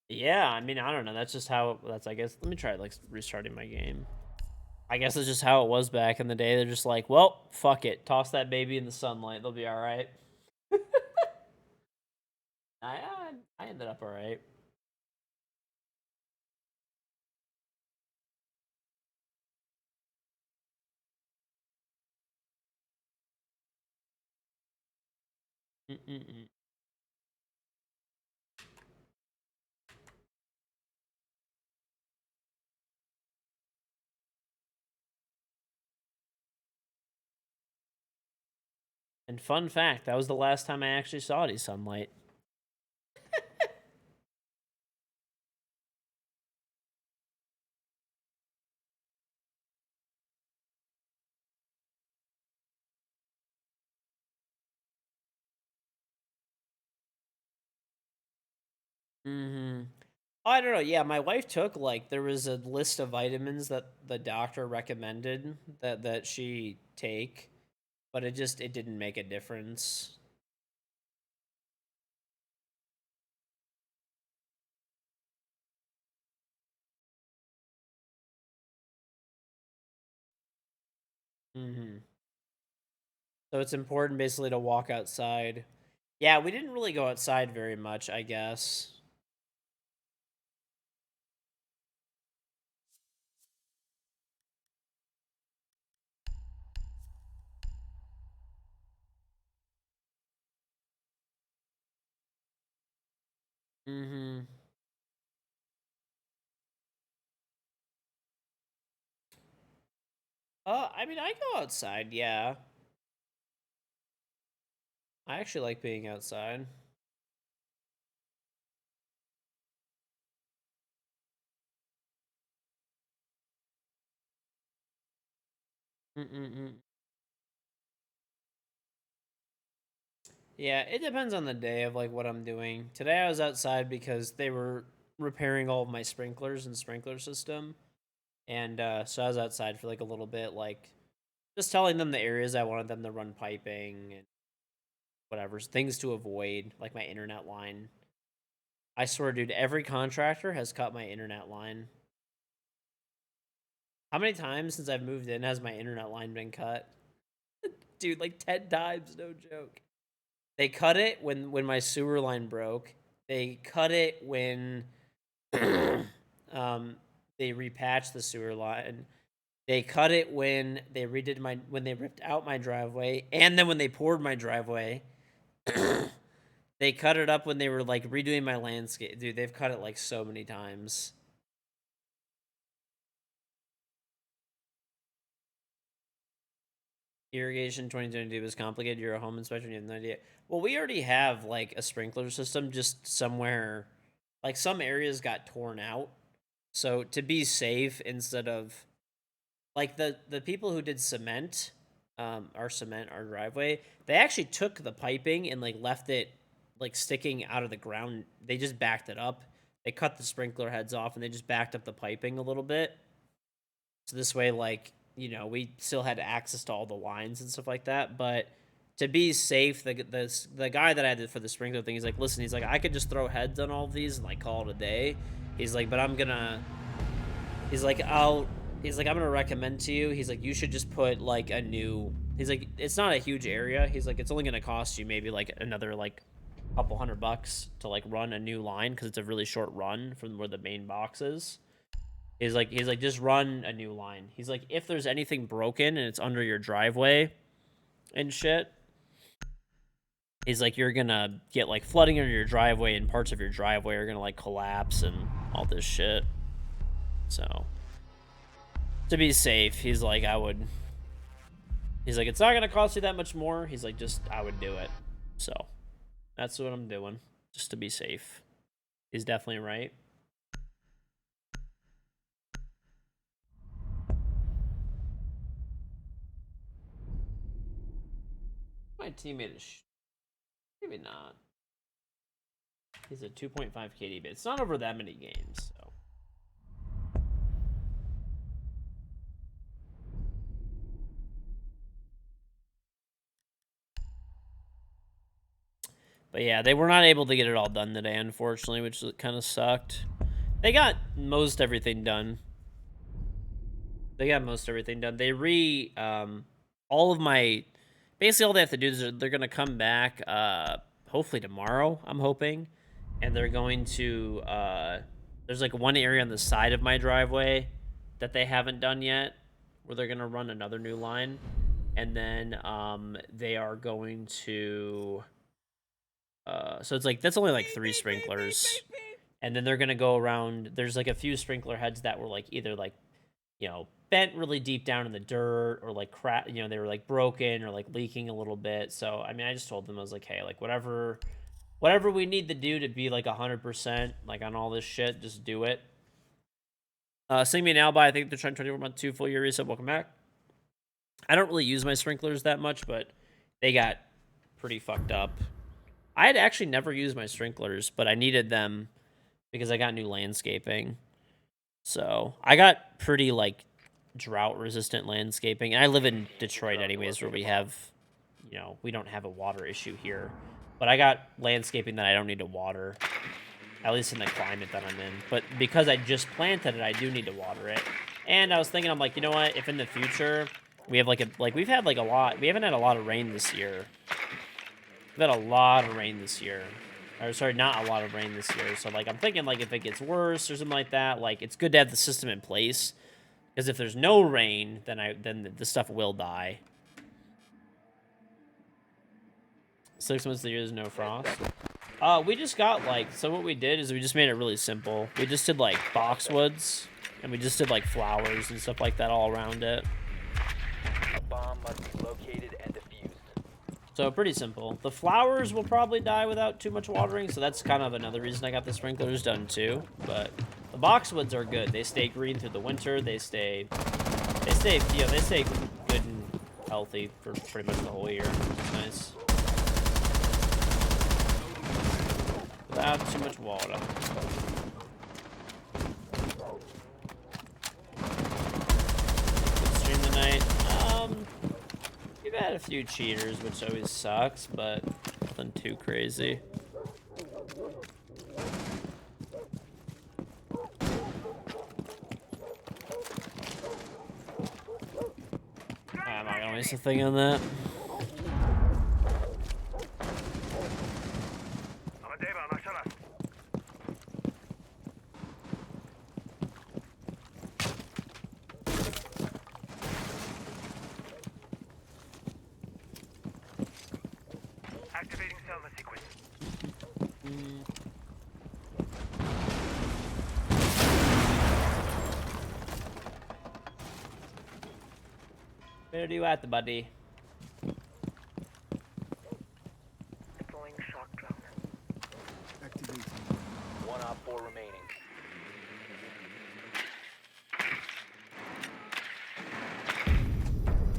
Speaker 1: yeah, I mean, I don't know. That's just how. That's I guess. Let me try like restarting my game. I guess it's just how it was back in the day. They're just like, well, fuck it, toss that baby in the sunlight. They'll be all right. I I ended up all right. Mm-mm-mm. And fun fact, that was the last time I actually saw any sunlight. Mm-hmm. I don't know. Yeah, my wife took like there was a list of vitamins that the doctor recommended that she take, but it didn't make a difference. Mm-hmm. So it's important basically to walk outside. Yeah, we didn't really go outside very much, I guess. Mm-hmm. I mean, I go outside, yeah. I actually like being outside. Mm-mm-mm. Yeah, it depends on the day of like what I'm doing. Today I was outside because they were repairing all of my sprinklers and sprinkler system. And so I was outside for like a little bit, like just telling them the areas I wanted them to run piping and whatever, things to avoid, like my internet line. I swear, dude, every contractor has cut my internet line. How many times since I've moved in has my internet line been cut? Dude, like 10 times, no joke. They cut it when my sewer line broke. They cut it when um they repatched the sewer line. They cut it when they redid when they ripped out my driveway, and then when they poured my driveway. They cut it up when they were like redoing my landscape. Dude, they've cut it like so many times. Irrigation 2022 is complicated. You're a home inspector and you have no idea. Well, we already have like a sprinkler system just somewhere. Like some areas got torn out. So to be safe, instead of like the people who did cement, our driveway, they actually took the piping and like left it like sticking out of the ground. They just backed it up. They cut the sprinkler heads off and they just backed up the piping a little bit. So this way, like, you know, we still had access to all the lines and stuff like that. But to be safe, the guy that I did for the sprinkler thing, he's like, listen, he's like, I could just throw heads on all of these and like call it a day. He's like, but I'm gonna, he's like, I'm gonna recommend to you. He's like, you should just put like a new. He's like, it's not a huge area. He's like, it's only gonna cost you maybe like another like couple $100 to like run a new line because it's a really short run from where the main box is. He's like, just run a new line. He's like, if there's anything broken and it's under your driveway and shit, he's like, you're gonna get like flooding under your driveway and parts of your driveway are gonna like collapse and all this shit. So to be safe, he's like, he's like, it's not gonna cost you that much more. He's like, just, I would do it. So that's what I'm doing, just to be safe. He's definitely right. My teammate is maybe not. He's a 2.5 KD, but it's not over that many games, so. But yeah, they were not able to get it all done today, unfortunately, which kind of sucked. They got most everything done. They all of my, basically all they have to do is they're going to come back, hopefully tomorrow, I'm hoping. And they're going to, there's like one area on the side of my driveway that they haven't done yet, where they're going to run another new line. And then, they are going to, so it's like, that's only like 3 sprinklers. And then they're going to go around, there's like a few sprinkler heads that were like either like, you know, bent really deep down in the dirt or like you know, they were like broken or like leaking a little bit. So, I mean, I just told them, I was like, hey, like whatever we need to do to be like 100% like on all this shit, just do it. Sing me an alibi. I think they're trying 24-month 2 full year reset. Welcome back. I don't really use my sprinklers that much, but they got pretty fucked up. I had actually never used my sprinklers, but I needed them because I got new landscaping. So I got pretty like drought resistant landscaping. And I live in Detroit anyways, where we have, you know, we don't have a water issue here. But I got landscaping that I don't need to water, at least in the climate that I'm in. But because I just planted it, I do need to water it. And I was thinking, I'm like, you know what? If in the future we have we've had like a lot, we haven't had a lot of rain this year. We've had a lot of rain this year. Or sorry, not a lot of rain this year. So like I'm thinking like if it gets worse or something like that, like it's good to have the system in place. Because if there's no rain, then the stuff will die. 6 months of the year, there's no frost. We just got like, so what we did is we just made it really simple. We just did like boxwoods, and we just did like flowers and stuff like that all around it.
Speaker 2: A bomb must be located and defused.
Speaker 1: So pretty simple. The flowers will probably die without too much watering, so that's kind of another reason I got the sprinklers done too. But the boxwoods are good. They stay green through the winter. They stay good and healthy for pretty much the whole year. It's nice. Without too much water. Good stream tonight. We've had a few cheaters, which always sucks, but nothing too crazy. I'm not gonna waste a thing on that.
Speaker 3: Activating Selma sequence.
Speaker 1: Where are you at, buddy?
Speaker 3: Deploying shock drone.
Speaker 6: Activating.
Speaker 2: One op 4 remaining.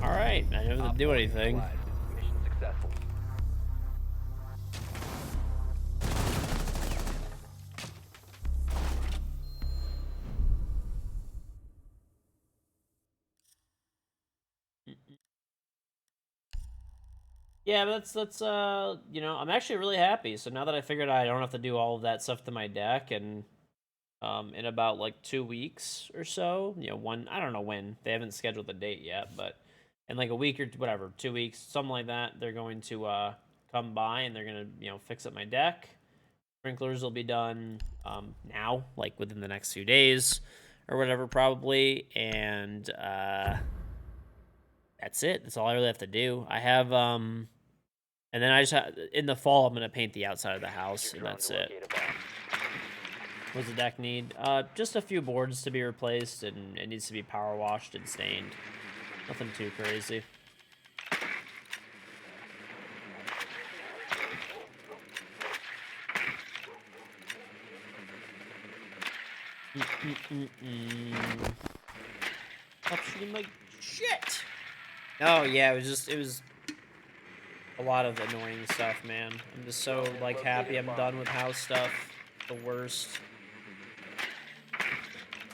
Speaker 1: All right, I don't have to do anything.
Speaker 2: Mission successful.
Speaker 1: Yeah, but that's you know, I'm actually really happy. So now that I figured I don't have to do all of that stuff to my deck, and in about like 2 weeks or so, you know, I don't know when, they haven't scheduled the date yet, but in like a week or whatever, 2 weeks, something like that, they're going to come by and they're gonna, you know, fix up my deck. Sprinklers will be done now, like within the next few days or whatever, probably, and that's it. That's all I really have to do. I have and then I just in the fall I'm gonna paint the outside of the house, and that's it. What does the deck need? Just a few boards to be replaced, and it needs to be power washed and stained. Nothing too crazy. Stop shooting my shit! Oh yeah, it was a lot of annoying stuff, man. I'm just so like happy I'm done with house stuff. The worst.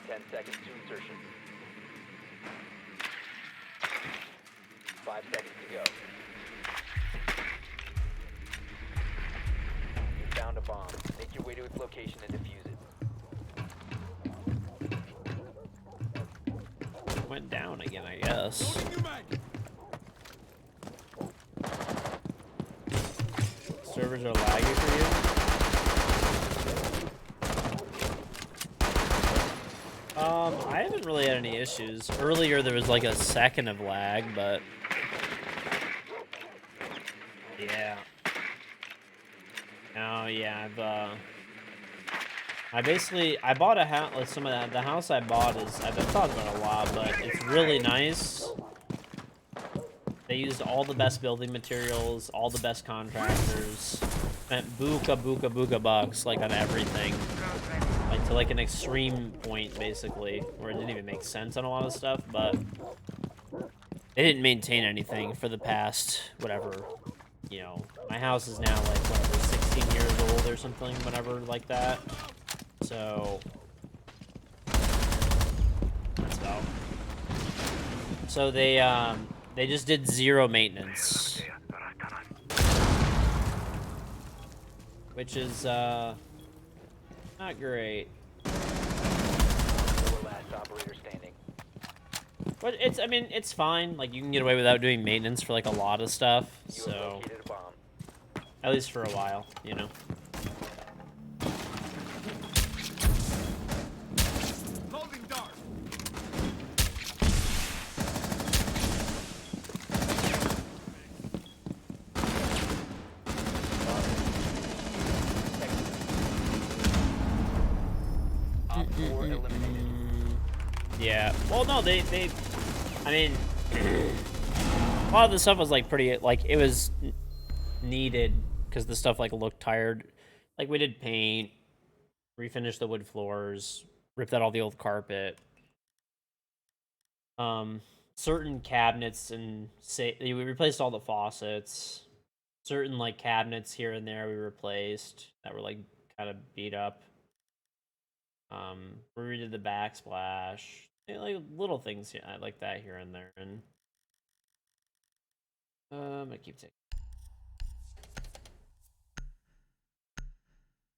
Speaker 2: 10 seconds to insertion. 5 seconds to go. You found a bomb. Make your way to its location and defuse it.
Speaker 1: Went down again, I guess.
Speaker 6: Loading new mag.
Speaker 1: Servers are laggy for you? I haven't really had any issues. Earlier there was like a second of lag, but yeah. Oh yeah, I bought a house. Like some of the house I bought is, I've been talking about it a lot, but it's really nice. They used all the best building materials, all the best contractors. Spent buka bucks like on everything, like to like an extreme point basically, where it didn't even make sense on a lot of stuff. But they didn't maintain anything for the past whatever. You know, my house is now like whatever 16 years old or something, whatever like that. So that's about. So they just did zero maintenance, which is not great.
Speaker 2: Last operator standing.
Speaker 1: But it's, I mean, it's fine. Like you can get away without doing maintenance for like a lot of stuff.
Speaker 2: You have
Speaker 1: So
Speaker 2: located a bomb.
Speaker 1: at least for a while, you know.
Speaker 6: Holding dart.
Speaker 2: Op 4 eliminated.
Speaker 1: Yeah. Well, no, they. I mean, a lot of the stuff was like pretty, like it was needed because the stuff like looked tired. Like we did paint, refinished the wood floors, ripped out all the old carpet. Certain cabinets and say we replaced all the faucets. Certain like cabinets here and there we replaced that were like kind of beat up. We redid the backsplash. Like little things like that here and there, and I keep taking.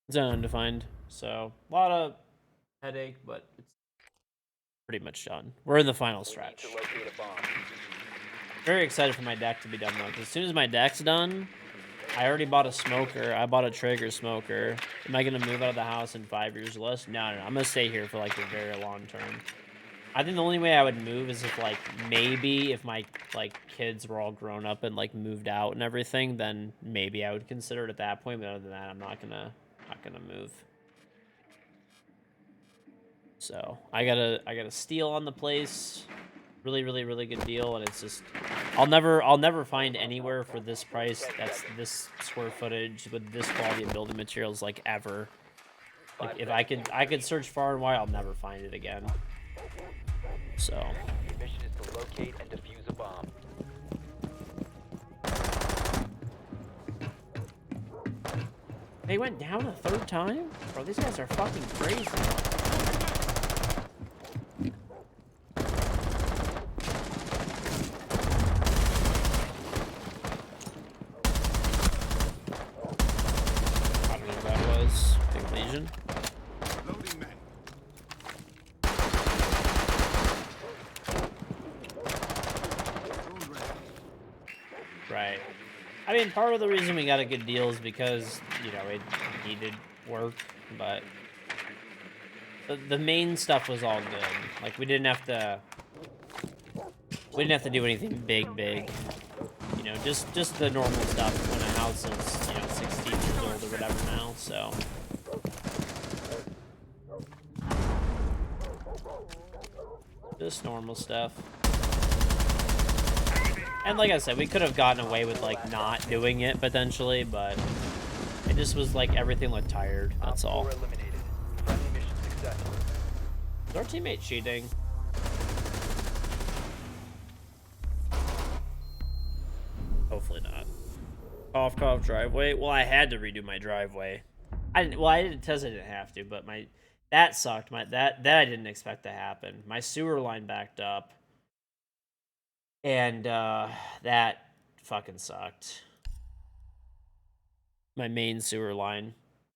Speaker 1: Zone undefined, so a lot of headache, but it's pretty much done. We're in the final
Speaker 2: We need
Speaker 1: stretch.
Speaker 2: to locate a bomb.
Speaker 1: Very excited for my deck to be done though, 'cause as soon as my deck's done, I already bought a smoker. I bought a Traeger smoker. Am I gonna move out of the house in 5 years or less? No. I'm gonna stay here for like the very long term. I think the only way I would move is if like maybe if my like kids were all grown up and like moved out and everything, then maybe I would consider it at that point. But other than that, I'm not gonna move. So I got a steal on the place. Really good deal, and it's just I'll never find anywhere for this price that's this square footage with this quality of building materials like ever. Like if I could search far and wide, I'll never find it again. So
Speaker 2: Your mission is to locate and defuse a bomb.
Speaker 1: they went down a third time? Bro, these guys are fucking crazy. I don't know what that was. Big Legion.
Speaker 6: Loading mag. Drone ready.
Speaker 1: Right. I mean, part of the reason we got a good deal is because, you know, it needed work, but the main stuff was all good. Like, we didn't have to do anything big. You know, just the normal stuff when a house is, you know, 16 years old or whatever now, so. Just normal stuff. And like I said, we could have gotten away with, like, not doing it, potentially, but it just was, like, everything looked tired, that's
Speaker 2: Op
Speaker 1: all.
Speaker 2: 4 eliminated. Friendly mission successful.
Speaker 1: Is our teammate cheating? Hopefully not. Cough, driveway. Well, I had to redo my driveway. I didn't test I didn't have to, but that sucked. That I didn't expect to happen. My sewer line backed up. And that fucking sucked. My main sewer line,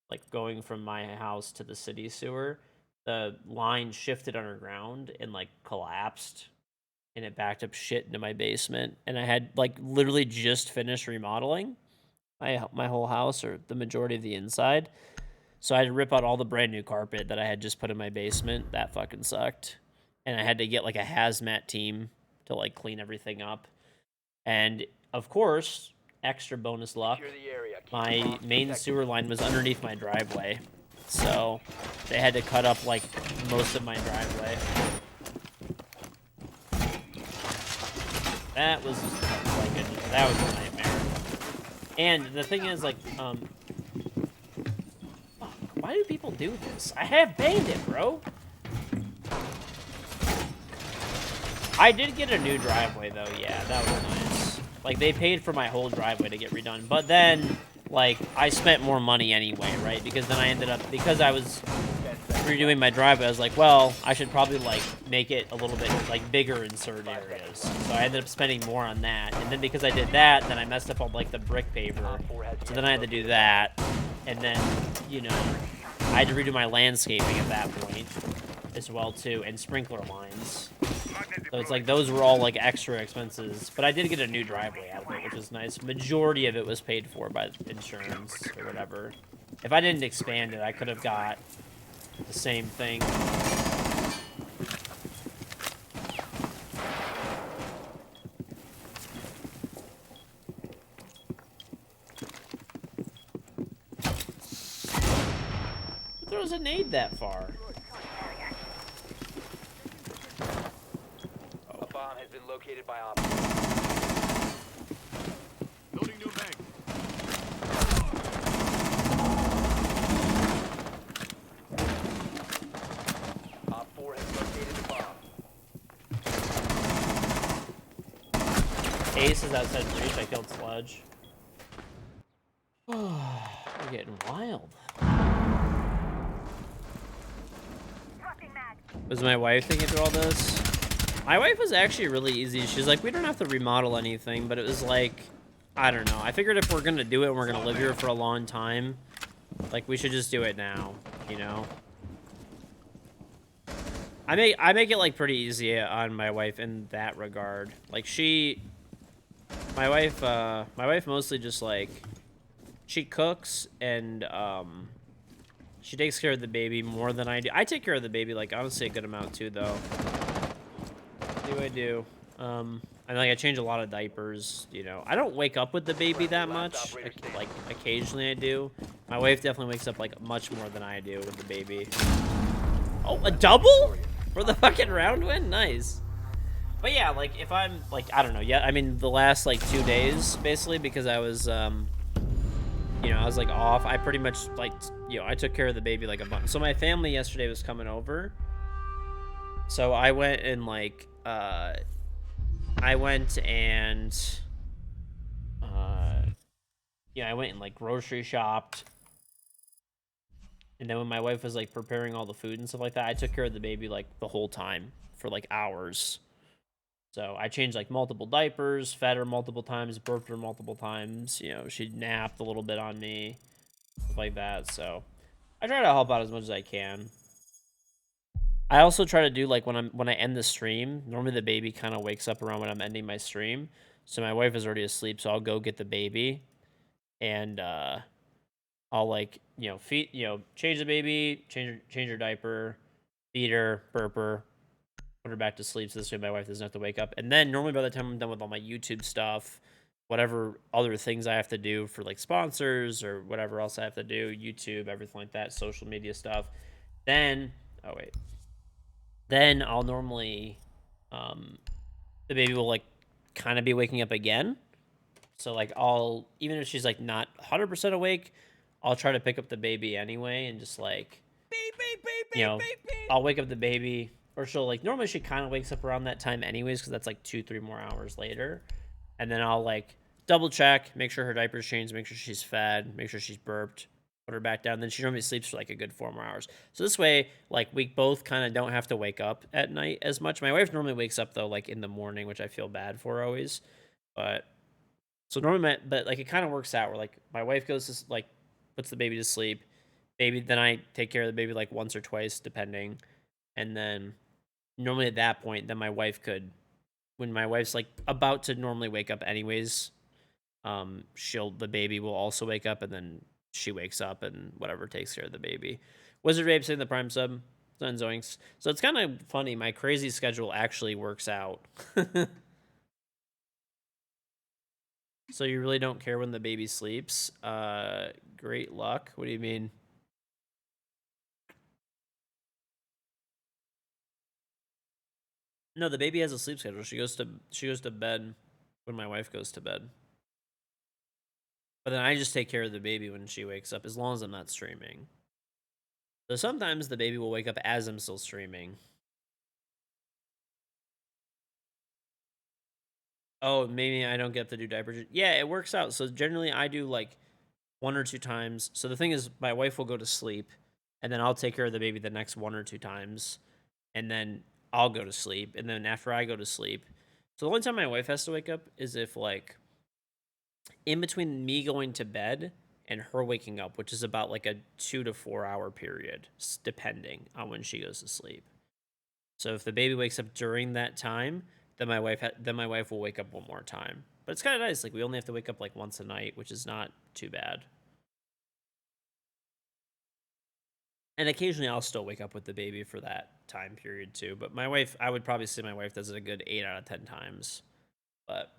Speaker 1: like going from my house to the city sewer, the line shifted underground and like collapsed, and it backed up shit into my basement. And I had like literally just finished remodeling my whole house, or the majority of the inside. So I had to rip out all the brand new carpet that I had just put in my basement. That fucking sucked. And I had to get like a hazmat team to like clean everything up. And of course, extra bonus luck,
Speaker 2: Secure the area. Keep the
Speaker 1: my
Speaker 2: bombs
Speaker 1: main
Speaker 2: protected.
Speaker 1: sewer line was underneath my driveway. So they had to cut up like most of my driveway. That was a nightmare. And the thing is, like, why do people do this? I have Bandit, bro. I did get a new driveway, though. Yeah, that was nice. Like, they paid for my whole driveway to get redone. But then, like, I spent more money anyway, right? Because then I ended up, because I was redoing my driveway, I was like, well, I should probably, like, make it a little bit, like, bigger in certain areas. So I ended up spending more on that. And then because I did that, then I messed up on, like, the brick paver. So then I had to do that. And then, you know, I had to redo my landscaping at that point as well, too, and sprinkler lines. So it's like those were all like extra expenses, but I did get a new driveway out of it, which was nice. Majority of it was paid for by insurance or whatever. If I didn't expand it, I could have got the same thing. Who throws a nade that far?
Speaker 2: been located by Op.
Speaker 6: Loading new mag.
Speaker 2: Op 4 has located the bomb.
Speaker 1: Ace is outside reach. I killed Sludge. We're getting wild.
Speaker 3: Dropping mag.
Speaker 1: Was my wife thinking through all this? My wife was actually really easy. She's like, we don't have to remodel anything, but it was like, I don't know. I figured if we're gonna do it and we're gonna live here for a long time, like we should just do it now, you know? I make it like pretty easy on my wife in that regard. Like my wife mostly just like, she cooks and she takes care of the baby more than I do. I take care of the baby like honestly a good amount too though. I do. I like I change a lot of diapers, you know. I don't wake up with the baby that much. Like occasionally I do. My wife definitely wakes up like much more than I do with the baby. Oh, a double? For the fucking round win? Nice. But yeah, like if I'm like I don't know, yeah, I mean the last like 2 days basically because I was you know, I was like off. I pretty much like you know, I took care of the baby like a month. So my family yesterday was coming over. So I went and like I went and yeah, I went and like grocery shopped. And then when my wife was like preparing all the food and stuff like that, I took care of the baby like the whole time for like hours. So I changed like multiple diapers, fed her multiple times, burped her multiple times. You know, she napped a little bit on me, stuff like that. So I try to help out as much as I can. I also try to do like when I end the stream, normally the baby kind of wakes up around when I'm ending my stream. So my wife is already asleep, so I'll go get the baby and I'll like, you know, change the baby, change her diaper, feed her, burp her, put her back to sleep so this way my wife doesn't have to wake up. And then normally by the time I'm done with all my YouTube stuff, whatever other things I have to do for like sponsors or whatever else I have to do, YouTube, everything like that, social media stuff, then then I'll normally the baby will like kind of be waking up again. So like I'll even if she's like not 100% awake, I'll try to pick up the baby anyway and just like you know, I'll wake up the baby or she'll like normally she kind of wakes up around that time anyways because that's like 2-3 more hours later. And then I'll like double check, make sure her diaper's changed, make sure she's fed, make sure she's burped, put her back down. Then she normally sleeps for like a good 4 more hours. So this way, like we both kind of don't have to wake up at night as much. My wife normally wakes up though, like in the morning, which I feel bad for always. But so normally, but like it kind of works out where like my wife goes to like puts the baby to sleep, then I take care of the baby like once or twice depending, and then normally at that point, then my wife could, when my wife's like about to normally wake up anyways, the baby will also wake up and then she wakes up and whatever takes care of the baby. Wizard Babe saying the prime sub. Son Zoinks. So it's kind of funny. My crazy schedule actually works out. So you really don't care when the baby sleeps? Great luck. What do you mean? No, the baby has a sleep schedule. She goes to bed when my wife goes to bed. But then I just take care of the baby when she wakes up, as long as I'm not streaming. So sometimes the baby will wake up as I'm still streaming. Oh, maybe I don't get to do diapers. Yeah, it works out. So generally I do like 1 or 2 times. So the thing is, my wife will go to sleep, and then I'll take care of the baby the next 1 or 2 times, and then I'll go to sleep, and then after I go to sleep. So the only time my wife has to wake up is if like in between me going to bed and her waking up, which is about like a 2 to 4 hour period, depending on when she goes to sleep. So if the baby wakes up during that time, then my wife will wake up 1 more time. But it's kind of nice. Like we only have to wake up like once a night, which is not too bad. And occasionally I'll still wake up with the baby for that time period too. But my wife, I would probably say my wife does it a good 8 out of 10 times. But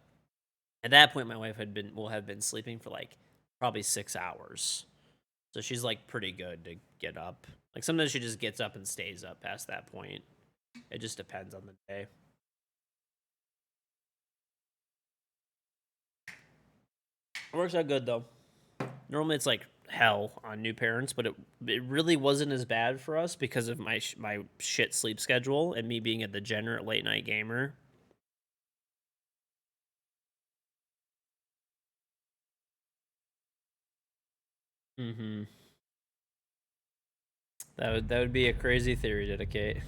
Speaker 1: at that point, my wife will have been sleeping for like probably 6 hours. So she's like pretty good to get up. Like sometimes she just gets up and stays up past that point. It just depends on the day. It works out good though. Normally it's like hell on new parents, but it really wasn't as bad for us because of my shit sleep schedule and me being a degenerate late night gamer. Mm-hmm. That would be a crazy theory, Dedicate.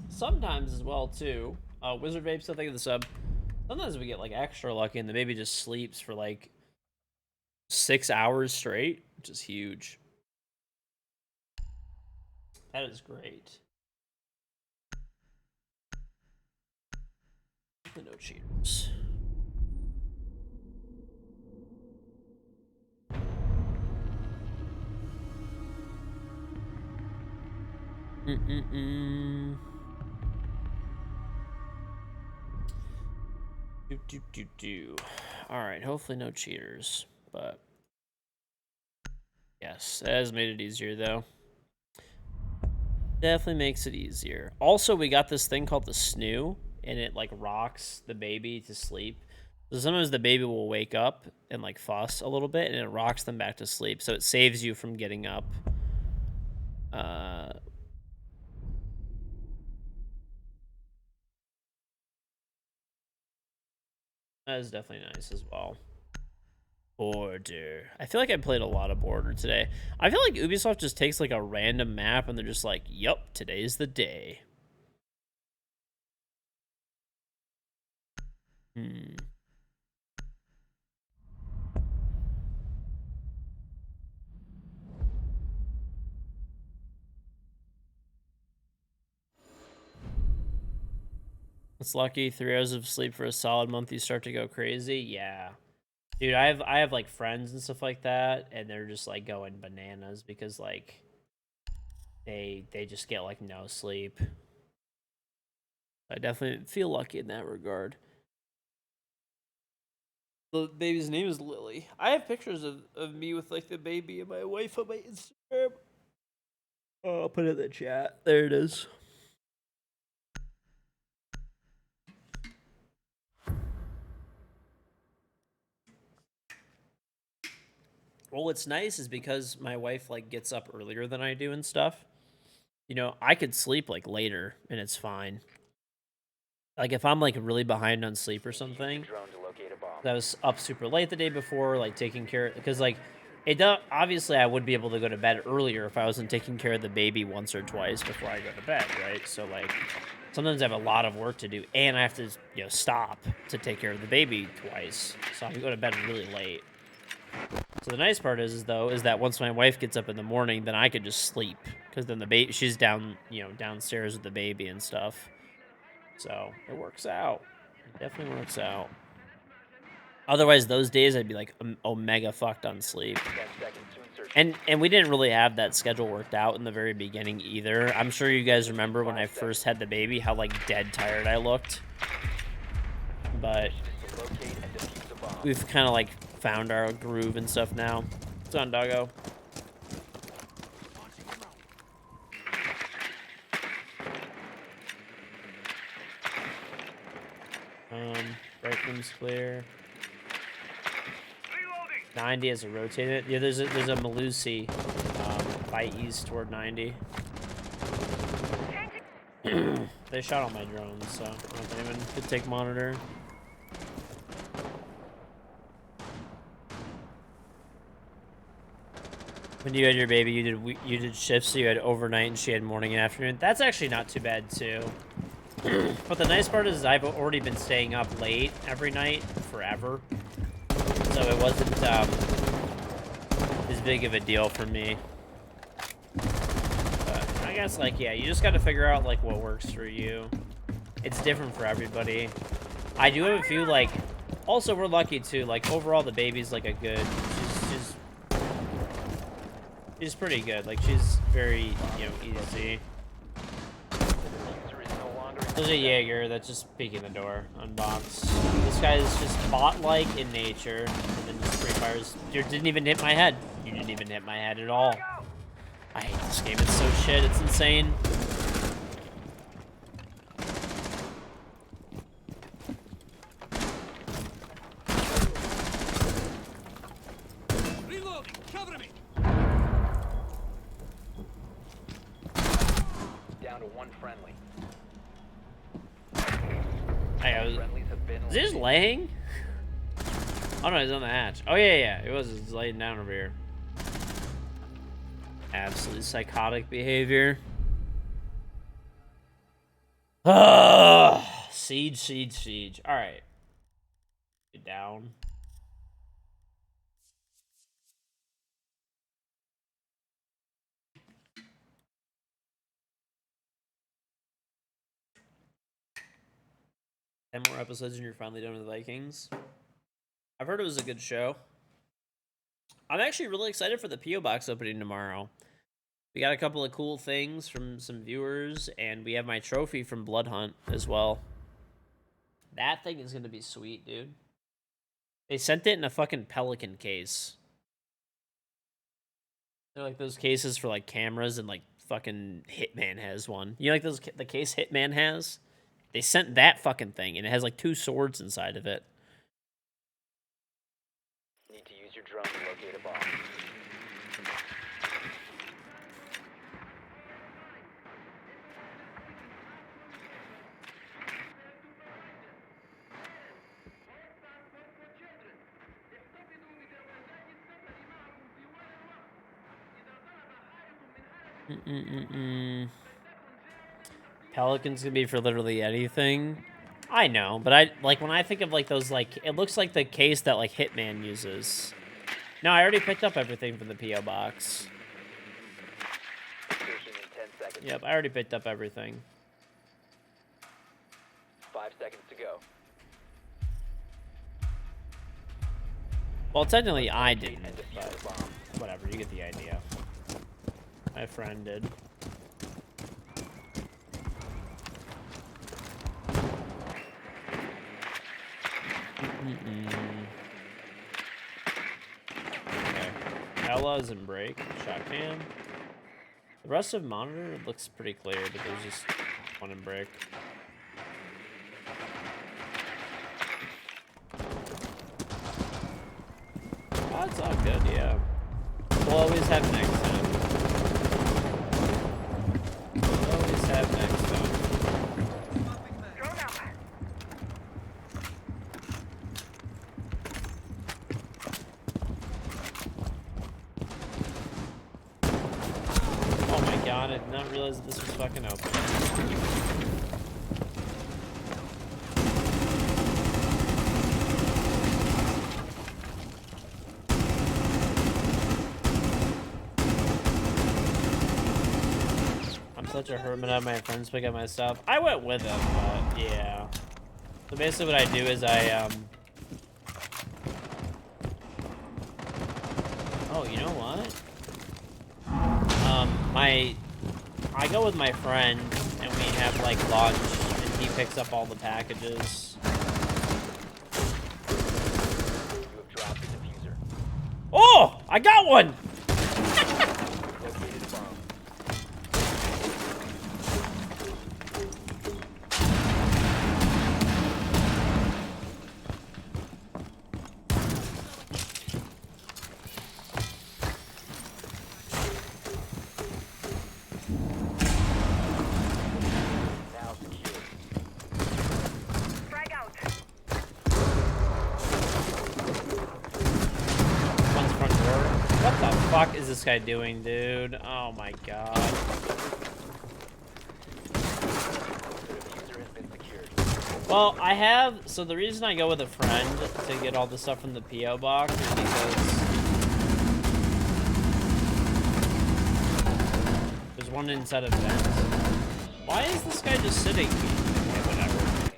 Speaker 1: Sometimes as well too. Wizard Vape, still thinking of the sub. Sometimes we get like extra lucky and the baby just sleeps for like 6 hours straight, which is huge. That is great. No cheaters. All right, hopefully no cheaters, but yes, that has made it easier though. Definitely makes it easier. Also, we got this thing called the snoo, and it like rocks the baby to sleep. So sometimes the baby will wake up and like fuss a little bit, and it rocks them back to sleep. So it saves you from getting up. That is definitely nice as well. Border. I feel like I played a lot of Border today. I feel like Ubisoft just takes like a random map and they're just like, yup, today's the day. It's lucky. 3 hours of sleep for a solid month, you start to go crazy. Yeah. Dude, I have like friends and stuff like that, and they're just like going bananas because like they just get like no sleep. I definitely feel lucky in that regard. The baby's name is Lily. I have pictures of me with like the baby and my wife on my Instagram. Oh, I'll put it in the chat. There it is. Well, what's nice is because my wife like gets up earlier than I do and stuff. You know, I could sleep like later and it's fine. Like if I'm like really behind on sleep or something, I was up super late the day before, like taking care, because like it does. Obviously, I would be able to go to bed earlier if I wasn't taking care of the baby once or twice before I go to bed, right? So like sometimes I have a lot of work to do, and I have to stop to take care of the baby twice, so I can go to bed really late. So the nice part is that once my wife gets up in the morning, then I could just sleep because then the baby, she's down downstairs with the baby and stuff. So it works out. It definitely works out. Otherwise, those days I'd be like omega fucked on sleep. And we didn't really have that schedule worked out in the very beginning either. I'm sure you guys remember when I first had the baby, how like dead tired I looked. But we've kind of like found our groove and stuff now. What's on, doggo? Break room's clear. 90 as a rotated. Yeah, there's a Malusi by east toward 90. They shot all my drones, so I don't even could take monitor. When you had your baby, you did shifts, so you had overnight and she had morning and afternoon. That's actually not too bad too. But the nice part is I've already been staying up late every night forever, so it wasn't as big of a deal for me. But I guess like yeah, you just got to figure out like what works for you. It's different for everybody. I do have a few like. Also, we're lucky too. Like overall, the baby's like a good. She's pretty good. Like she's very easy. There's a Jaeger that's just peeking the door. Unbox. This guy is just bot-like in nature. And then just free fires. You didn't even hit my head. You didn't even hit my head at all. I hate this game. It's so shit. It's insane.
Speaker 6: Reloading. Cover me.
Speaker 2: Down to one friendly.
Speaker 1: Is he just laying? Oh no, he's on the hatch. Oh yeah, it was. He's laying down over here. Absolutely psychotic behavior. Siege. All right. Get down. Ten more episodes and you're finally done with the Vikings. I've heard it was a good show. I'm actually really excited for the P.O. Box opening tomorrow. We got a couple of cool things from some viewers, and we have my trophy from Blood Hunt as well. That thing is going to be sweet, dude. They sent it in a fucking Pelican case. They're like those cases for like cameras, and like fucking Hitman has one. You know, like those the case Hitman has? They sent that fucking thing, and it has like 2 swords inside of it.
Speaker 2: Need to use your drone to locate a bomb.
Speaker 1: Pelicans can be for literally anything. I know, but I like when I think of like those like it looks like the case that like Hitman uses. No, I already picked up everything from the P.O. Box.
Speaker 2: Insertion in 10 seconds.
Speaker 1: Yep, I already picked up everything.
Speaker 2: 5 seconds to go.
Speaker 1: Well, technically I didn't,
Speaker 2: And defuse
Speaker 1: but
Speaker 2: the bomb.
Speaker 1: whatever, you get the idea. My friend did. Okay. Ella's in break. Shot cam. The rest of monitor looks pretty clear, but there's just one in break. Oh, it's all good, yeah. We'll always have next time. We'll always have next time.
Speaker 3: Drone out.
Speaker 1: Oh my god, I did not realize that this was fucking open. I'm such a hermit. I have my friends pick up my stuff. I went with them, but yeah. So basically what I do is oh, you know what? I go with my friend, and we have, like, lunch, and he picks up all the packages.
Speaker 2: You have dropped the diffuser.
Speaker 1: Oh! I got one!
Speaker 2: Located a bomb. Now secure.
Speaker 3: Frag out.
Speaker 1: One's front door. What the fuck is this guy doing, dude? Oh my god.
Speaker 2: The diffuser has been secured.
Speaker 1: Well, I have... So the reason I go with a friend to get all the stuff from the P.O. Box is because... there's one inside of vent. Why is this guy just sitting? Okay, whatever.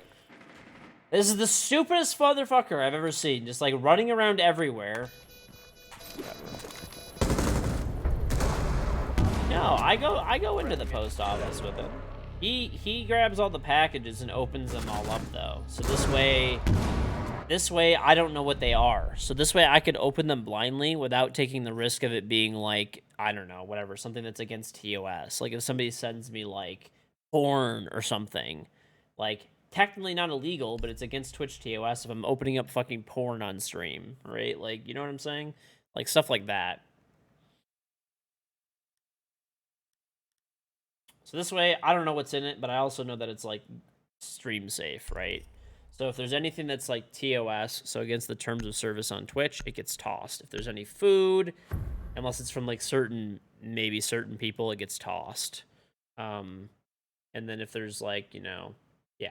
Speaker 1: This is the stupidest motherfucker I've ever seen. Just, like, running around everywhere. No, I go into the post office with him. He grabs all the packages and opens them all up though. So this way I don't know what they are. So this way I could open them blindly without taking the risk of it being like I don't know, whatever, something that's against TOS. Like if somebody sends me like porn or something, like technically not illegal, but it's against Twitch TOS if I'm opening up fucking porn on stream, right? Like, you know what I'm saying? Like stuff like that. So this way, I don't know what's in it, but I also know that it's like stream safe, right? So if there's anything that's like TOS, so against the terms of service on Twitch, it gets tossed. If there's any food, unless it's from like maybe certain people, it gets tossed. And then if there's like, yeah.
Speaker 2: You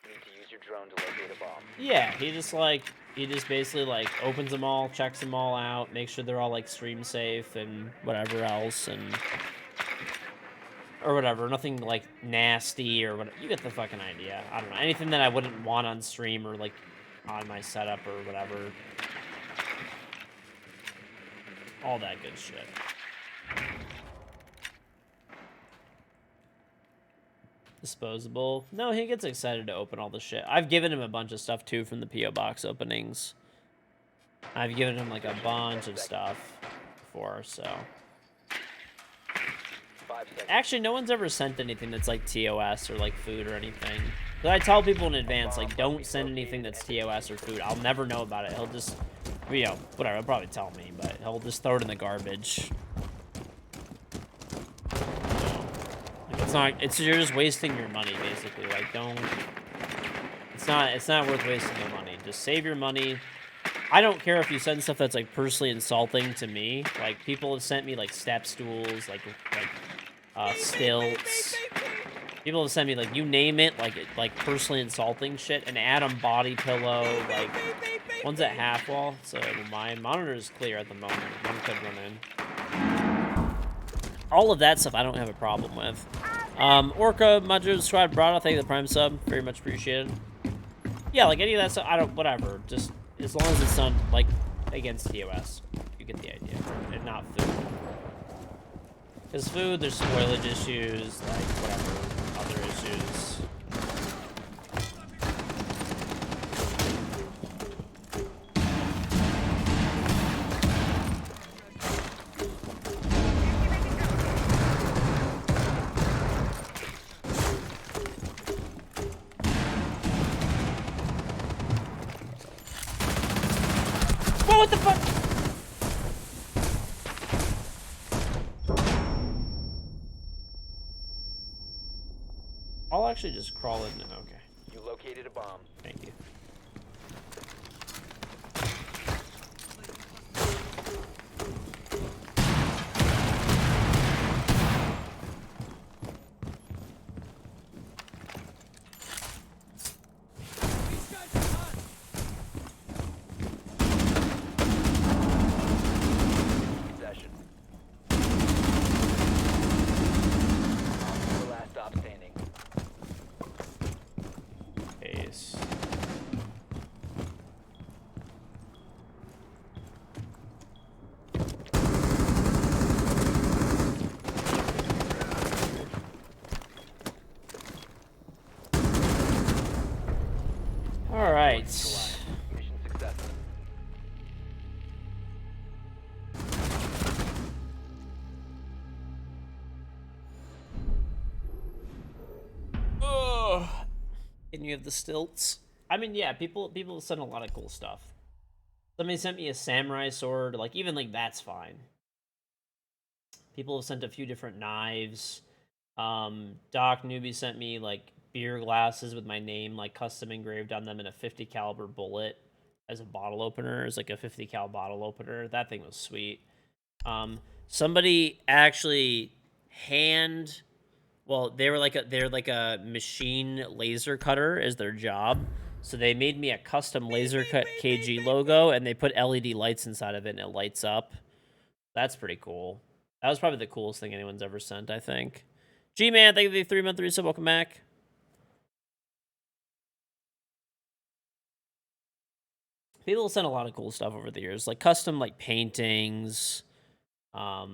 Speaker 2: need to use your drone to locate a bomb.
Speaker 1: Yeah, he just basically like opens them all, checks them all out, makes sure they're all like stream safe and whatever else, or whatever, nothing like nasty or whatever. You get the fucking idea. I don't know, anything that I wouldn't want on stream or like on my setup or whatever. All that good shit. Disposable. No, he gets excited to open all the shit. I've given him a bunch of stuff too from the P.O. box openings. I've given him like a bunch of stuff before, so.
Speaker 2: 5 seconds.
Speaker 1: Actually, no one's ever sent anything that's like TOS or like food or anything. But I tell people in advance, like, don't send anything that's TOS or food. I'll never know about it. He'll just, whatever, he'll probably tell me, but he'll just throw it in the garbage. You're just wasting your money, basically. Like, it's not worth wasting your money. Just save your money. I don't care if you send stuff that's like personally insulting to me. Like, people have sent me like step stools, like stilts. People have sent me like, you name it, like personally insulting shit. An Atom body pillow, like one's at half wall. So my monitor is clear at the moment. One could run in. All of that stuff I don't have a problem with. Orca, Madrid Squad, Brada, thank you for the Prime sub. Very much appreciated. Yeah, like any of that stuff, whatever. Just as long as it's done, like, against TOS. You get the idea. And not food. Because food, there's spoilage issues, like, whatever, other issues. Whoa, what the fuck? I'll actually just crawl in. Okay.
Speaker 2: You located a bomb.
Speaker 1: Thank you.
Speaker 2: Possession. The last stop standing.
Speaker 1: Ace. All right.
Speaker 2: Mission successful.
Speaker 1: Ugh. And you have the stilts. I mean, yeah, people send a lot of cool stuff. Somebody sent me a samurai sword. Like, even like that's fine. People have sent a few different knives. Doc Newbie sent me like beer glasses with my name like custom engraved on them in a 50 caliber bullet as a bottle opener. It's like a 50 cal bottle opener. That thing was sweet. Somebody actually they're like a machine laser cutter is their job. So they made me a custom laser cut KG logo and they put LED lights inside of it and it lights up. That's pretty cool. That was probably the coolest thing anyone's ever sent, I think. G-Man, thank you for the 3-month resub. Welcome back. People send a lot of cool stuff over the years, like custom like paintings. I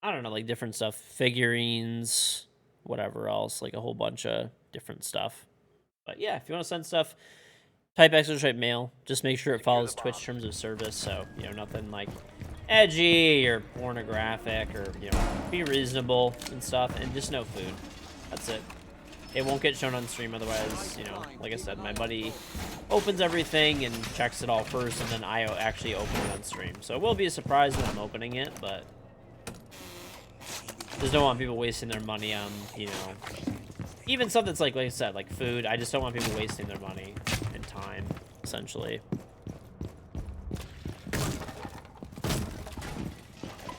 Speaker 1: don't know, like different stuff, figurines, whatever else, like a whole bunch of different stuff. But yeah, if you want to send stuff, Type X or type mail. Just make sure it follows Twitch terms of service. So, you know, nothing like edgy or pornographic or, you know, be reasonable and stuff. And just no food. That's it. It won't get shown on stream otherwise, you know, like I said, my buddy opens everything and checks it all first, and then I actually open it on stream. So it will be a surprise when I'm opening it, but just don't want people wasting their money on, you know, even stuff that's like I said, like food. I just don't want people wasting their money and time, essentially.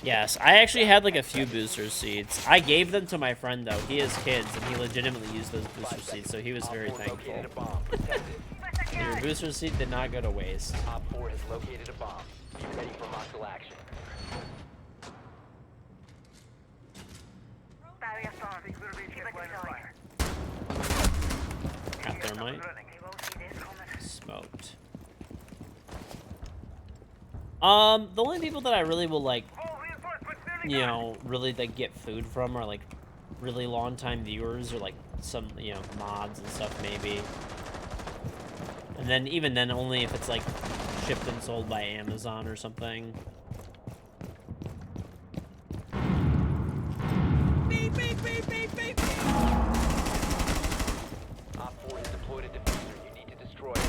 Speaker 1: Yes, I actually had like a few booster seats. I gave them to my friend though. He has kids and he legitimately used those booster seats, so he was very thankful.
Speaker 2: Located a bomb. Protect it.
Speaker 1: Your booster seat did not go to waste.
Speaker 2: Op 4 has located a bomb. Be ready for hostile action.
Speaker 3: Barrier storm. Keep it going.
Speaker 1: Got thermite.
Speaker 3: He won't see this coming.
Speaker 1: Smoked. The only people that I really will like,
Speaker 3: Oh, reinforcements nearly
Speaker 1: you
Speaker 3: done.
Speaker 1: know, really like get food from are like really long time viewers or like some, you know, mods and stuff maybe. And then even then only if it's like shipped and sold by Amazon or something.
Speaker 2: Op 4 has deployed a diffuser. You need to destroy it.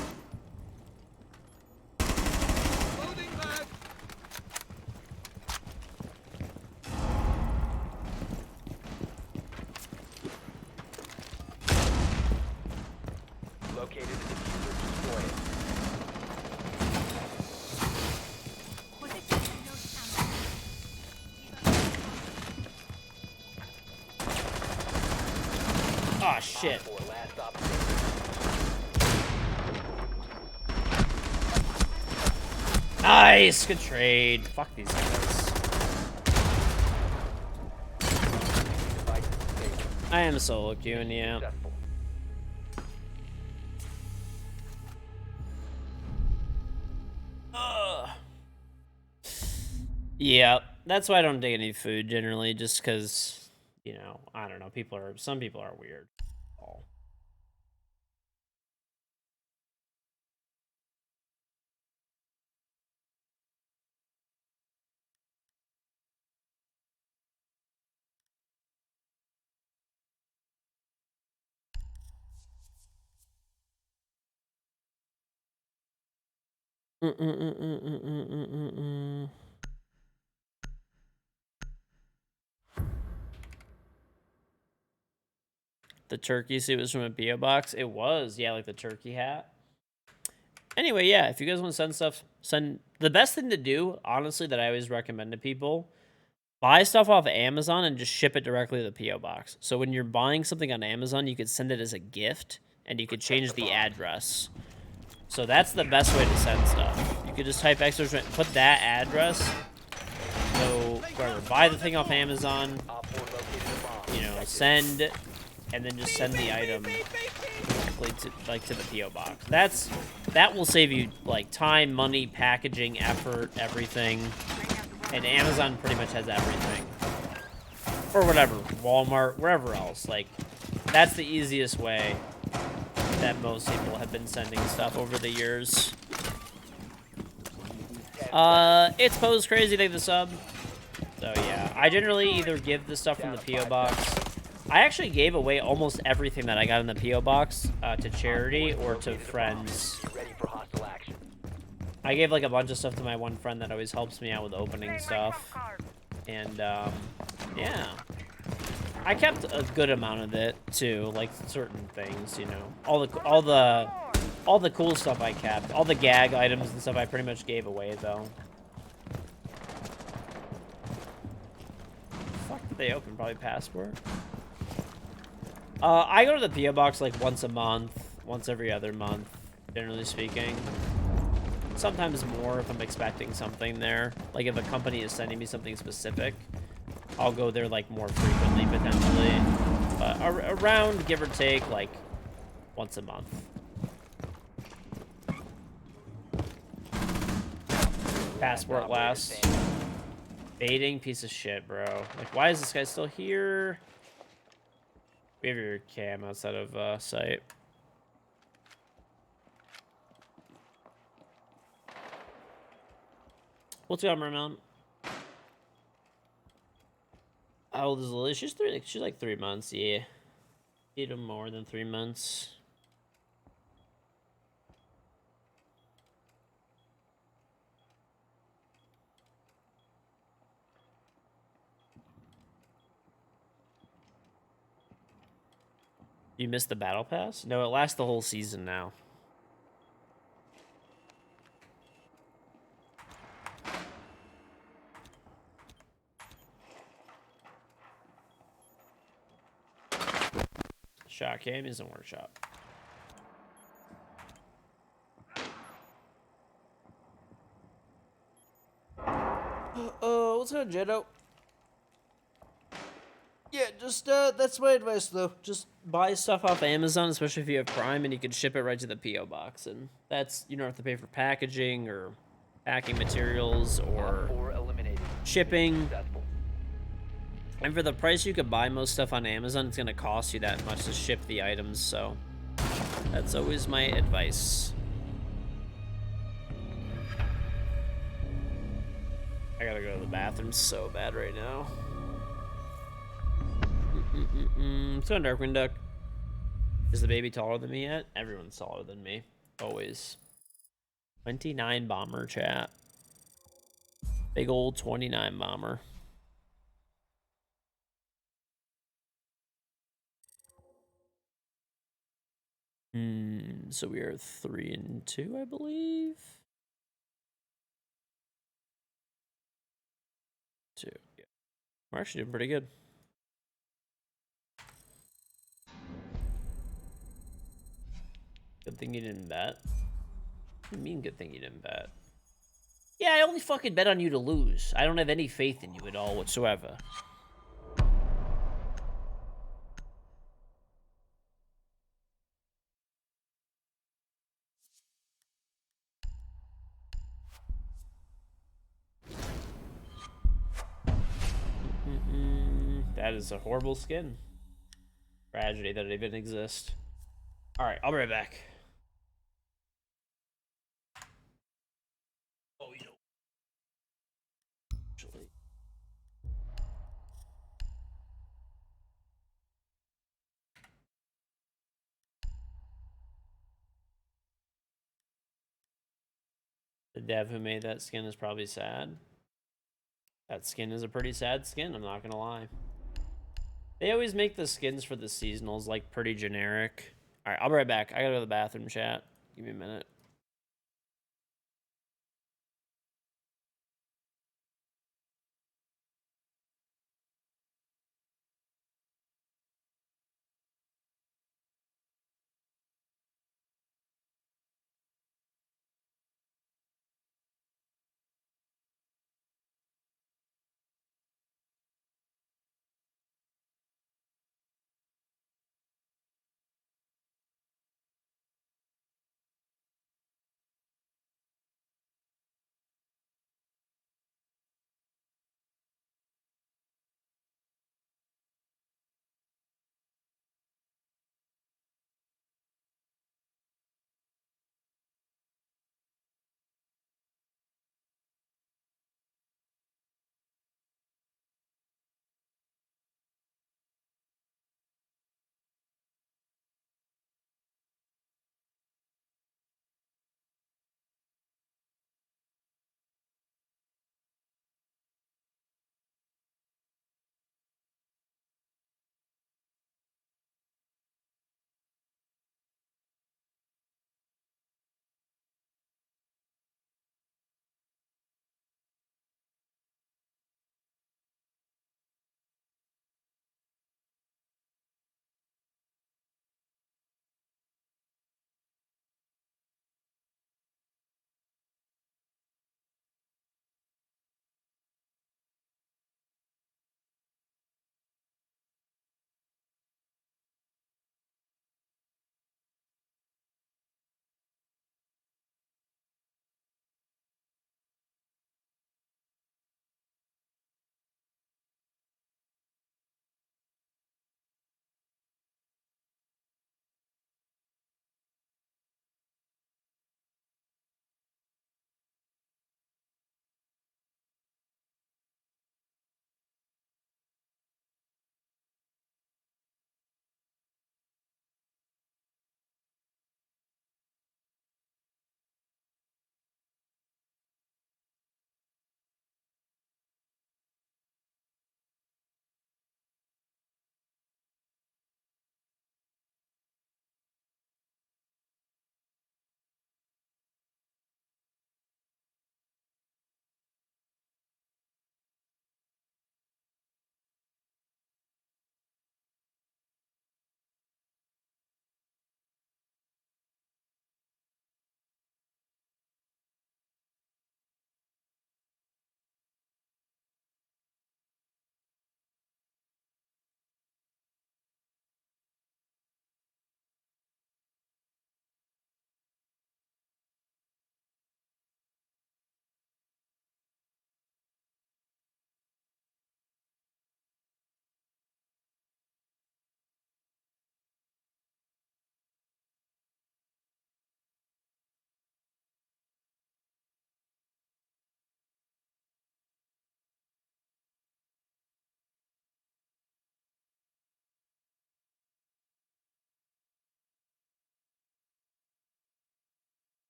Speaker 2: Located a diffuser. Destroy it.
Speaker 1: Oh shit.
Speaker 2: Op 4, last op.
Speaker 1: Nice, good trade. Fuck these guys.
Speaker 2: Device stable.
Speaker 1: I am solo queuing, yeah.
Speaker 2: Successful.
Speaker 1: Ugh. Yeah, that's why I don't take any food generally, just because, you know, I don't know, some people are weird. Oh. The turkey suit was from a P.O. box? It was, yeah, like the turkey hat. Anyway, yeah, if you guys want to send stuff, send... The best thing to do, honestly, that I always recommend to people, buy stuff off Amazon and just ship it directly to the P.O. box. So when you're buying something on Amazon, you could send it as a gift, and you could change the address. So that's the best way to send stuff. You could just type extra, put that address, go wherever, buy the thing off Amazon,
Speaker 2: Op 4 located a bomb.
Speaker 1: you know, send, and then just send the item directly to the P.O. box. That will save you like time, money, packaging, effort, everything. And Amazon pretty much has everything. Or whatever, Walmart, wherever else. Like, that's the easiest way that most people have been sending stuff over the years. It's Pose Crazy, thank the sub. So yeah, I generally either give the stuff from the P.O. box. I actually gave away almost everything that I got in the P.O. box to charity or to friends.
Speaker 2: Be ready for hostile action.
Speaker 1: I gave like a bunch of stuff to my one friend that always helps me out with opening stuff. And yeah. I kept a good amount of it too, like certain things, you know. All the cool stuff I kept. All the gag items and stuff I pretty much gave away though. Fuck did they open? Probably Passport. I go to the P.O. box like once a month, once every other month, generally speaking. Sometimes more if I'm expecting something there. Like if a company is sending me something specific, I'll go there like more frequently potentially. But around, give or take, like once a month. Passport last. Baiting piece of shit, bro. Like, why is this guy still here? We have your cam outside of sight. What's going on, Mermount? How old is Lily? She's three. She's like 3 months. Yeah, even more than 3 months. You missed the battle pass? No, it lasts the whole season now. Shot cam is in workshop. What's going on, Jado? Yeah, just that's my advice though. Just buy stuff off Amazon, especially if you have Prime, and you can ship it right to the PO box, and that's you don't have to pay for packaging or packing materials or
Speaker 2: Op 4 eliminated.
Speaker 1: shipping.
Speaker 2: Successful.
Speaker 1: And for the price you could buy most stuff on Amazon, it's gonna cost you that much to ship the items. So that's always my advice. I gotta go to the bathroom so bad right now. What's on Darkwing Duck? Is the baby taller than me yet? Everyone's taller than me. Always. 29 bomber chat. Big old 29 bomber. So we are 3-2, I believe. 2. Yeah. We're actually doing pretty good. Good thing you didn't bet. What do you mean good thing you didn't bet? Yeah, I only fucking bet on you to lose. I don't have any faith in you at all whatsoever. That is a horrible skin. Tragedy that it even exists. Alright, I'll be right back. Oh, you know. Actually. The dev who made that skin is probably sad. That skin is a pretty sad skin, I'm not gonna lie. They always make the skins for the seasonals like pretty generic. Alright, I'll be right back. I gotta go to the bathroom, chat. Give me a minute.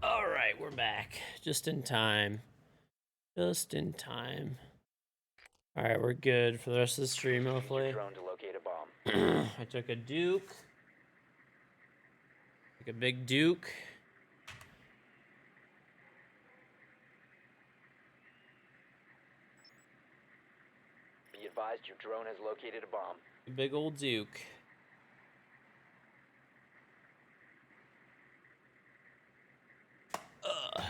Speaker 1: All right, we're back. Just in time. Just in time. All right, we're good for the rest of the stream,
Speaker 2: Use your
Speaker 1: hopefully.
Speaker 2: drone to locate a bomb.
Speaker 1: I took a Duke. Took a big Duke.
Speaker 2: Be advised your drone has located a bomb.
Speaker 1: A big old Duke. Ugh.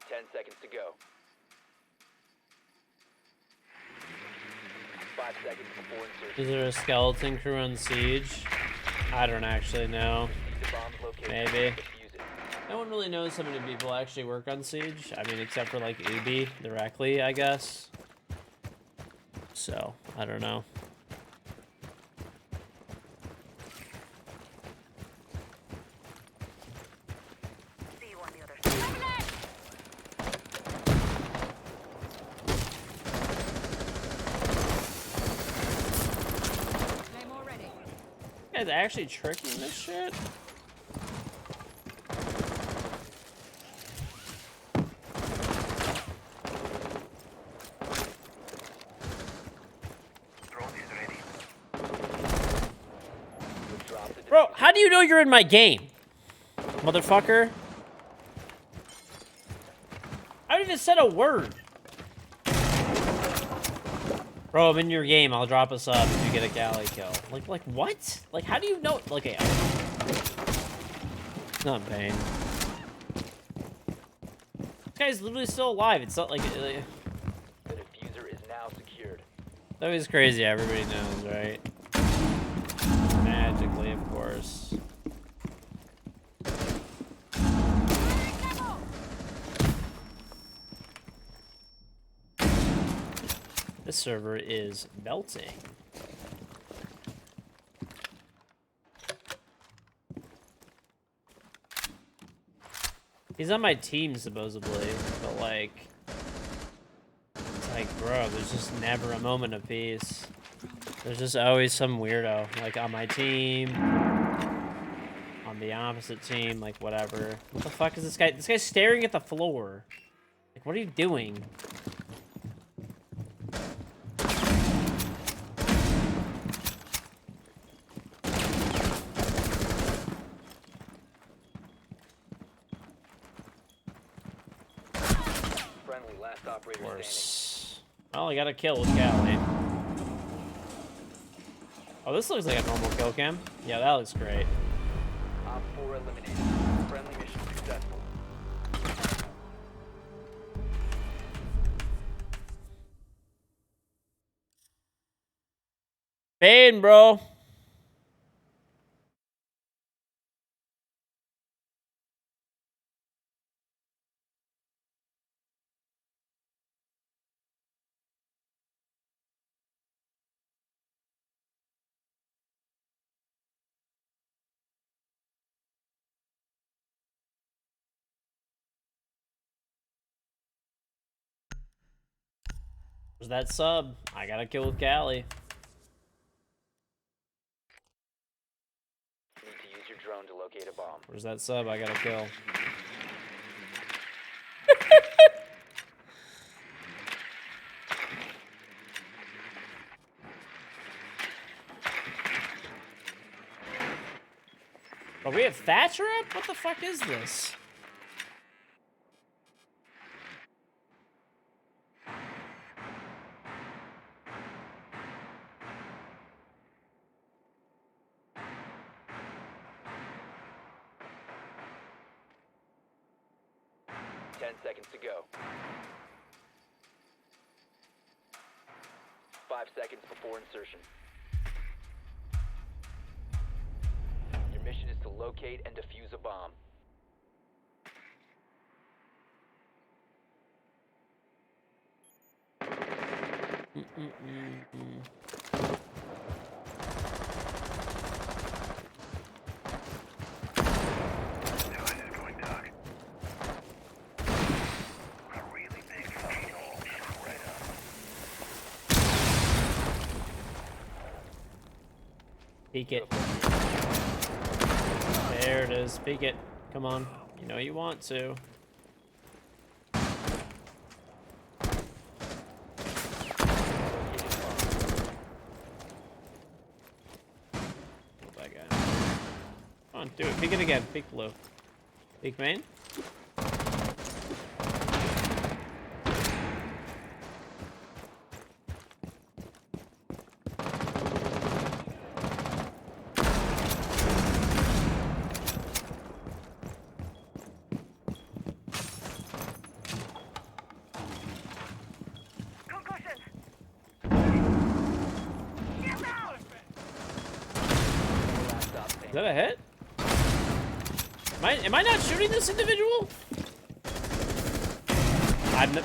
Speaker 2: Ten seconds to go. 5 seconds before insertion.
Speaker 1: Is there a skeleton crew on Siege? I don't actually know.
Speaker 2: Proceed to bomb's location.
Speaker 1: Maybe.
Speaker 2: Defuse it.
Speaker 1: No one really knows how many people actually work on Siege. I mean, except for like Ubi directly, I guess. So, I don't know.
Speaker 3: See you on the other side.
Speaker 7: Claymore ready.
Speaker 1: You guys actually tricking this shit?
Speaker 2: Drop the
Speaker 1: Bro, how do you know you're in my game? Motherfucker. I haven't even said a word. Bro, I'm in your game. I'll drop a sub if you get a galley kill. Like what? Like, how do you know? Like, okay. It's not pain. This guy's literally still alive. It's not like...
Speaker 2: The diffuser is now secured.
Speaker 1: That was crazy. Everybody knows, right? Magically, of course. This server is melting. He's on my team, supposedly, but like... It's like, bro, there's just never a moment of peace. There's just always some weirdo, like on my team, on the opposite team, like whatever. What the fuck is this guy? This guy's staring at the floor. Like, what are you doing?
Speaker 2: Friendly, last operator standing.
Speaker 1: Worse. Well, I got a kill with Callie. Oh, this looks like a normal kill cam. Yeah, that looks great.
Speaker 2: Op 4 eliminated. Friendly mission successful.
Speaker 1: Bane, bro. Where's that sub? I got a kill with Callie.
Speaker 2: Need to use your drone to locate a bomb.
Speaker 1: Where's that sub? I got a kill. Oh, we have Thatcher up? What the fuck is this?
Speaker 2: Ten seconds to go. 5 seconds before insertion. Your mission is to locate and defuse a bomb.
Speaker 1: Peek it. There it is. Peek it. Come on. You know you want to. Kill that guy. Come on, do it. Peek it again. Peek blue. Peek main.
Speaker 3: Concussion. Get down.
Speaker 2: Last stop
Speaker 1: Is
Speaker 2: standing.
Speaker 1: that a hit? Am I not shooting this individual?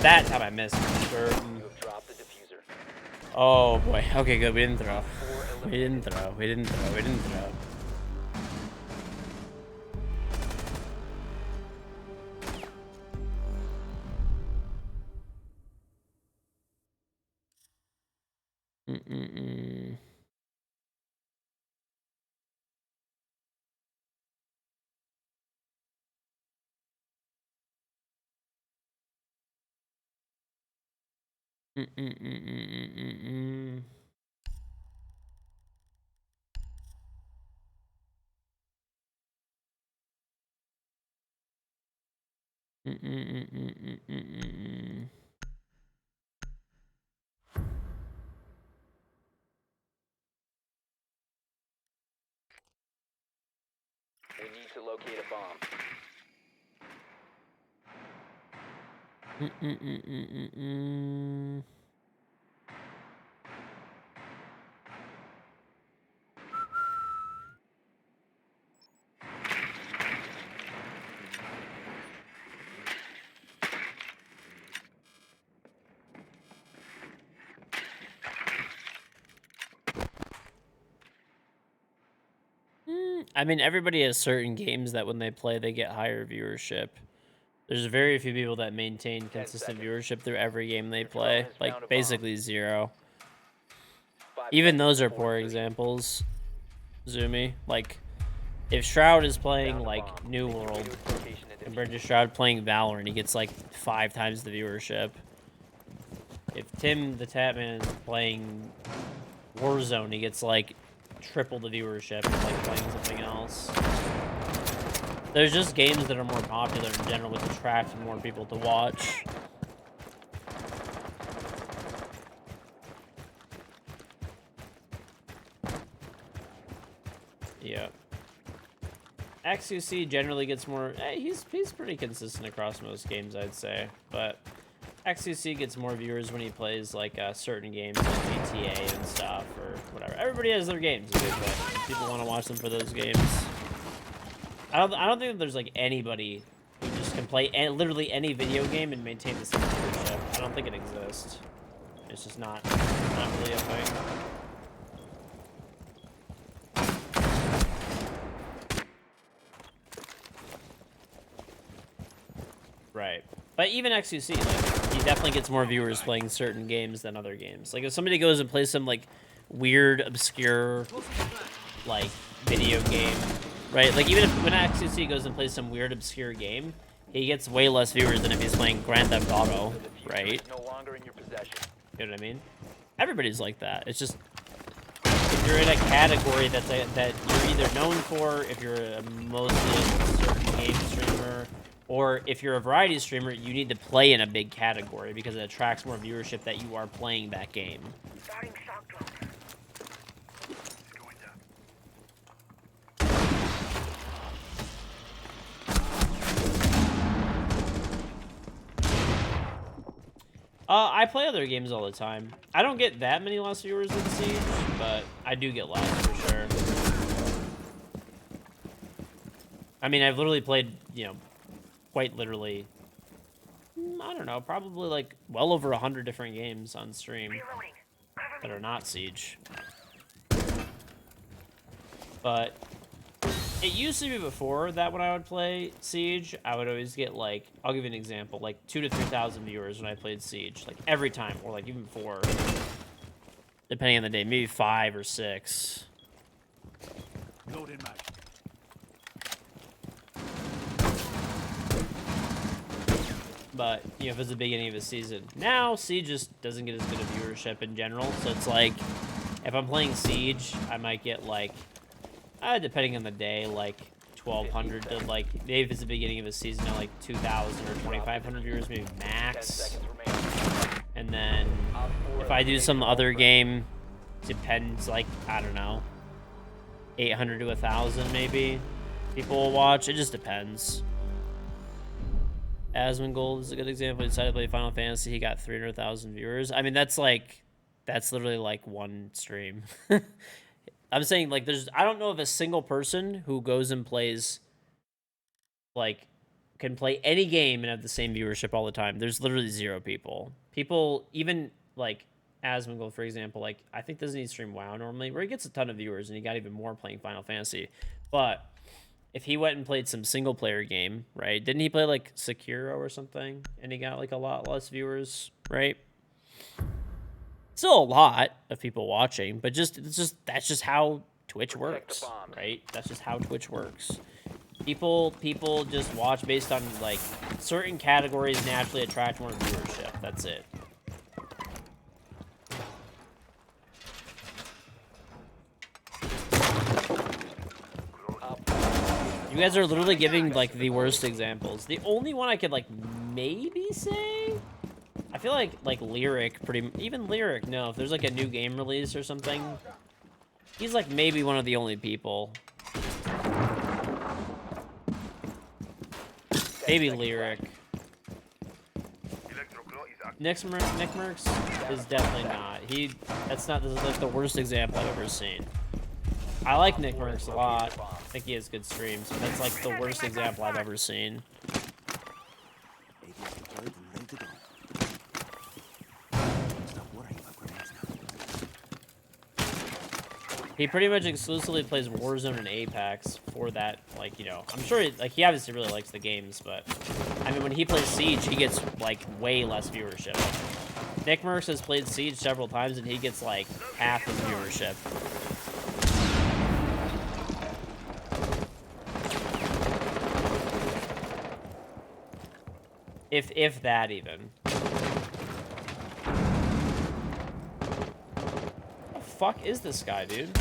Speaker 1: That time I missed. For certain.
Speaker 2: You have dropped the diffuser.
Speaker 1: Oh boy. Okay, good. We didn't throw.
Speaker 2: 4
Speaker 1: We didn't throw. We didn't throw. We didn't throw. Mm-mm-mm. Mm-mm-mm-mm-mm-mm. Mm-mm-mm-mm-mm-mm.
Speaker 2: We need to locate a bomb.
Speaker 1: Mm-mm-mm-mm-mm. I mean, everybody has certain games that when they play, they get higher viewership. There's very few people that maintain consistent
Speaker 2: seconds.
Speaker 1: viewership through every game they
Speaker 2: Your drone
Speaker 1: play.
Speaker 2: has found a
Speaker 1: Like,
Speaker 2: bomb.
Speaker 1: basically zero.
Speaker 2: 5
Speaker 1: Even
Speaker 2: seconds
Speaker 1: those are
Speaker 2: before
Speaker 1: poor
Speaker 2: insertion.
Speaker 1: examples, Zumi. Like, if Shroud is playing,
Speaker 2: Found a
Speaker 1: like,
Speaker 2: bomb.
Speaker 1: New
Speaker 2: Make your way
Speaker 1: World,
Speaker 2: to its location and
Speaker 1: compared
Speaker 2: defuse
Speaker 1: to Shroud playing Valorant, he gets, like, 5 times the viewership. If Tim the Tapman is playing Warzone, he gets, like, triple the viewership of, like, playing something else. There's just games that are more popular in general, which attract more people to watch. Yeah. XQC generally gets more. He's pretty consistent across most games, I'd say. But XQC gets more viewers when he plays like certain games like GTA and stuff or whatever. Everybody has their games that they play. People want to watch them for those games. I don't think that there's like anybody who just can play literally any video game and maintain the same viewership. I don't think it exists. It's just not really a thing. Right. But even XQC, like, he definitely gets more viewers playing certain games than other games. Like, if somebody goes and plays some, like, weird, obscure, like, video game, right? Like, even if when XQC goes and plays some weird, obscure game, he gets way less viewers than if he's playing Grand Theft Auto,
Speaker 2: The diffuser
Speaker 1: right?
Speaker 2: is no longer in your possession.
Speaker 1: You know what I mean? Everybody's like that. It's just, if you're in a category that you're either known for, if you're a mostly certain game streamer, or if you're a variety streamer, you need to play in a big category because it attracts more viewership that you are playing that game.
Speaker 3: Starting shock drone.
Speaker 1: I play other games all the time. I don't get that many less viewers than Siege, but I do get less for sure. I mean, I've literally played, you know, quite literally, I don't know, probably like well over 100 different games on stream
Speaker 3: Reloading. Cover
Speaker 1: that
Speaker 3: me.
Speaker 1: are not Siege. But it used to be before that when I would play Siege, I would always get like, I'll give you an example, like 2,000 to 3,000 viewers when I played Siege, like every time, or like even 4, depending on the day, maybe 5 or 6.
Speaker 6: Loading mag.
Speaker 1: But, you know, if it's the beginning of a season. Now, Siege just doesn't get as good a viewership in general. So it's like, if I'm playing Siege, I might get like, depending on the day, like 1,200 to like, maybe if it's the beginning of a season, like 2,000 or 2,500 viewers, maybe
Speaker 2: 10
Speaker 1: max.
Speaker 2: seconds remaining.
Speaker 1: And then
Speaker 2: Op 4
Speaker 1: if I do some
Speaker 2: eliminated
Speaker 1: other
Speaker 2: all
Speaker 1: game, depends, like, I don't know, 800 to 1,000 maybe people will watch. It just depends. Asmongold is a good example. He decided to play Final Fantasy. He got 300,000 viewers. I mean, that's literally like one stream. I'm saying, like, I don't know of a single person who goes and plays, like, can play any game and have the same viewership all the time. There's literally 0 people. People, even, like, Asmongold, for example, like, I think doesn't he stream WoW normally, where he gets a ton of viewers, and he got even more playing Final Fantasy. But if he went and played some single-player game, right? Didn't he play, like, Sekiro or something? And he got, like, a lot less viewers, right? Still a lot of people watching, but that's just how Twitch works, right? That's just how Twitch works. People just watch based on, like, certain categories naturally attract more viewership. That's it. You guys are literally giving, like, the worst examples. The only one I could, like, maybe say, I feel like Lyric, even Lyric, no, if there's, like, a new game release or something, he's, like, maybe one of the only people. Maybe Lyric. Nick Mercs is definitely not. This is like the worst example I've ever seen. I like Nick Mercs a lot. I think he has good streams, but that's like the worst example I've ever seen. He pretty much exclusively plays Warzone and Apex for that, like, you know, I'm sure, he obviously really likes the games, but, I mean, when he plays Siege, he gets, like, way less viewership. Nick Mercs has played Siege several times, and he gets, like, half his viewership. If that even. What the fuck is this guy, dude?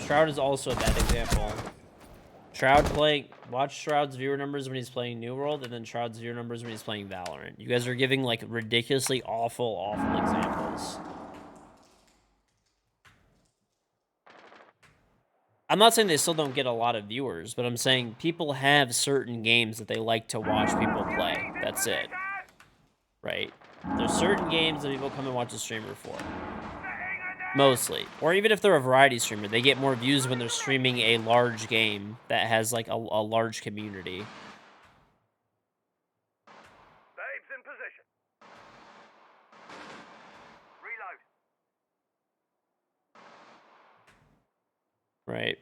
Speaker 1: Shroud is also a bad example. Watch Shroud's viewer numbers when he's playing New World, and then Shroud's viewer numbers when he's playing Valorant. You guys are giving, like, ridiculously awful examples. I'm not saying they still don't get a lot of viewers, but I'm saying people have certain games that they like to watch people play. That's it. Right? There's certain games that people come and watch a streamer for. Mostly. Or even if they're a variety streamer, they get more views when they're streaming a large game that has, like, a large community.
Speaker 3: Babes in position. Reload.
Speaker 1: Right.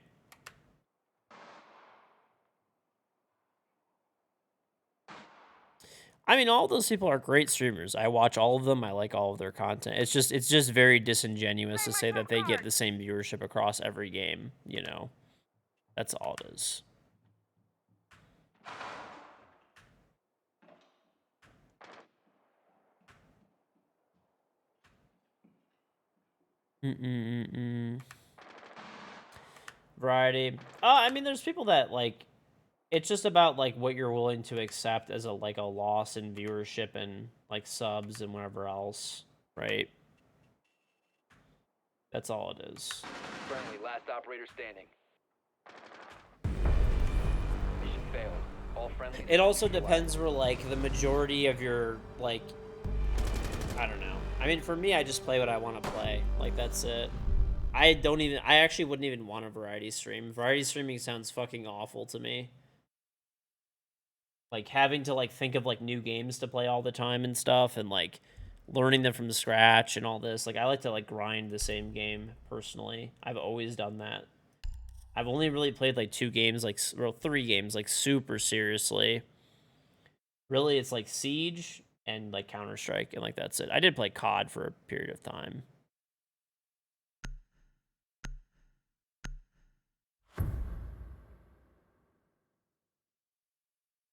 Speaker 1: I mean, all those people are great streamers. I watch all of them. I like all of their content. It's just very disingenuous to say that they get the same viewership across every game, you know. That's all it is. Variety. I mean, there's people that, like, it's just about, like, what you're willing to accept as a loss in viewership and, like, subs and whatever else, right? That's all it is.
Speaker 2: Friendly, last operator standing. Mission failed. All friendly.
Speaker 1: It also depends where, like, the majority of your, like, I don't know. I mean, for me, I just play what I want to play. Like, that's it. I actually wouldn't even want a variety stream. Variety streaming sounds fucking awful to me. Like, having to, like, think of, like, new games to play all the time and stuff, and, like, learning them from scratch and all this. Like, I like to, like, grind the same game, personally. I've always done that. I've only really played, like, 2 games, like, well, 3 games, like, super seriously. Really, it's, like, Siege and, like, Counter-Strike, and, like, that's it. I did play COD for a period of time.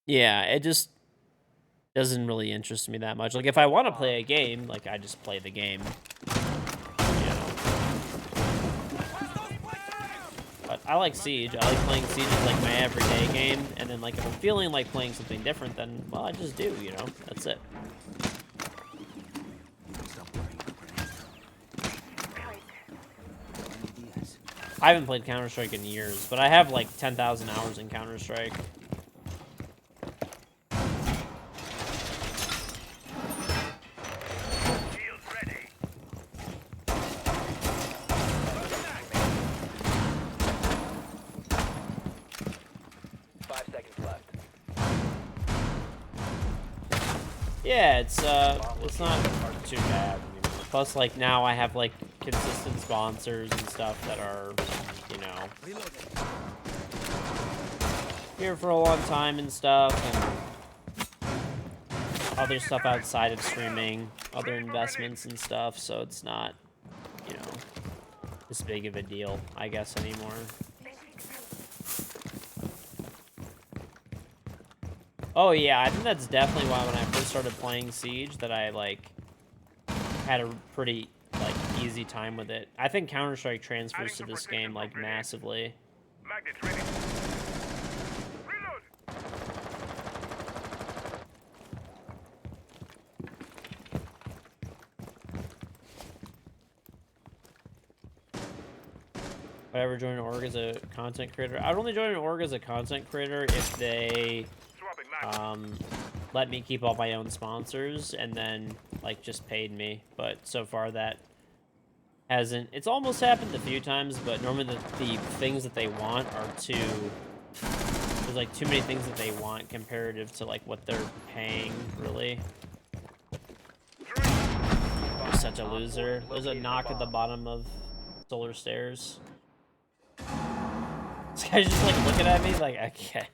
Speaker 1: Yeah, it just doesn't really interest me that much. Like, if I want to play a game, like, I just play the game. You know? But I like Siege. I like playing Siege as, like, my everyday game. And then, like, if I'm feeling like playing something different, then, well, I just do, you know? That's it. I haven't played Counter-Strike in years, but I have, like, 10,000 hours in Counter-Strike.
Speaker 3: Shields ready.
Speaker 2: 5 seconds left.
Speaker 1: Yeah, it's not too bad. Plus, like, now I have, like, consistent sponsors and stuff that are, you know, here for a long time and stuff, and other stuff outside of streaming, other investments and stuff, so it's not, you know, this big of a deal, I guess, anymore. Oh yeah, I think that's definitely why when I first started playing Siege that I, like, had a pretty, like, easy time with it. I think Counter-Strike transfers to this game, like, massively.
Speaker 3: Magnets ready. Reload.
Speaker 1: Would I ever join an org as a content creator? I'd only join an org as a content creator if they
Speaker 3: Swapping magnets.
Speaker 1: let me keep all my own sponsors and then, like, just paid me. But so far that hasn't. It's almost happened a few times, but normally the things that they want are there's, like, too many things that they want comparative to, like, what they're paying, really. I'm such a loser. There's a knock at the bottom of Solar Stairs. This guy's just, like, looking at me like, okay.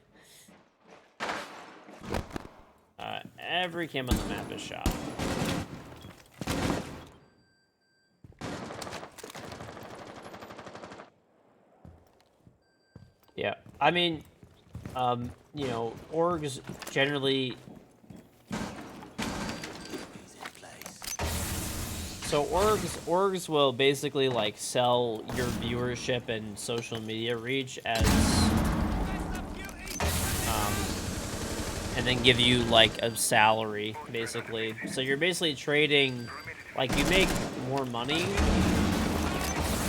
Speaker 1: Every cam on the map is shot. Yeah, I mean, you know, orgs generally. So orgs will basically, like, sell your viewership and social media reach as, and then give you, like, a salary, basically. So you're basically trading, like, you make more money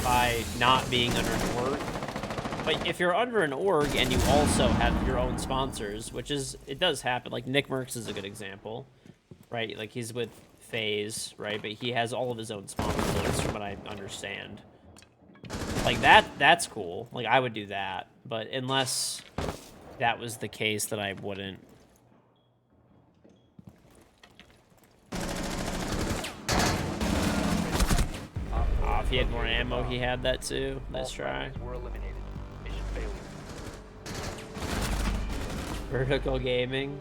Speaker 1: by not being under an org. But if you're under an org and you also have your own sponsors, which is, it does happen. Like, Nick Merckx is a good example, right? Like, he's with FaZe, right? But he has all of his own sponsors, from what I understand. Like, that's cool. Like, I would do that. But unless that was the case, then I wouldn't. If he had more ammo, he had that too. Nice try.
Speaker 2: Were eliminated. Mission failure.
Speaker 1: Vertical gaming.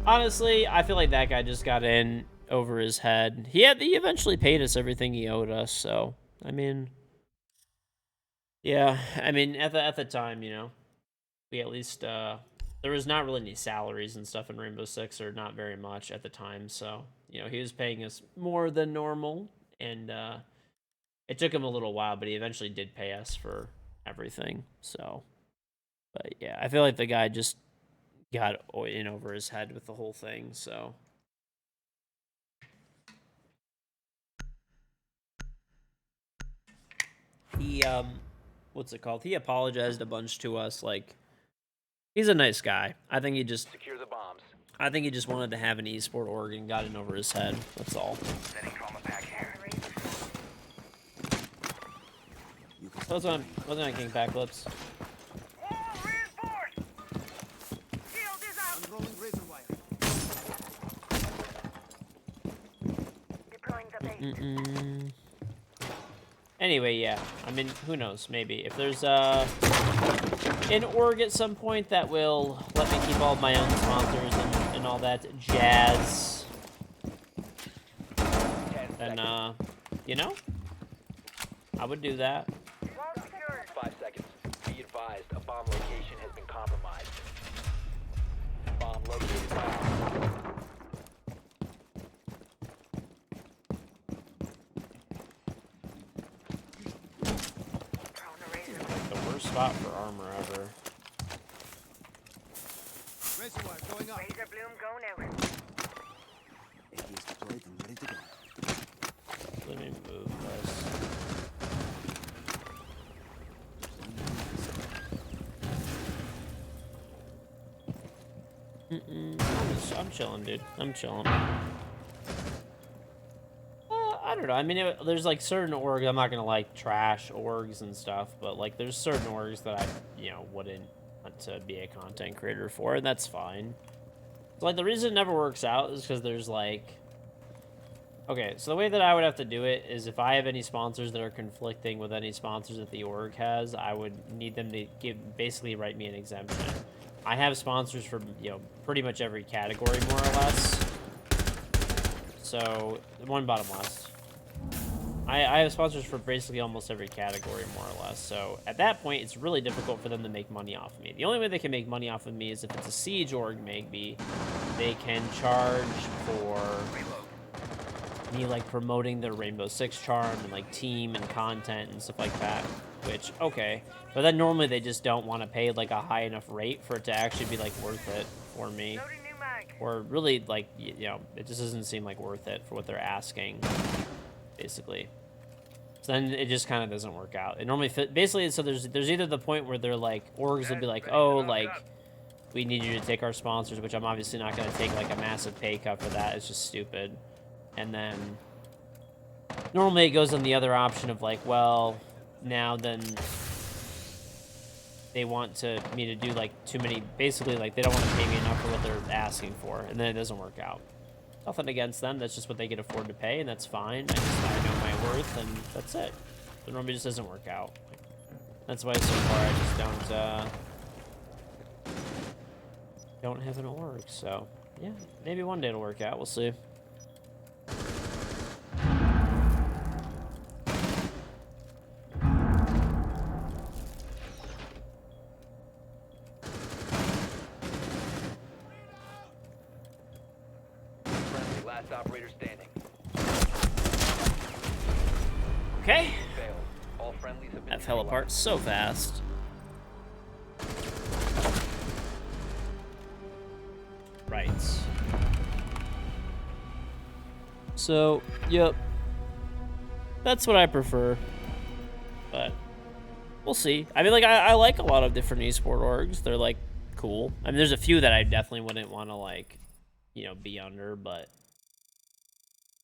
Speaker 1: Honestly, I feel like that guy just got in over his head. He eventually paid us everything he owed us, so I mean, yeah. I mean, at the time, you know, we at least there was not really any salaries and stuff in Rainbow Six, or not very much at the time. So, you know, he was paying us more than normal, and it took him a little while, but he eventually did pay us for everything. So, but yeah, I feel like the guy just got in over his head with the whole thing. So. He, what's it called? He apologized a bunch to us. Like, he's a nice guy. I think he just
Speaker 2: Secure the bombs.
Speaker 1: wanted to have an esport org and got in over his head. That's all.
Speaker 3: Setting trauma pack here.
Speaker 1: Wasn't on King Backflips.
Speaker 3: Wall reinforced. Shield is out.
Speaker 6: Unrolling razor wire.
Speaker 3: Deploying the base.
Speaker 1: Anyway, yeah. I mean, who knows? Maybe if there's an org at some point that will let me keep all my own sponsors and all that jazz, then you know, I would do that.
Speaker 3: Wall secured.
Speaker 2: 5 seconds. Be advised, a bomb location has been compromised. bomb located by Op.
Speaker 3: Prone to razor.
Speaker 1: The worst spot for armor ever.
Speaker 6: Razor wire going up.
Speaker 3: Razor bloom going out.
Speaker 6: AD is deployed and ready to go.
Speaker 1: Let me move this. I'm chilling, dude. I'm chilling. I don't know. I mean, there's like certain orgs. I'm not gonna like trash orgs and stuff, but like there's certain orgs that I, wouldn't want to be a content creator for, and that's fine. So, like the reason it never works out is because there's like, okay, so the way that I would have to do it is if I have any sponsors that are conflicting with any sponsors that the org has, I would need them to basically write me an exemption. I have sponsors for, pretty much every category, more or less. So, one bottom left. I have sponsors for basically almost every category, more or less. So, at that point, it's really difficult for them to make money off of me. The only way they can make money off of me is if it's a Siege org, maybe. They can charge for me, like, promoting their Rainbow Six charm and, like, team and content and stuff like that. Which, okay. But then normally they just don't want to pay, like, a high enough rate for it to actually be, like, worth it for me.
Speaker 3: Loading new mag.
Speaker 1: Or really, like, it just doesn't seem like worth it for what they're asking, basically. So then it just kind of doesn't work out. It normally basically, so there's either the point where they're like, orgs will be like, oh, like, we need you to take our sponsors, which I'm obviously not going to take, like, a massive pay cut for that. It's just stupid. And then normally it goes on the other option of, like, well, now then they want me to do, like, too many, basically, like, they don't want to pay me enough for what they're asking for, and then it doesn't work out. Nothing against them, that's just what they can afford to pay, and that's fine. I know my worth, and that's it. It normally just doesn't work out. That's why so far I just don't have an org, so yeah, maybe one day it'll work out, we'll see.
Speaker 2: Friendly, last operator standing.
Speaker 1: Okay.
Speaker 2: Failed. All friendlies have been
Speaker 1: That fell apart so fast. Right. So, yep. That's what I prefer. But we'll see. I mean, like, I like a lot of different esport orgs. They're, like, cool. I mean, there's a few that I definitely wouldn't want to, like, be under, but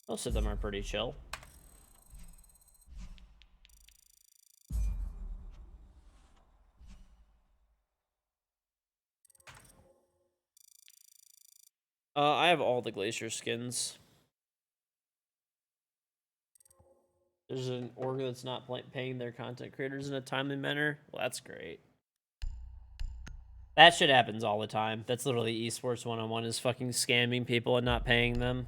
Speaker 1: most of them are pretty chill. I have all the Glacier skins. There's an org that's not paying their content creators in a timely manner. Well, that's great. That shit happens all the time. That's literally esports 101 is fucking scamming people and not paying them.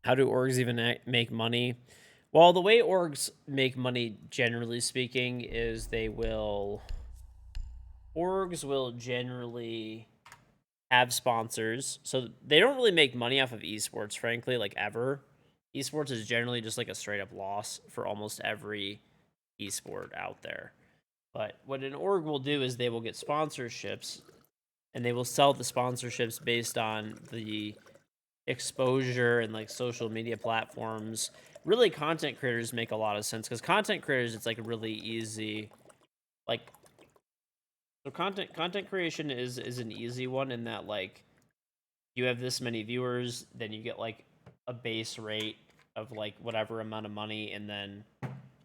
Speaker 1: How do orgs even make money? Well, the way orgs make money, generally speaking, is orgs will generally have sponsors. So they don't really make money off of esports, frankly, like ever. Esports is generally just like a straight up loss for almost every esport out there. But what an org will do is they will get sponsorships and they will sell the sponsorships based on the exposure and like social media platforms. Really, content creators make a lot of sense because content creators, it's like really easy. Like, so content creation is an easy one in that, like, you have this many viewers, then you get like a base rate of like whatever amount of money, and then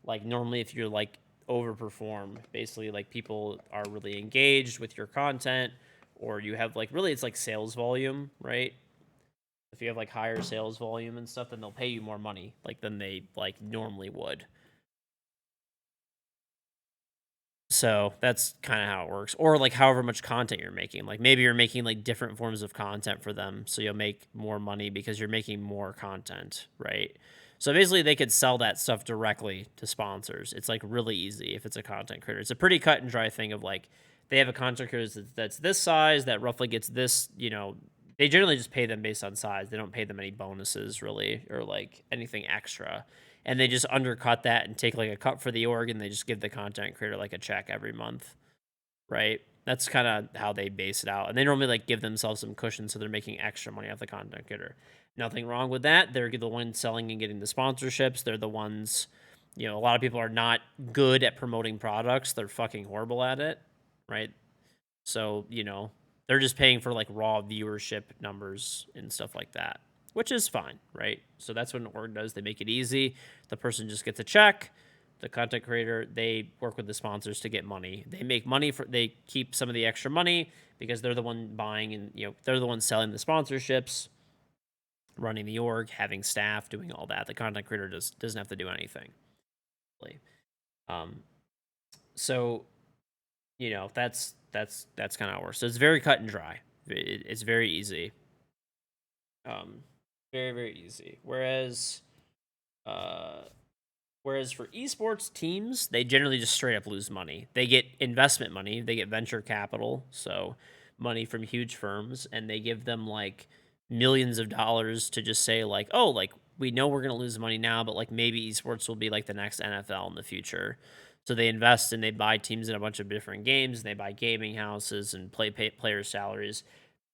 Speaker 1: like normally if you're like overperform, basically like people are really engaged with your content, or you have like really it's like sales volume, right? If you have like higher sales volume and stuff, then they'll pay you more money like than they like normally would. So that's kind of how it works. Or like however much content you're making. Like maybe you're making like different forms of content for them. So you'll make more money because you're making more content, right? So basically they could sell that stuff directly to sponsors. It's like really easy if it's a content creator. It's a pretty cut and dry thing of like they have a content creator that's this size that roughly gets this, they generally just pay them based on size. They don't pay them any bonuses really or like anything extra, and they just undercut that and take like a cut for the org, and they just give the content creator like a check every month, right? That's kind of how they base it out, and they normally like give themselves some cushion so they're making extra money off the content creator. Nothing wrong with that. They're the ones selling and getting the sponsorships. They're the ones, a lot of people are not good at promoting products. They're fucking horrible at it, right? So they're just paying for like raw viewership numbers and stuff like that, which is fine, right? So that's what an org does. They make it easy. The person just gets a check. The content creator, they work with the sponsors to get money. They make money they keep some of the extra money because they're the one buying and they're the ones selling the sponsorships, running the org, having staff, doing all that. The content creator doesn't have to do anything. Really. So that's kind of how it works. So it's very cut and dry. It's very easy. Very, very easy. Whereas for esports teams, they generally just straight up lose money. They get investment money, they get venture capital, so money from huge firms, and they give them like millions of dollars to just say like, oh, like we know we're gonna lose money now, but like maybe esports will be like the next NFL in the future. So they invest and they buy teams in a bunch of different games, and they buy gaming houses and player salaries.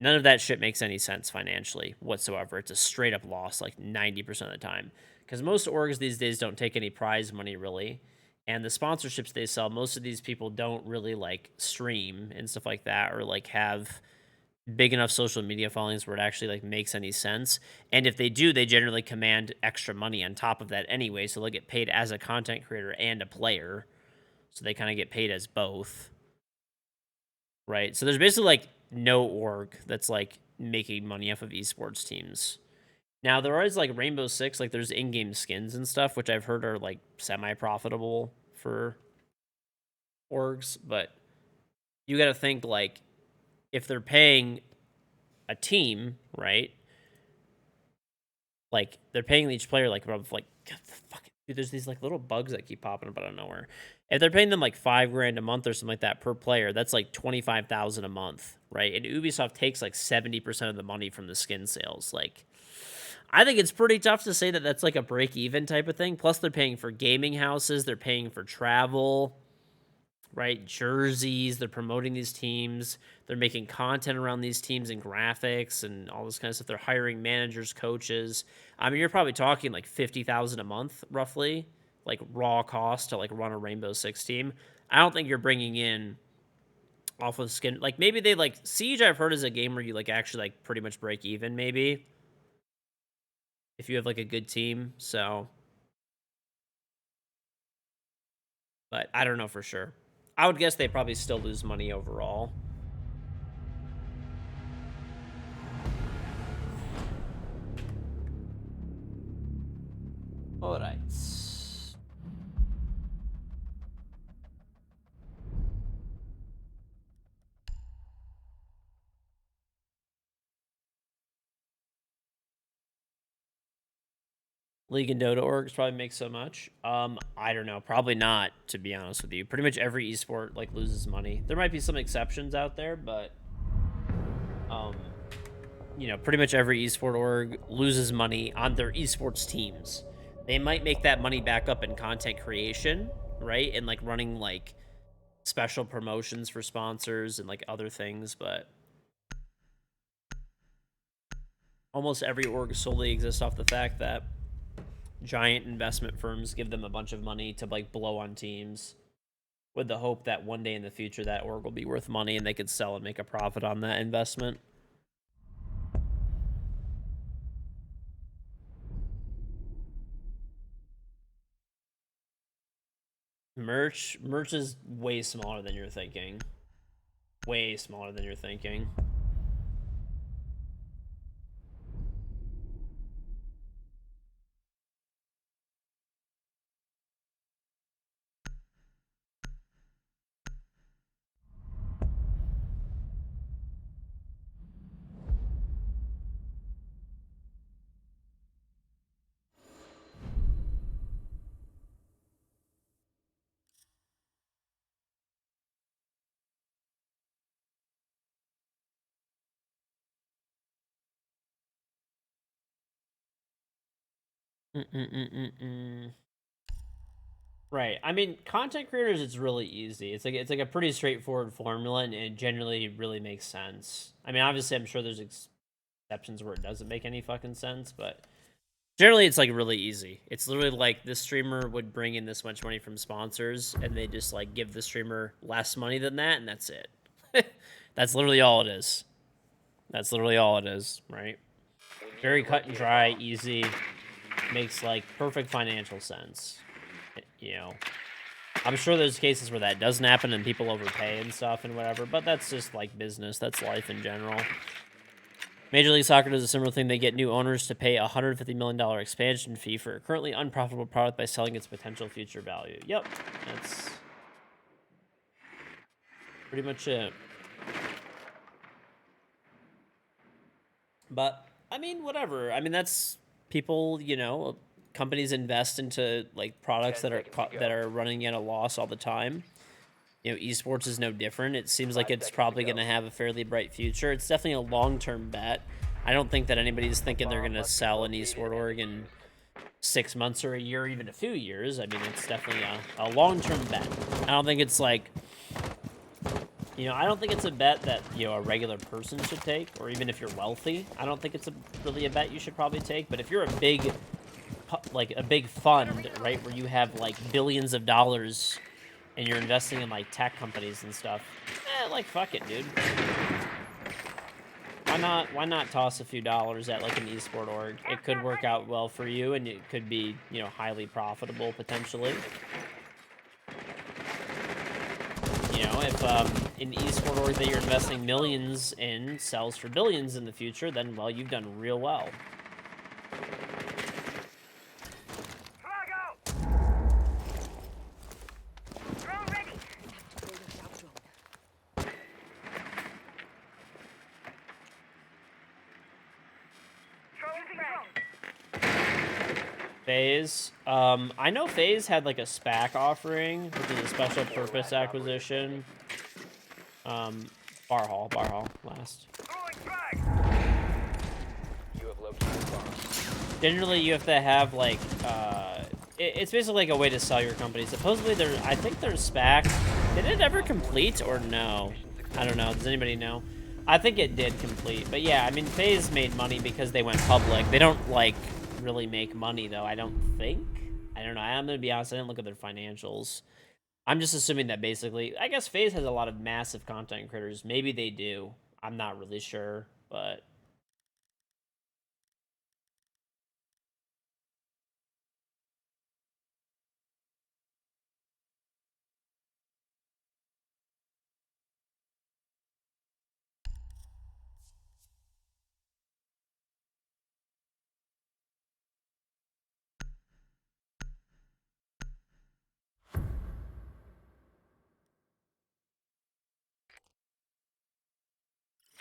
Speaker 1: None of that shit makes any sense financially whatsoever. It's a straight up loss like 90% of the time. Because most orgs these days don't take any prize money really. And the sponsorships they sell, most of these people don't really like stream and stuff like that, or like have big enough social media followings where it actually like makes any sense. And if they do, they generally command extra money on top of that anyway. So they'll get paid as a content creator and a player. So they kind of get paid as both. Right? So there's basically like no org that's like making money off of esports teams. Now there is like Rainbow Six, like there's in-game skins and stuff, which I've heard are like semi-profitable for orgs, but you got to think like if they're paying a team, right? Like they're paying each player like God, dude, there's these like little bugs that keep popping up out of nowhere. If they're paying them like $5,000 a month or something like that per player, that's like 25,000 a month, right? And Ubisoft takes like 70% of the money from the skin sales. Like, I think it's pretty tough to say that that's like a break even type of thing. Plus, they're paying for gaming houses, they're paying for travel, right? Jerseys, they're promoting these teams, they're making content around these teams and graphics and all this kind of stuff. They're hiring managers, coaches. I mean, you're probably talking like 50,000 a month, roughly, like raw cost to like run a Rainbow Six team. I don't think you're bringing in off of skin. Like maybe they like Siege. I've heard is a game where you like actually like pretty much break even, maybe if you have like a good team. So, but I don't know for sure. I would guess they probably still lose money overall. All right. League and Dota orgs probably make so much. I don't know. Probably not, to be honest with you. Pretty much every esport like loses money. There might be some exceptions out there, but pretty much every esport org loses money on their esports teams. They might make that money back up in content creation, right? And like running like special promotions for sponsors and like other things, but almost every org solely exists off the fact that giant investment firms give them a bunch of money to like blow on teams with the hope that one day in the future that org will be worth money and they could sell and make a profit on that investment. Merch is way smaller than you're thinking. Way smaller than you're thinking. Right. I mean, content creators, it's really easy. It's like a pretty straightforward formula, and it generally really makes sense. I mean, obviously, I'm sure there's exceptions where it doesn't make any fucking sense, but generally, it's like really easy. It's literally like this streamer would bring in this much money from sponsors, and they just like give the streamer less money than that, and that's it. That's literally all it is. That's literally all it is, right?
Speaker 2: We need
Speaker 1: Very
Speaker 2: to
Speaker 1: cut and
Speaker 2: locate a
Speaker 1: dry,
Speaker 2: bomb.
Speaker 1: easy, makes like perfect financial sense. You know, I'm sure there's cases where that doesn't happen and people overpay and stuff and whatever, but that's just like business. That's life in general. Major League Soccer does a similar thing. They get new owners to pay a $150 million expansion fee for a currently unprofitable product by selling its potential future value. Yep, that's pretty much it. But, I mean, whatever. I mean, that's people, you know, companies invest into like products
Speaker 2: 10
Speaker 1: that are
Speaker 2: seconds to go.
Speaker 1: that are running at a loss all the time. You know, esports is no different. It seems like
Speaker 2: 5
Speaker 1: it's
Speaker 2: seconds to
Speaker 1: probably
Speaker 2: go.
Speaker 1: going to have a fairly bright future. It's definitely a long-term bet. I don't think that anybody's thinking they're
Speaker 2: Bomb
Speaker 1: going to
Speaker 2: must be
Speaker 1: sell an
Speaker 2: located
Speaker 1: esport
Speaker 2: and
Speaker 1: org in
Speaker 2: defused.
Speaker 1: 6 months or a year, or even a few years. I mean, it's definitely a long-term bet. I don't think it's like, you know, I don't think it's a bet that, you know, a regular person should take, or even if you're wealthy. I don't think it's really a bet you should probably take. But if you're a big, like a big fund, right, where you have like billions of dollars and you're investing in like tech companies and stuff, like fuck it, dude. Why not toss a few dollars at like an esport org? It could work out well for you, and it could be, you know, highly profitable potentially. You know, if an esport org that you're investing millions in sells for billions in the future, then well, you've done real well.
Speaker 3: Flag out! Drone ready! Drone frag.
Speaker 1: FaZe. I know FaZe had like a SPAC offering, which is a special purpose acquisition. Bar hall last.
Speaker 3: Throwing frag!
Speaker 2: You have located a bomb.
Speaker 1: Generally, you have to have like, it's basically like a way to sell your company. Supposedly, I think there's SPAC. Did it ever complete or no? I don't know. Does anybody know? I think it did complete, but yeah, I mean, FaZe made money because they went public. They don't like really make money though. I don't think. I don't know. I'm gonna be honest. I didn't look at their financials. I'm just assuming that basically, I guess FaZe has a lot of massive content creators. Maybe they do. I'm not really sure, but.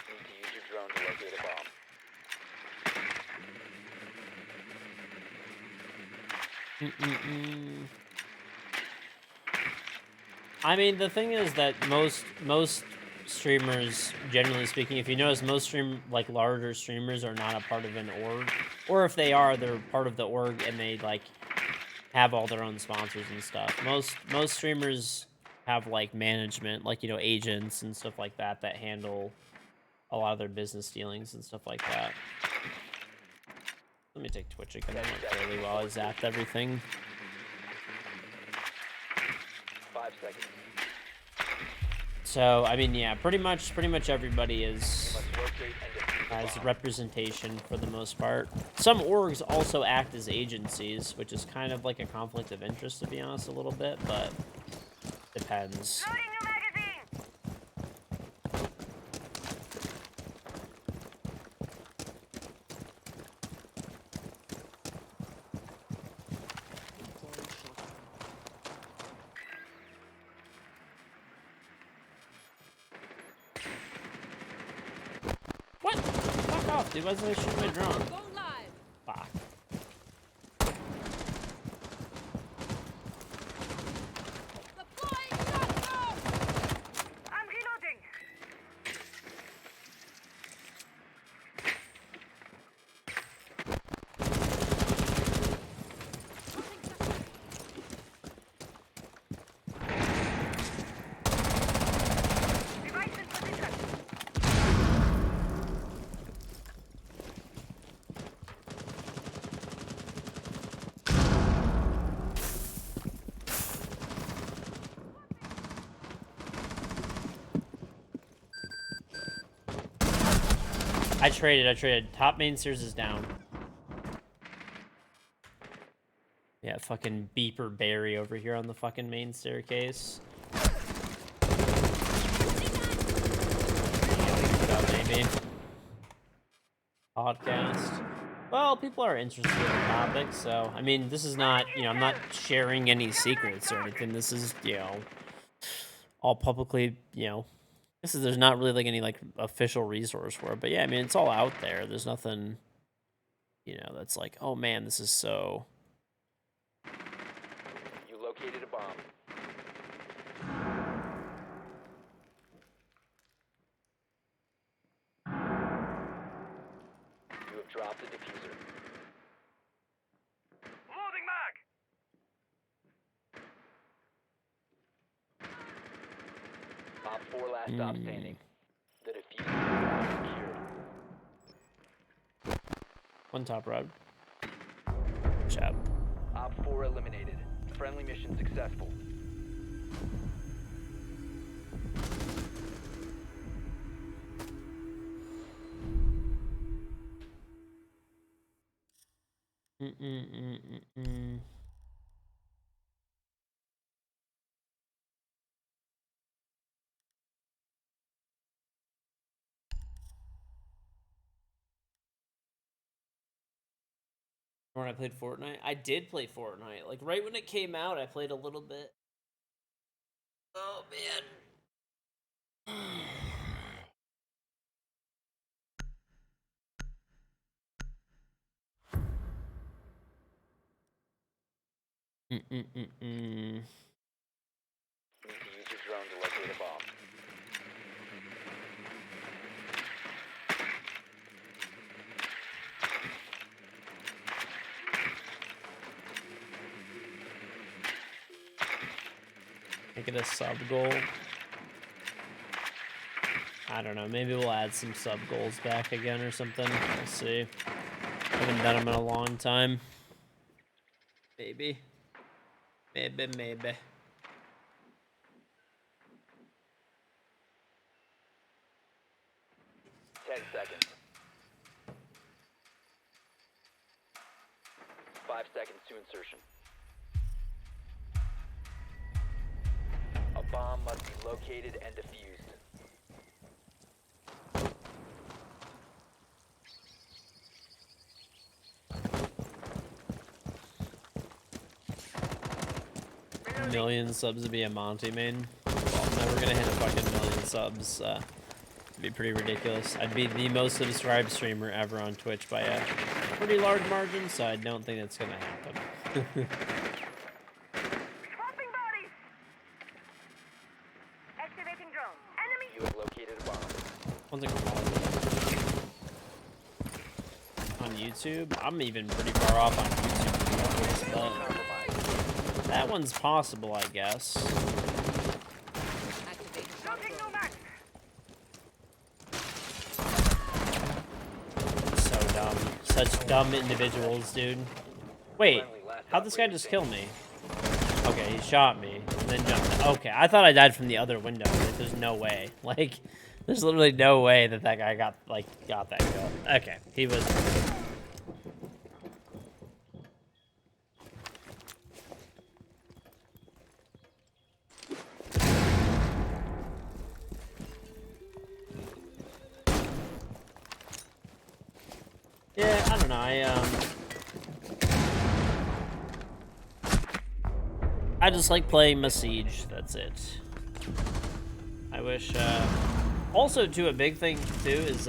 Speaker 2: You need to use your drone to locate a bomb.
Speaker 1: I mean, the thing is that most streamers, generally speaking, if you notice, most larger streamers are not a part of an org, or if they are, they're part of the org and they like have all their own sponsors and stuff. Most streamers have like management, like, you know, agents and stuff like that that handle a lot of their business dealings and stuff like that. Let me take Twitch again. I went fairly well. I zapped everything.
Speaker 2: 5 seconds.
Speaker 1: So I mean, yeah, pretty much everybody
Speaker 2: You
Speaker 1: is
Speaker 2: must locate and defuse the
Speaker 1: has
Speaker 2: bomb.
Speaker 1: representation for the most part. Some orgs also act as agencies, which is kind of like a conflict of interest, to be honest, a little bit, but depends.
Speaker 3: Loading new magazine!
Speaker 1: What? Fuck off, dude. Why wasn't I shooting my drone?
Speaker 7: Go live.
Speaker 1: Fuck.
Speaker 7: Deploying shotgun.
Speaker 3: I'm reloading!
Speaker 1: I traded. Top main stairs is down. Yeah, fucking beeper Barry over here on the fucking main staircase. Maybe. Podcast. Well, people are interested in the topic, so I mean, this is not, you know, I'm not sharing any secrets or anything. This is, you know, all publicly, you know, there's not really like any like official resource for it, but yeah, I mean, it's all out there. There's nothing, you know, that's like, oh man, this is so.
Speaker 2: You located a bomb. You have dropped the diffuser.
Speaker 3: Loading mag!
Speaker 2: Op 4 last stop standing. The diffuser is now secured.
Speaker 1: One top road. Chap.
Speaker 2: Op 4 eliminated. Friendly mission successful.
Speaker 1: When I played Fortnite, I did play Fortnite. Like right when it came out, I played a little bit. Oh man.
Speaker 2: You need to use your drone to locate a bomb.
Speaker 1: Make it a sub goal. I don't know. Maybe we'll add some sub goals back again or something. We'll see. Haven't done them in a long time. Maybe. Maybe.
Speaker 2: 10 seconds. 5 seconds to insertion. A bomb must be located and defused.
Speaker 1: Million subs to be a Monty main. Well, I'm never gonna hit a fucking million subs. It'd be pretty ridiculous. I'd be the most subscribed streamer ever on Twitch by a pretty large margin, so I don't think that's gonna happen.
Speaker 3: Swapping bodies! Activating drone. Enemy!
Speaker 2: You have located a bomb.
Speaker 1: One's like on YouTube. I'm even pretty far off on YouTube, but that one's possible, I guess.
Speaker 7: Activate
Speaker 3: Loading no mag!
Speaker 1: So dumb. Such dumb individuals, dude. Wait, how'd this guy just kill me? Okay, he shot me and then jumped. Okay, I thought I died from the other window. Like, there's no way. Like, there's literally no way that that guy got that kill. Okay, he was. Yeah, I don't know. I just like playing Siege. That's it. I wish. Also, too, a big thing too is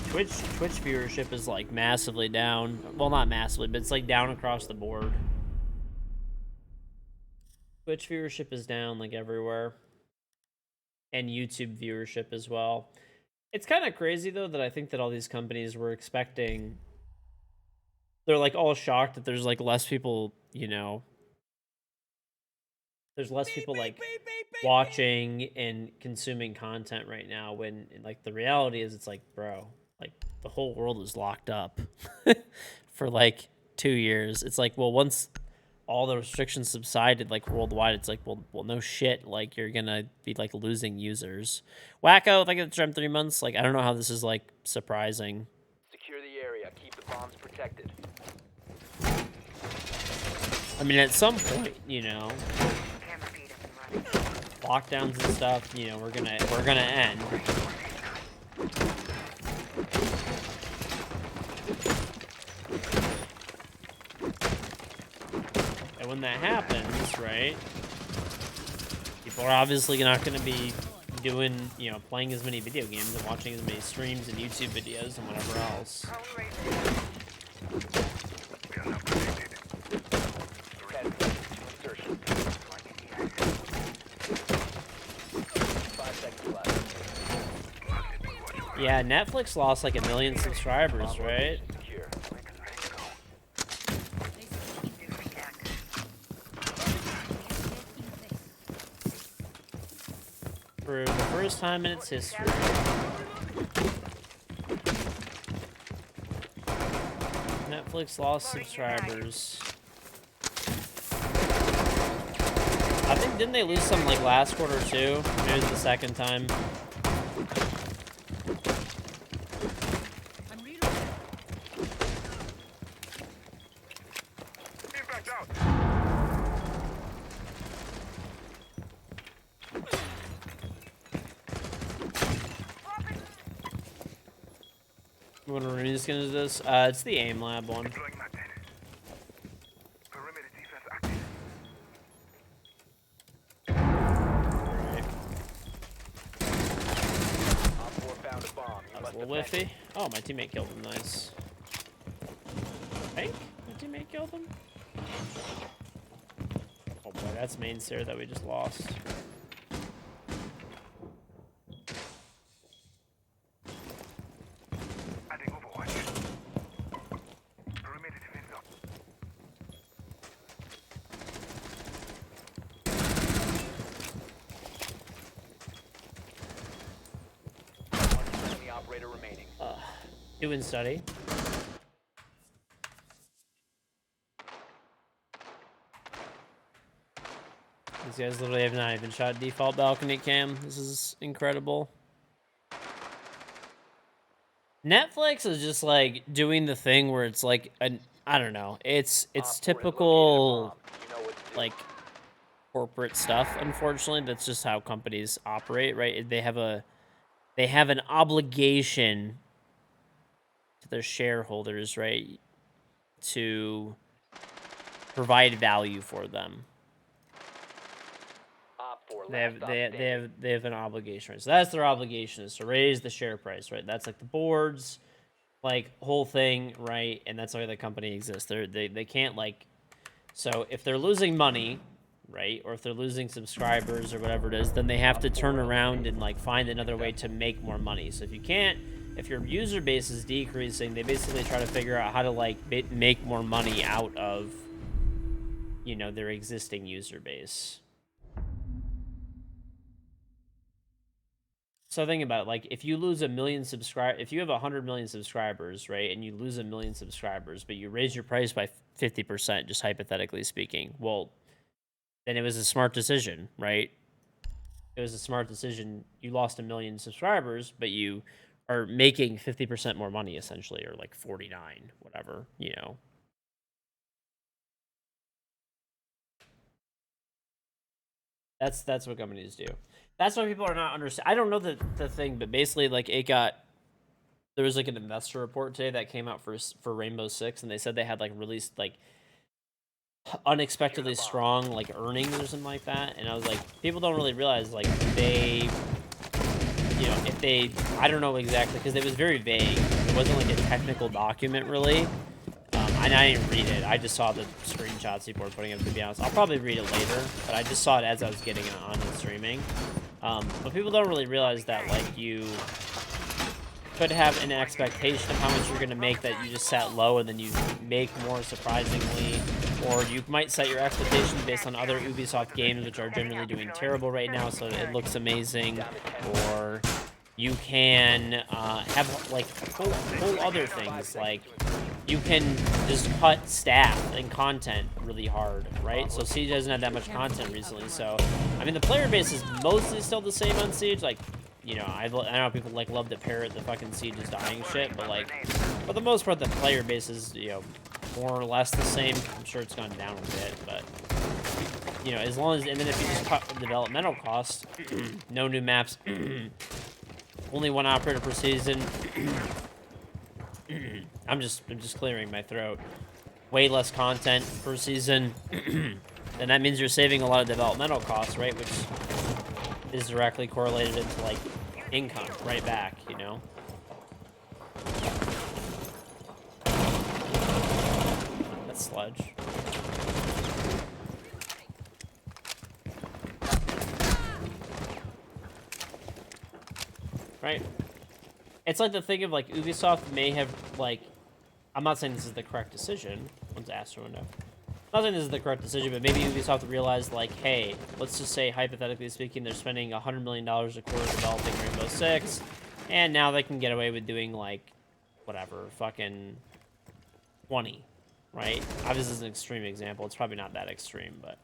Speaker 1: Twitch viewership is like massively down. Well, not massively, but it's like down across the board. Twitch viewership is down like everywhere, and YouTube viewership as well. It's kind of crazy though that I think that all these companies were expecting. They're like all shocked that there's like less people, you know. There's less people like watching and consuming content right now when like the reality is it's like, bro, like the whole world is locked up for like 2 years. It's like, well, once all the restrictions subsided like worldwide, it's like, well no shit, like you're gonna be like losing users. Wacko, like it's from 3 months. Like I don't know how this is like surprising.
Speaker 2: Bombs protected.
Speaker 1: I mean, at some point, you know,
Speaker 3: Camera feed up and running.
Speaker 1: lockdowns and stuff, you know, we're gonna end. And when that happens, right, people are obviously not gonna be doing, you know, playing as many video games and watching as many streams and YouTube videos and whatever else.
Speaker 3: Phone raising.
Speaker 2: 10 seconds to insertion. 5 seconds left.
Speaker 1: Yeah, Netflix lost like 1 million subscribers, right?
Speaker 2: Secure.
Speaker 1: For the first time in its history. Netflix lost subscribers. I think, didn't they lose some like last quarter too? Maybe it was the second time.
Speaker 7: I'm reloading.
Speaker 3: Impact out.
Speaker 1: What arena skin is this? It's the aim lab one.
Speaker 3: Deploying Matin. Perimeter defense active.
Speaker 1: Right.
Speaker 2: Op 4 found a bomb. You
Speaker 1: That was
Speaker 2: must
Speaker 1: a little
Speaker 2: defend
Speaker 1: whiffy. Oh, my teammate killed him. Nice. I think my teammate killed him. Oh boy, that's main stair that we just lost.
Speaker 3: Adding overwatch. Perimeter defense up.
Speaker 2: One enemy operator remaining.
Speaker 1: Doing study. These guys literally have not even shot default balcony cam. This is incredible. Netflix is just like doing the thing where it's like an, I don't know. It's
Speaker 2: Op 4 has located a
Speaker 1: typical
Speaker 2: bomb. You know what to do.
Speaker 1: like corporate stuff, unfortunately. That's just how companies operate, right? They have an obligation to their shareholders, right, to provide value for them.
Speaker 2: Op 4
Speaker 1: They have
Speaker 2: last stop standing.
Speaker 1: they have an obligation, right? So that's their obligation, is to raise the share price, right? That's like the board's like whole thing, right? And that's why the company exists. They can't like, so if they're losing money, right, or if they're losing subscribers or whatever it is, then they have to turn around and like find another way to make more money. So if your user base is decreasing, they basically try to figure out how to like make more money out of, you know, their existing user base. So think about it, like if you lose 1 million if you have 100 million subscribers, right, and you lose 1 million subscribers, but you raise your price by 50%, just hypothetically speaking, well, then it was a smart decision, right? It was a smart decision. You lost 1 million subscribers, but you are making 50% more money, essentially, or like 49, whatever, you know. That's what companies do. That's why people are not understand. I don't know the thing, but basically, like there was like an investor report today that came out for Rainbow Six, and they said they had like released like unexpectedly strong like earnings or something like that. And I was like, people don't really realize like they, you know, if they, I don't know exactly, because it was very vague. It wasn't like a technical document really. And I didn't read it. I just saw the screenshots people were putting up, to be honest. I'll probably read it later, but I just saw it as I was getting it on the streaming. But people don't really realize that, like, you could have an expectation of how much you're going to make that you just set low and then you make more surprisingly. Or you might set your expectations based on other Ubisoft games, which are generally doing terrible right now, so it looks amazing. Or you can have, like, whole other things, like you can just cut staff and content really hard, right? So Siege hasn't had that much content recently, so I mean the player base is mostly still the same on Siege. Like, you know, I know people like love to parrot the fucking Siege is dying shit, but like for the most part, the player base is, you know, more or less the same. I'm sure it's gone down a bit, but you know, as long as, and then if you just cut developmental costs, no new maps, only one operator per season. I'm just clearing my throat. Way less content per season, and that means you're saving a lot of developmental costs, right? Which is directly correlated into like income right back, you know. That's sludge. Right? It's like the thing of like Ubisoft may have like, I'm not saying this is the correct decision. One's Astro window. I'm not saying this is the correct decision, but maybe Ubisoft realized like, hey, let's just say hypothetically speaking, they're spending $100 million a quarter developing Rainbow Six, and now they can get away with doing like, whatever, fucking 20, right? Obviously, this is an extreme example. It's probably not that extreme, but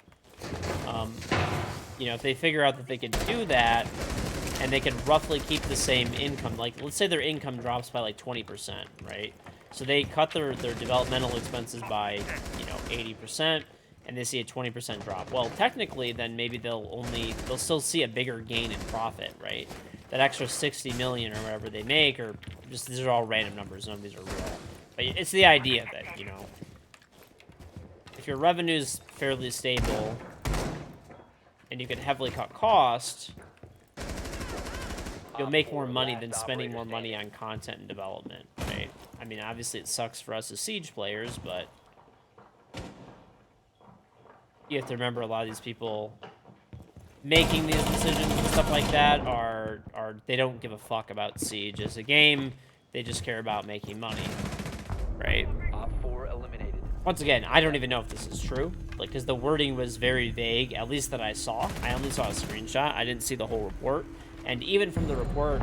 Speaker 1: you know, if they figure out that they can do that, and they can roughly keep the same income, like let's say their income drops by like 20%, right? So they cut their developmental expenses by, you know, 80%, and they see a 20% drop. Well, technically, then maybe they'll still see a bigger gain in profit, right? That extra 60 million or whatever they make, or just, these are all random numbers, none of these are real. But it's the idea of it, you know. If your revenue's fairly stable, and you can heavily cut costs, you'll make more money than spending more money on content and development, right? I mean, obviously it sucks for us as Siege players, but you have to remember a lot of these people making these decisions and stuff like that are they don't give a fuck about Siege as a game. They just care about making money, right?
Speaker 2: Op 4 eliminated.
Speaker 1: Once again, I don't even know if this is true, like, because the wording was very vague, at least that I saw. I only saw a screenshot. I didn't see the whole report. And even from the report,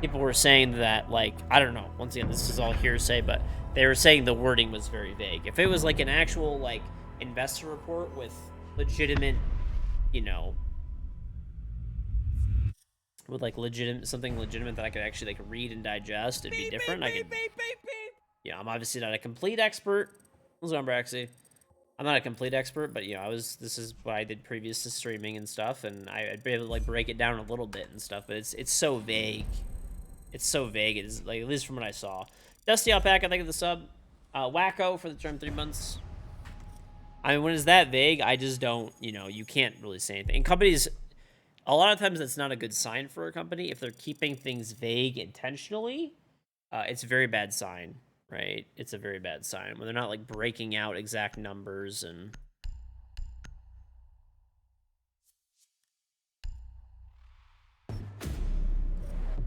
Speaker 1: people were saying that, like, I don't know. Once again, this is all hearsay, but they were saying the wording was very vague. If it was, like, an actual, like, investor report with legitimate, you know, with, like, something legitimate that I could actually, like, read and digest, it'd be different. Yeah, I'm obviously not a complete expert. What's on, Braxy? I'm not a complete expert, but, you know, this is what I did previous to streaming and stuff, and I'd be able to, like, break it down a little bit and stuff, but it's so vague. It's so vague, it's, like, at least from what I saw. Dusty Alpaca, I think of the sub. Wacko for the term 3 months. I mean, when it's that vague, I just don't, you know, you can't really say anything. And companies, a lot of times that's not a good sign for a company. If they're keeping things vague intentionally, it's a very bad sign. Right? It's a very bad sign when they're not like breaking out exact numbers and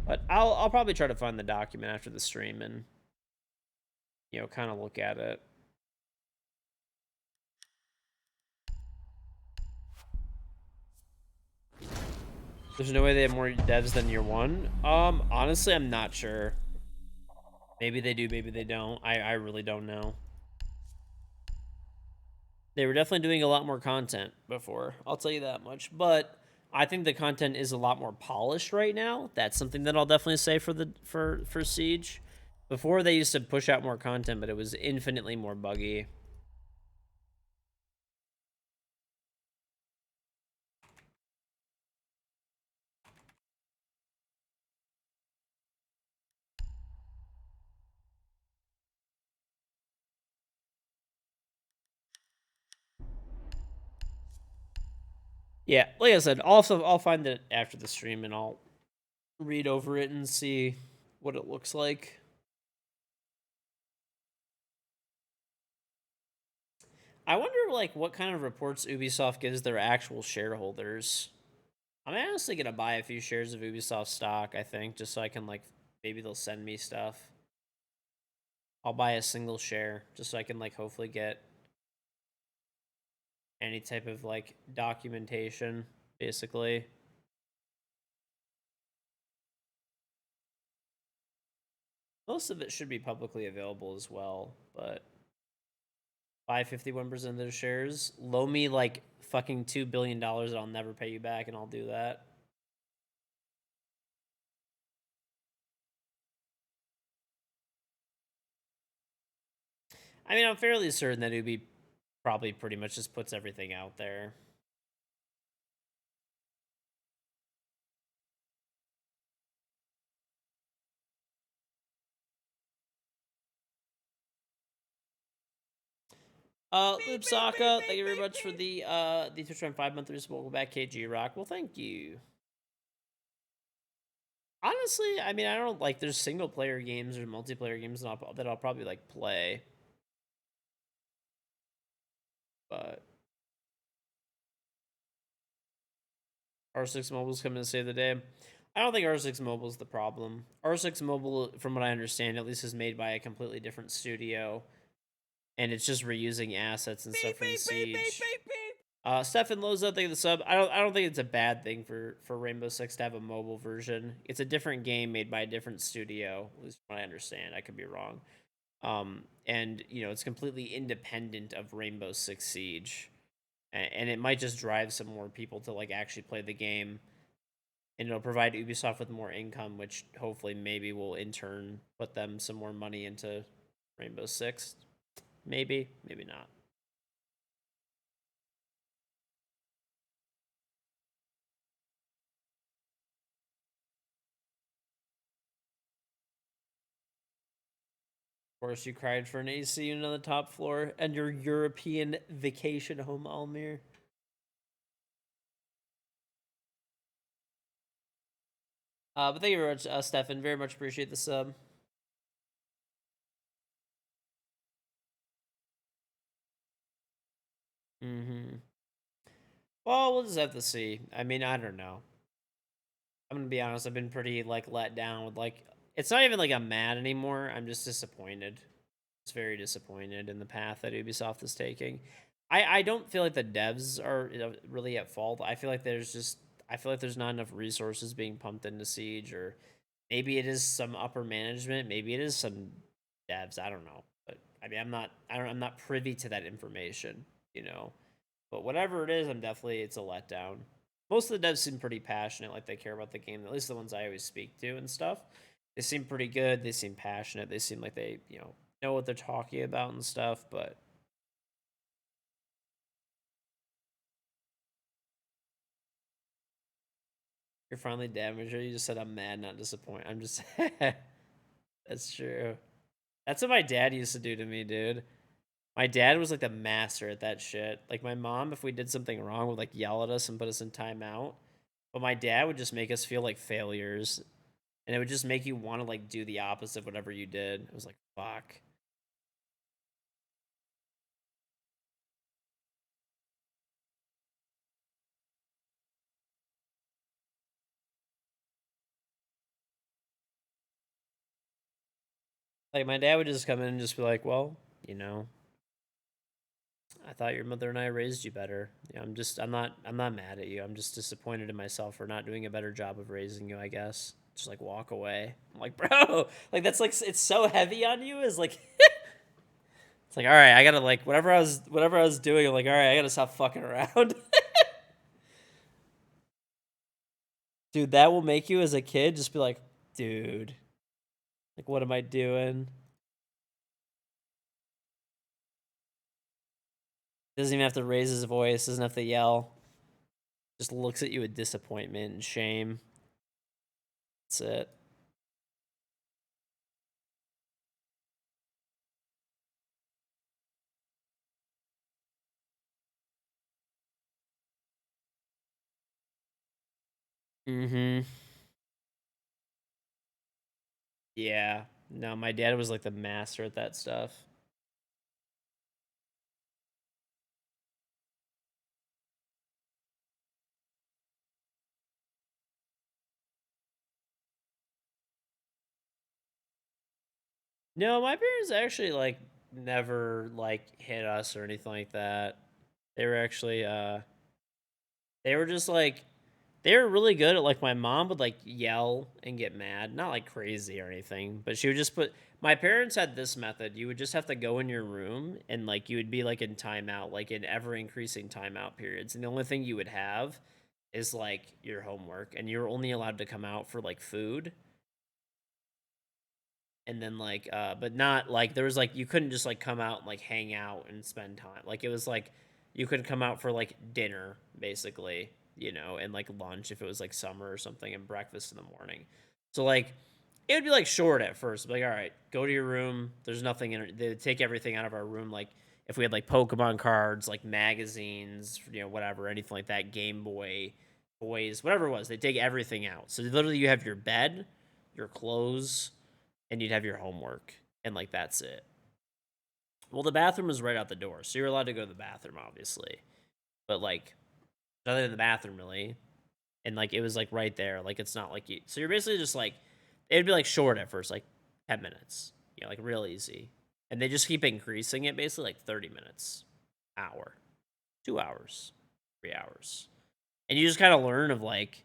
Speaker 1: but I'll probably try to find the document after the stream and, you know, kind of look at it. There's no way they have more devs than year one. Honestly, I'm not sure. Maybe they do, maybe they don't. I really don't know. They were definitely doing a lot more content before. I'll tell you that much. But I think the content is a lot more polished right now. That's something that I'll definitely say for Siege. Before they used to push out more content, but it was infinitely more buggy. Yeah, like I said, also I'll find it after the stream and I'll read over it and see what it looks like. I wonder, like, what kind of reports Ubisoft gives their actual shareholders. I'm honestly gonna buy a few shares of Ubisoft stock, I think, just so I can, like, maybe they'll send me stuff. I'll buy a single share, just so I can, like, hopefully get any type of, like, documentation, basically. Most of it should be publicly available as well, but buy 51% of those shares. Loan me, like, fucking $2 billion and I'll never pay you back, and I'll do that. I mean, I'm fairly certain that Ubi probably pretty much just puts everything out there. Loop Saka, thank you very much for the Twitch Prime 5-month resub. Welcome back, KG Rock. Well, thank you. Honestly, I mean, I don't like. There's single player games or multiplayer games that I'll probably like play, but R6 Mobile's coming to save the day. I don't think R6 Mobile's the problem. R6 Mobile, from what I understand, at least is made by a completely different studio, and it's just reusing assets and stuff from Siege. Stefan Loza, thank you for the sub. I don't think it's a bad thing for Rainbow Six to have a mobile version. It's a different game made by a different studio, at least from what I understand. I could be wrong. And you know, it's completely independent of Rainbow Six Siege, and it might just drive some more people to like actually play the game, and it'll provide Ubisoft with more income, which hopefully maybe will in turn put them some more money into Rainbow Six. Maybe not. Of course, you cried for an AC unit on the top floor and your European vacation home, Almir. But thank you very much, Stefan. Very much appreciate the sub. Well, we'll just have to see. I mean, I don't know. I'm gonna be honest. I've been pretty like let down with like. It's not even like I'm mad anymore. I'm just disappointed. It's very disappointed in the path that Ubisoft is taking. I don't feel like the devs are really at fault. I feel like there's not enough resources being pumped into Siege, or maybe it is some upper management. Maybe it is some devs. I don't know. But I mean, I'm not privy to that information. You know. But whatever it is, it's a letdown. Most of the devs seem pretty passionate, like they care about the game. At least the ones I always speak to and stuff. They seem pretty good. They seem passionate. They seem like they, know what they're talking about and stuff. But you're finally damaged. Or you just said I'm mad, not disappointed. I'm just. That's true. That's what my dad used to do to me, dude. My dad was like the master at that shit. Like my mom, if we did something wrong, would like yell at us and put us in timeout. But my dad would just make us feel like failures, and it would just make you want to like do the opposite of whatever you did. It was like, fuck. Like my dad would just come in and just be like, well, I thought your mother and I raised you better. I'm not mad at you. I'm just disappointed in myself for not doing a better job of raising you, I guess. Just like walk away. I'm like, bro, like that's like it's so heavy on you. Is like it's like, all right, I gotta like whatever I was doing. I'm like, all right, I gotta stop fucking around. Dude, that will make you as a kid just be like, dude, like what am I doing? Doesn't even have to raise his voice. Doesn't have to yell. Just looks at you with disappointment and shame. That's it. Mm-hmm. Yeah. No, my dad was like the master at that stuff. No, my parents actually like never like hit us or anything like that. They were actually they were just like they were really good at like my mom would like yell and get mad, not like crazy or anything, but she would just put my parents had this method. You would just have to go in your room and like you would be like in timeout, like in ever increasing timeout periods. And the only thing you would have is like your homework, and you're only allowed to come out for like food. and then like but not like there was like you couldn't just like come out and like hang out and spend time. Like it was like you could come out for like dinner basically, you know, and like lunch if it was like summer or something, and breakfast in the morning. So like it would be like short at first, like all right, go to your room. There's nothing in it. They would take everything out of our room, like if we had like Pokemon cards, like magazines, you know, whatever, anything like that, Game Boy, toys, whatever it was, they take everything out. So literally, you have your bed, your clothes, and you'd have your homework, and like that's it. Well, the bathroom was right out the door, so you're allowed to go to the bathroom, obviously, but like nothing in the bathroom really, and like it was like right there, like it's not like you. So you're basically just like it'd be like short at first, like 10 minutes, you know, like real easy, and they just keep increasing it, basically like 30 minutes, hour, 2 hours, 3 hours, and you just kind of learn of like,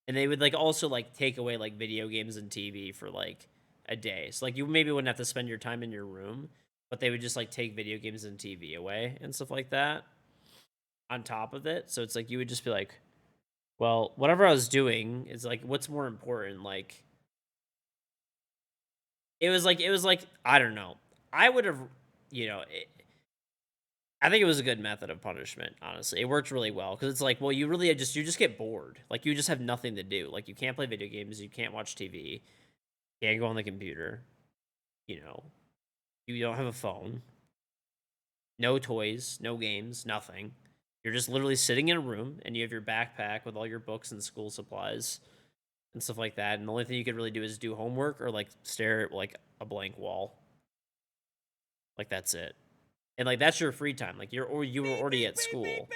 Speaker 1: and they would like also like take away like video games and TV for like a day, so like you maybe wouldn't have to spend your time in your room, but they would just like take video games and TV away and stuff like that on top of it. So it's like you would just be like, well, whatever I was doing is like, what's more important? Like, it was like I don't know. I would have, you know, I think it was a good method of punishment. Honestly, it worked really well because it's like, well, you just get bored. Like you just have nothing to do. Like you can't play video games, you can't watch TV, you can't go on the computer. You know, you don't have a phone, no toys, no games, nothing. You're just literally sitting in a room and you have your backpack with all your books and school supplies and stuff like that. And the only thing you could really do is do homework or like stare at like a blank wall. Like that's it. And like that's your free time. Like you were already at school.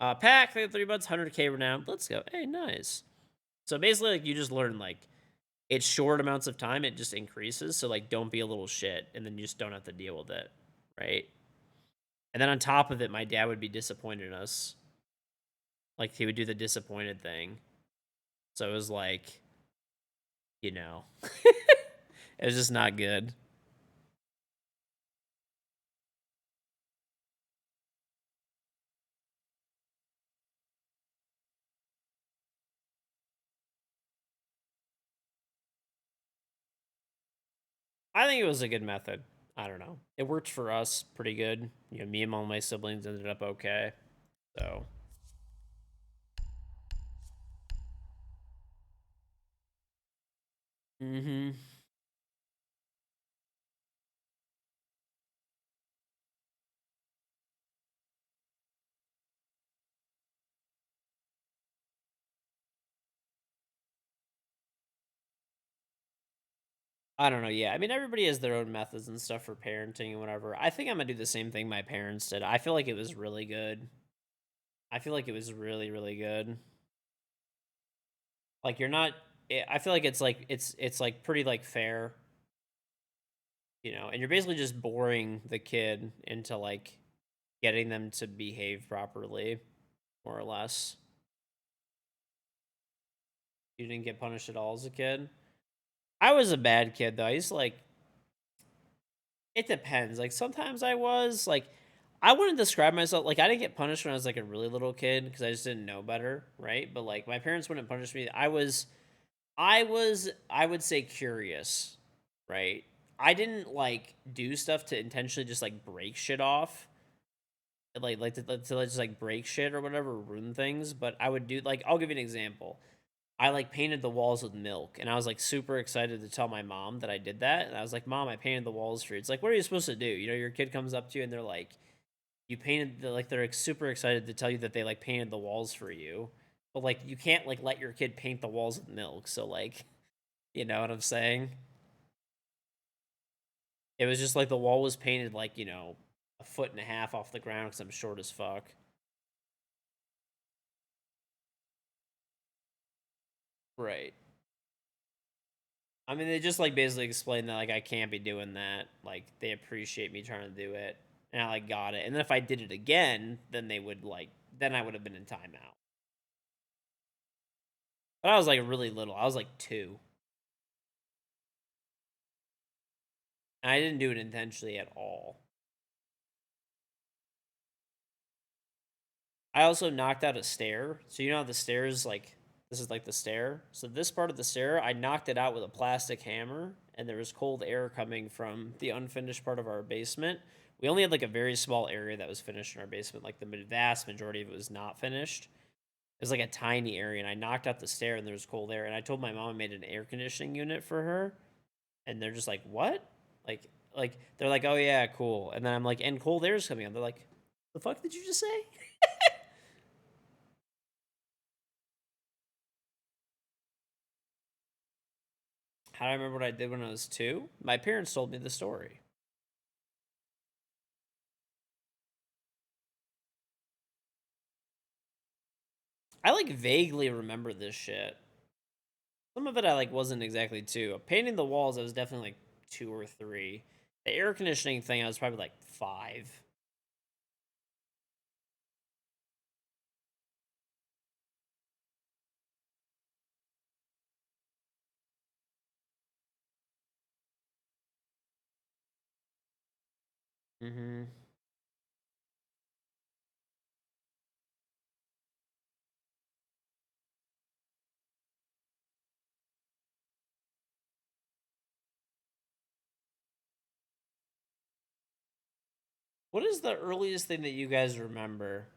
Speaker 1: Pack, 3 months, 100K renown. Let's go. Hey, nice. So basically, like you just learn like it's short amounts of time. It just increases. So like don't be a little shit, and then you just don't have to deal with it, right? And then on top of it, my dad would be disappointed in us. Like he would do the disappointed thing. So it was like, you know, it was just not good. I think it was a good method. I don't know. It worked for us pretty good. You know, me and all my siblings ended up okay. So, mm-hmm. I don't know. Yeah, I mean, everybody has their own methods and stuff for parenting and whatever. I think I'm gonna do the same thing my parents did. I feel like it was really good. I feel like it was really, really good. Like you're not. I feel like it's like pretty like fair, you know. And you're basically just boring the kid into like getting them to behave properly, more or less. You didn't get punished at all as a kid. I was a bad kid though. I used to like it depends. Like sometimes I was like I wouldn't describe myself like I didn't get punished when I was like a really little kid because I just didn't know better, right? But like my parents wouldn't punish me. I would say curious, right? I didn't like do stuff to intentionally just like break shit off. To just like break shit or whatever, ruin things, but I would do like I'll give you an example. I like painted the walls with milk, and I was like super excited to tell my mom that I did that. And I was like, "Mom, I painted the walls for you." It's like, what are you supposed to do? You know, your kid comes up to you and they're like, "You painted the like." They're like, super excited to tell you that they like painted the walls for you, but like you can't like let your kid paint the walls with milk. So like, you know what I'm saying? It was just like the wall was painted like a foot and a half off the ground because I'm short as fuck. Right. I mean, they just like basically explained that like I can't be doing that. Like they appreciate me trying to do it, and I like got it. And then if I did it again, then they would like then I would have been in timeout. But I was like really little. I was like 2, and I didn't do it intentionally at all. I also knocked out a stair. So you know how the stairs like this is like the stair. So this part of the stair, I knocked it out with a plastic hammer, and there was cold air coming from the unfinished part of our basement. We only had like a very small area that was finished in our basement. Like the vast majority of it was not finished. It was like a tiny area, and I knocked out the stair, and there was cold air. And I told my mom I made an air conditioning unit for her, and they're just like, "What?" Like they're like, "Oh yeah, cool." And then I'm like, "And cold air is coming on." They're like, "The fuck did you just say?" How do I remember what I did when I was 2? My parents told me the story. I like vaguely remember this shit. Some of it I like wasn't exactly 2. Painting the walls, I was definitely like 2 or 3. The air conditioning thing, I was probably like 5. Mm-hmm. What is the earliest thing that you guys remember?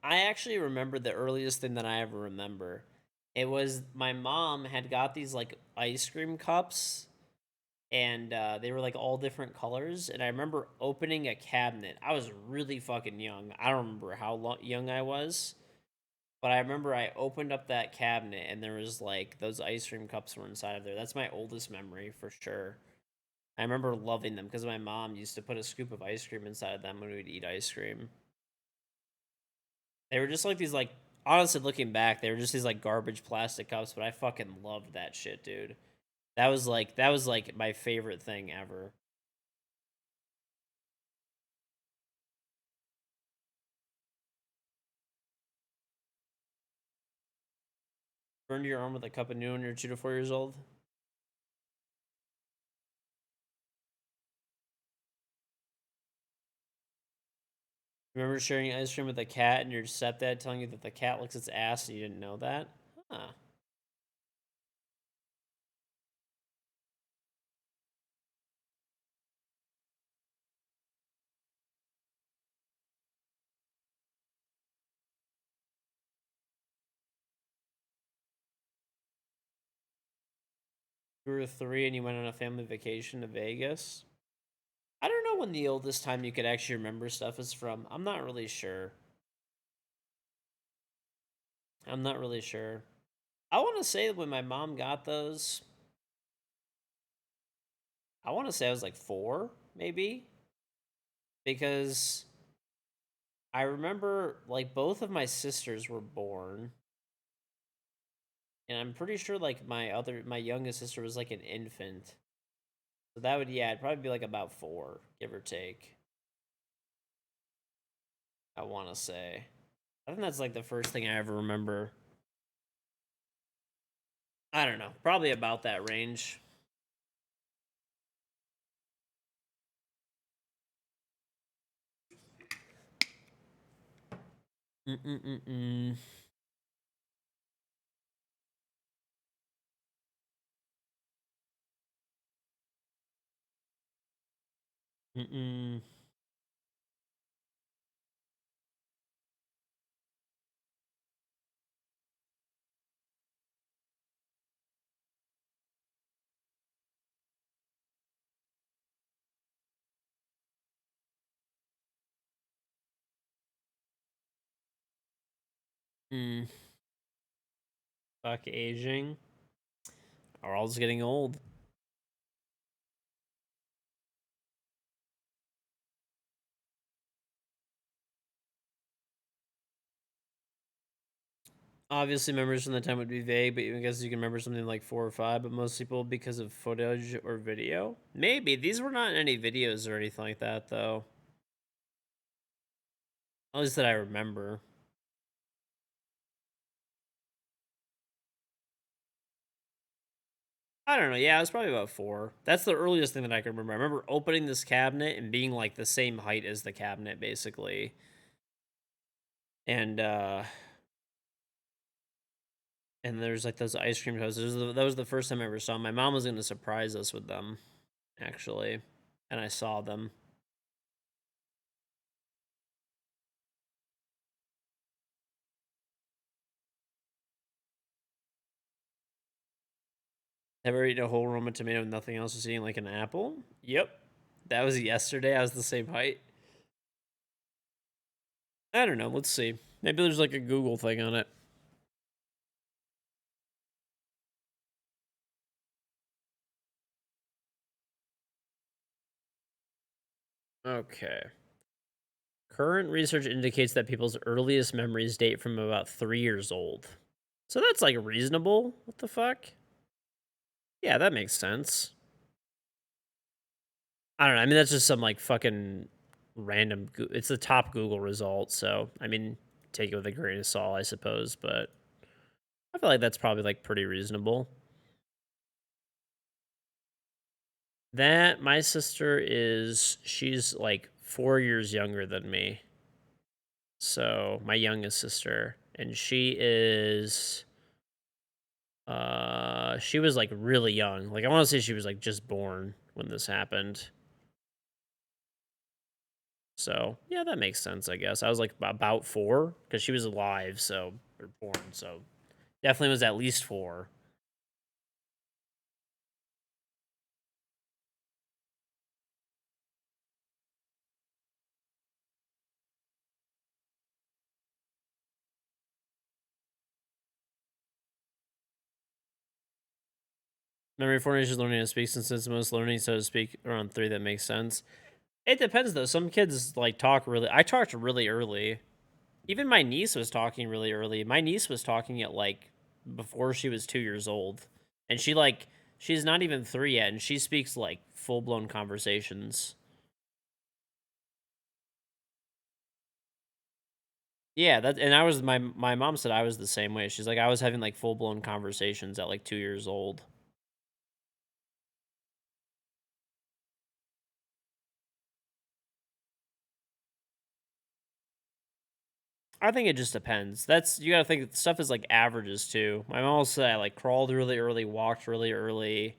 Speaker 1: I actually remember the earliest thing that I ever remember. It was my mom had got these like ice cream cups, and they were like all different colors. And I remember opening a cabinet. I was really fucking young. I don't remember how young I was, but I remember I opened up that cabinet and there was like those ice cream cups were inside of there. That's my oldest memory for sure. I remember loving them because my mom used to put a scoop of ice cream inside of them when we would eat ice cream. They were just like these like honestly looking back, they were just these like garbage plastic cups, but I fucking loved that shit, dude. That was like my favorite thing ever. Burned your arm with a cup of noodle when you're 2 to 4 years old. Remember sharing ice cream with a cat and your stepdad telling you that the cat licks its ass and you didn't know that? Huh. 2 or 3 and you went on a family vacation to Vegas? I don't know when the oldest time you could actually remember stuff is from. I'm not really sure. I'm not really sure. I want to say that when my mom got those, I want to say I was like 4, maybe. Because I remember like both of my sisters were born. And I'm pretty sure like my youngest sister was like an infant. So that would, yeah, it'd probably be like about 4, give or take. I want to say. I think that's like the first thing I ever remember. I don't know. Probably about that range. Mm-mm-mm-mm. Mm-mm. Mm. Fuck aging. Our all's getting old. Obviously, memories from the time would be vague, but I guess you can remember something like 4 or 5. But most people, because of footage or video, maybe these were not in any videos or anything like that, though. At least that I remember. I don't know. Yeah, it was probably about 4. That's the earliest thing that I can remember. I remember opening this cabinet and being like the same height as the cabinet, basically. And And there's like those ice cream toasters. That was the first time I ever saw them. My mom was gonna surprise us with them, actually, and I saw them. Ever eaten a whole Roma tomato with nothing else, just eating like an apple? Yep. That was yesterday. I was the same height. I don't know. Let's see. Maybe there's like a Google thing on it. Okay. Current research indicates that people's earliest memories date from about 3 years old. So that's like reasonable. What the fuck? Yeah, that makes sense. I don't know. I mean, that's just some like fucking random. It's the top Google result. So, I mean, take it with a grain of salt, I suppose. But I feel like that's probably like pretty reasonable. That my sister she's like 4 years younger than me. So, my youngest sister. And she was like really young. Like I want to say she was like just born when this happened. So yeah, that makes sense. I guess I was like about 4 because she was alive, so or born. So definitely was at least 4. Memory formation is learning to speak since it's most learning, so to speak, around 3. That makes sense. It depends though. Some kids like talk really. I talked really early. Even my niece was talking really early. My niece was talking at like before she was 2 years old, and she's not even 3 yet, and she speaks like full blown conversations. Yeah, that and I was my mom said I was the same way. She's like I was having like full blown conversations at like 2 years old. I think it just depends. That's you gotta think stuff is like averages too. My mom said I like crawled really early, walked really early.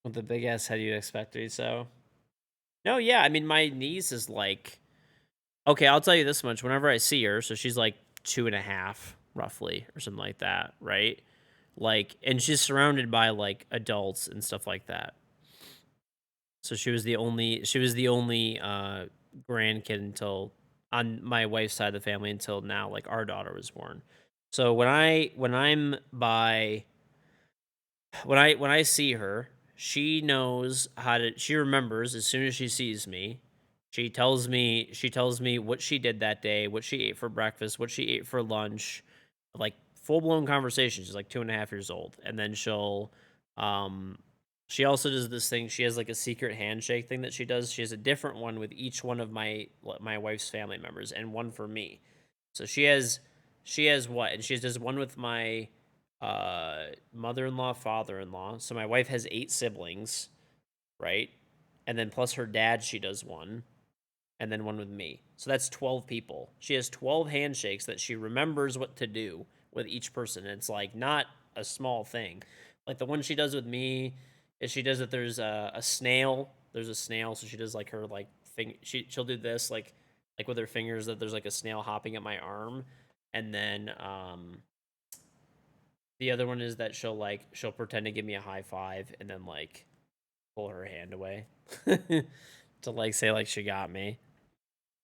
Speaker 1: With the big ass head you'd expect me, so. No, yeah, I mean my niece is like okay, I'll tell you this much. Whenever I see her, so she's like 2.5, roughly, or something like that, right? Like, and she's surrounded by like adults and stuff like that. So she was the only grandkid until on my wife's side of the family until now, like our daughter was born. So when I see her, she knows how to she remembers as soon as she sees me. She tells me what she did that day, what she ate for breakfast, what she ate for lunch, like full blown conversation. She's like 2.5 years old. And then um she also does this thing. She has like a secret handshake thing that she does. She has a different one with each one of my wife's family members and one for me. So she has what? And she does one with my mother-in-law, father-in-law. So my wife has 8 siblings, right? And then plus her dad, she does one, and then one with me. So that's 12 people. She has 12 handshakes that she remembers what to do with each person. It's like not a small thing. Like the one she does with me is she does that there's a snail. There's a snail, so she does like her like thing. She'll do this like with her fingers that there's like a snail hopping at my arm, and then the other one is that she'll pretend to give me a high five and then like pull her hand away to like say like she got me.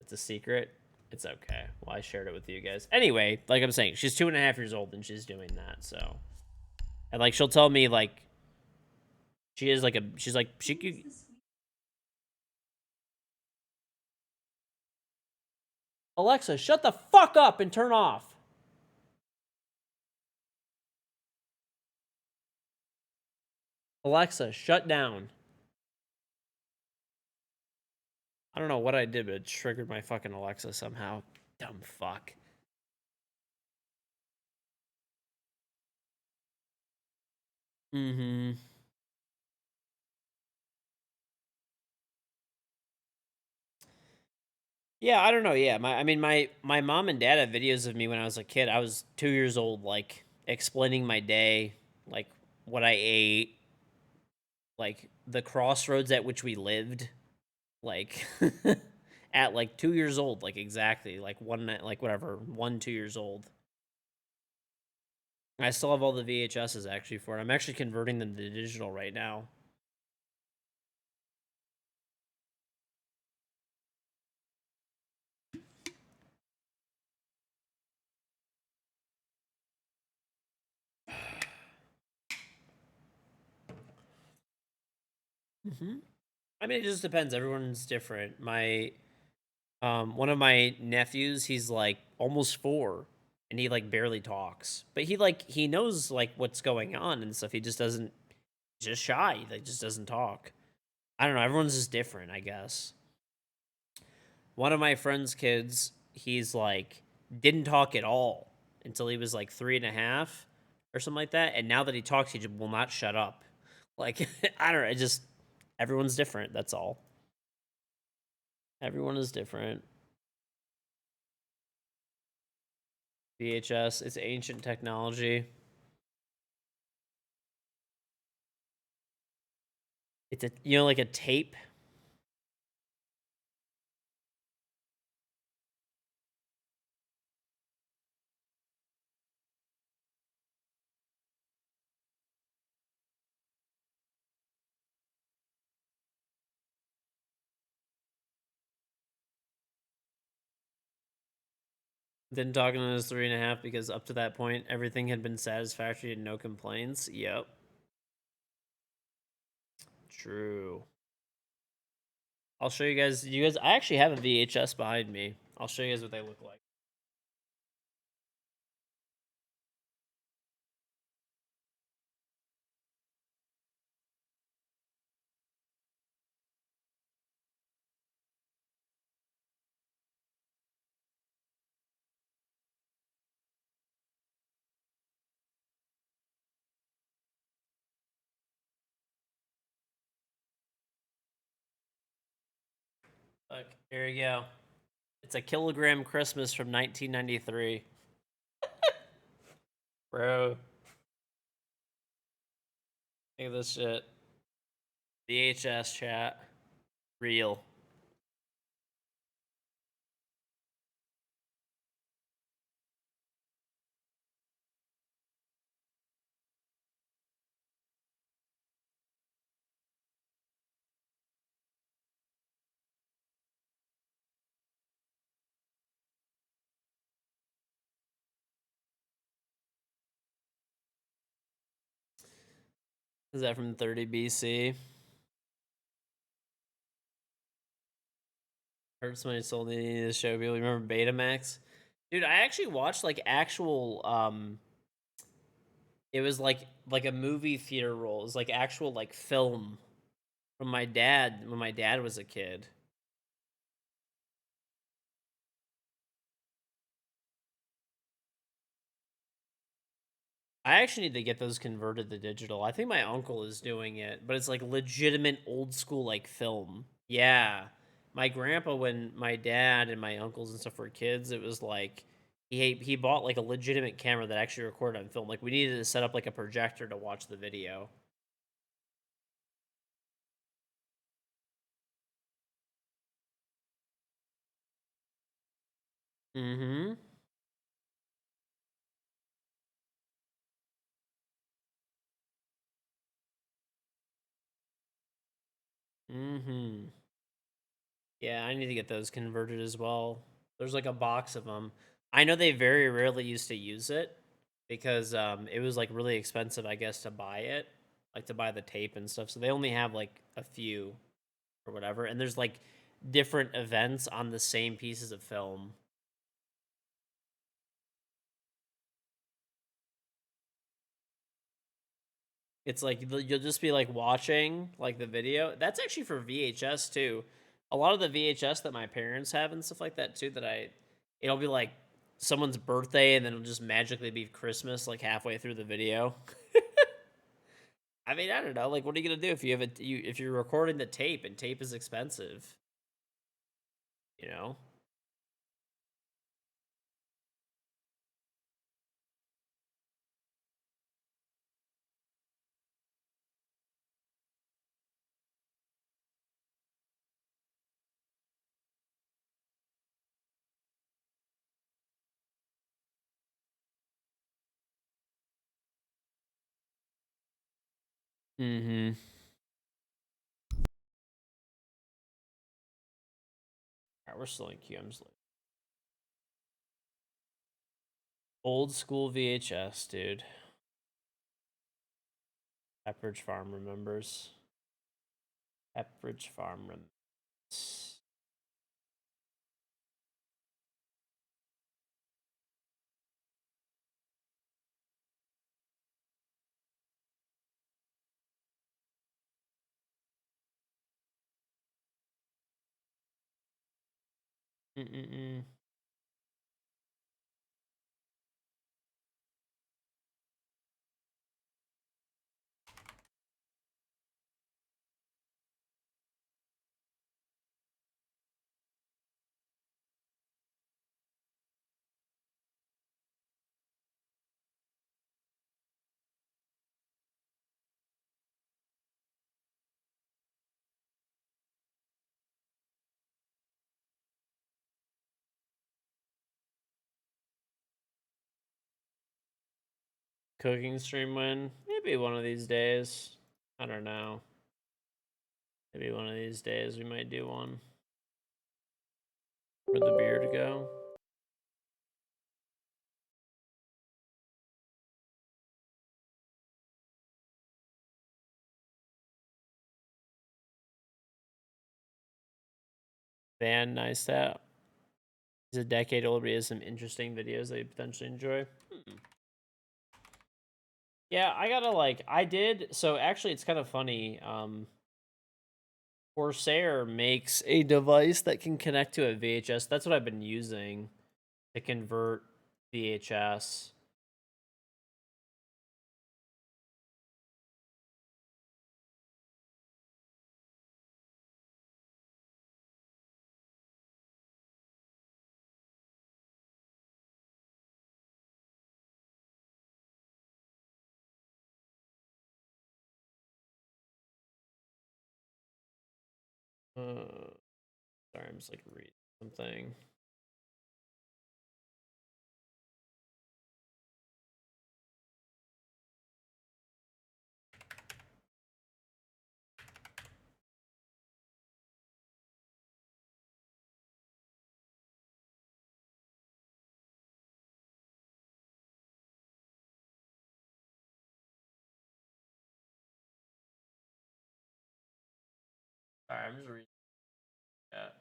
Speaker 1: It's a secret. It's okay. Well, I shared it with you guys. Anyway, like I'm saying, she's 2.5 years old and she's doing that. So, and like she'll tell me like she's like she could. Alexa, shut the fuck up and turn off. Alexa, shut down. I don't know what I did, but it triggered my fucking Alexa somehow. Dumb fuck. Mm-hmm. Yeah, I don't know. Yeah, I mean, my mom and dad have videos of me when I was a kid. I was 2 years old, like explaining my day, like what I ate, like the crossroads at which we lived, like at like 2 years old, like exactly, like like whatever, 1, 2 years old. I still have all the VHSs actually for it. I'm actually converting them to digital right now. I mean, it just depends. Everyone's different. My one of my nephews, he's like almost 4, and he like barely talks, but he knows like what's going on and stuff. He just doesn't, just shy, like just doesn't talk. I don't know. Everyone's just different, I guess. One of my friend's kids, he's like didn't talk at all until he was like 3.5 or something like that, and now that he talks, he just will not shut up. Like I don't know. It just everyone's different. That's all. Everyone is different. VHS, it's ancient technology. It's a like a tape. Didn't talk in his 3.5 because up to that point everything had been satisfactory and no complaints. Yep. True. I'll show you guys. You guys, I actually have a VHS behind me. I'll show you guys what they look like. Look, here you go. It's a kilogram Christmas from 1993. Bro, look at this shit. VHS chat. Real. Is that from 30 BC? Heard somebody sold me this show. People remember Betamax? Dude, I actually watched like actual it was like a movie theater roll. It was like actual like film from my dad when my dad was a kid. I actually need to get those converted to digital. I think my uncle is doing it, but it's like legitimate old school like film. Yeah. My grandpa, when my dad and my uncles and stuff were kids, it was like he bought like a legitimate camera that actually recorded on film. Like we needed to set up like a projector to watch the video. Mm-hmm. Mm-hmm. Yeah, I need to get those converted as well. There's like a box of them. I know they very rarely used to use it because it was like really expensive, I guess, to buy it, like to buy the tape and stuff. So they only have like a few or whatever. And there's like different events on the same pieces of film. It's like you'll just be like watching like the video. That's actually for VHS too. A lot of the VHS that my parents have and stuff like that too. It'll be like someone's birthday and then it'll just magically be Christmas like halfway through the video. I mean, I don't know. Like, what are you gonna do if you have if you're recording the tape and tape is expensive? You know. Mm-hmm. Alright, we're still in QM's. Old school VHS, dude. Pepperidge Farm remembers. Pepperidge Farm remembers. Mm-mm-mm. Cooking stream win? Maybe one of these days. I don't know. Maybe one of these days we might do one. Where'd the beard go? Van, nice that. He's a decade old, but he has some interesting videos that you potentially enjoy. Yeah, I gotta I did. So actually, it's kind of funny. Corsair makes a device that can connect to a VHS. That's what I've been using to convert VHS. Sorry, I'm just reading something. Sorry, I'm just reading that.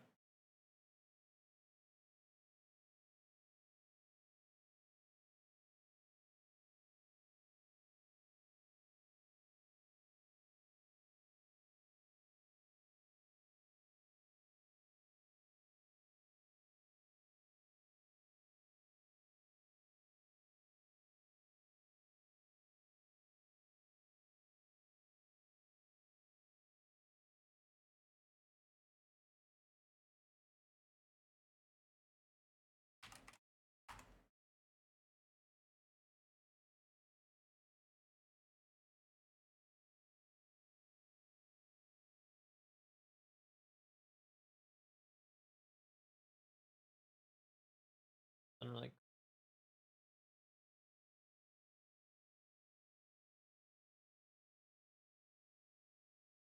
Speaker 1: I don't really.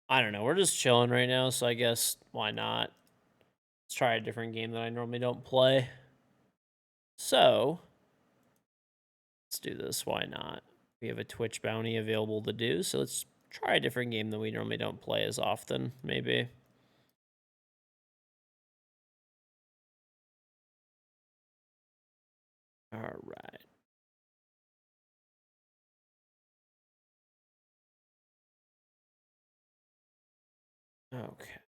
Speaker 1: I don't know. We're just chilling right now, so I guess why not? Let's try a different game that I normally don't play. So let's do this. Why not? We have a Twitch bounty available to do, so let's try a different game that we normally don't play as often, maybe. All right. Okay.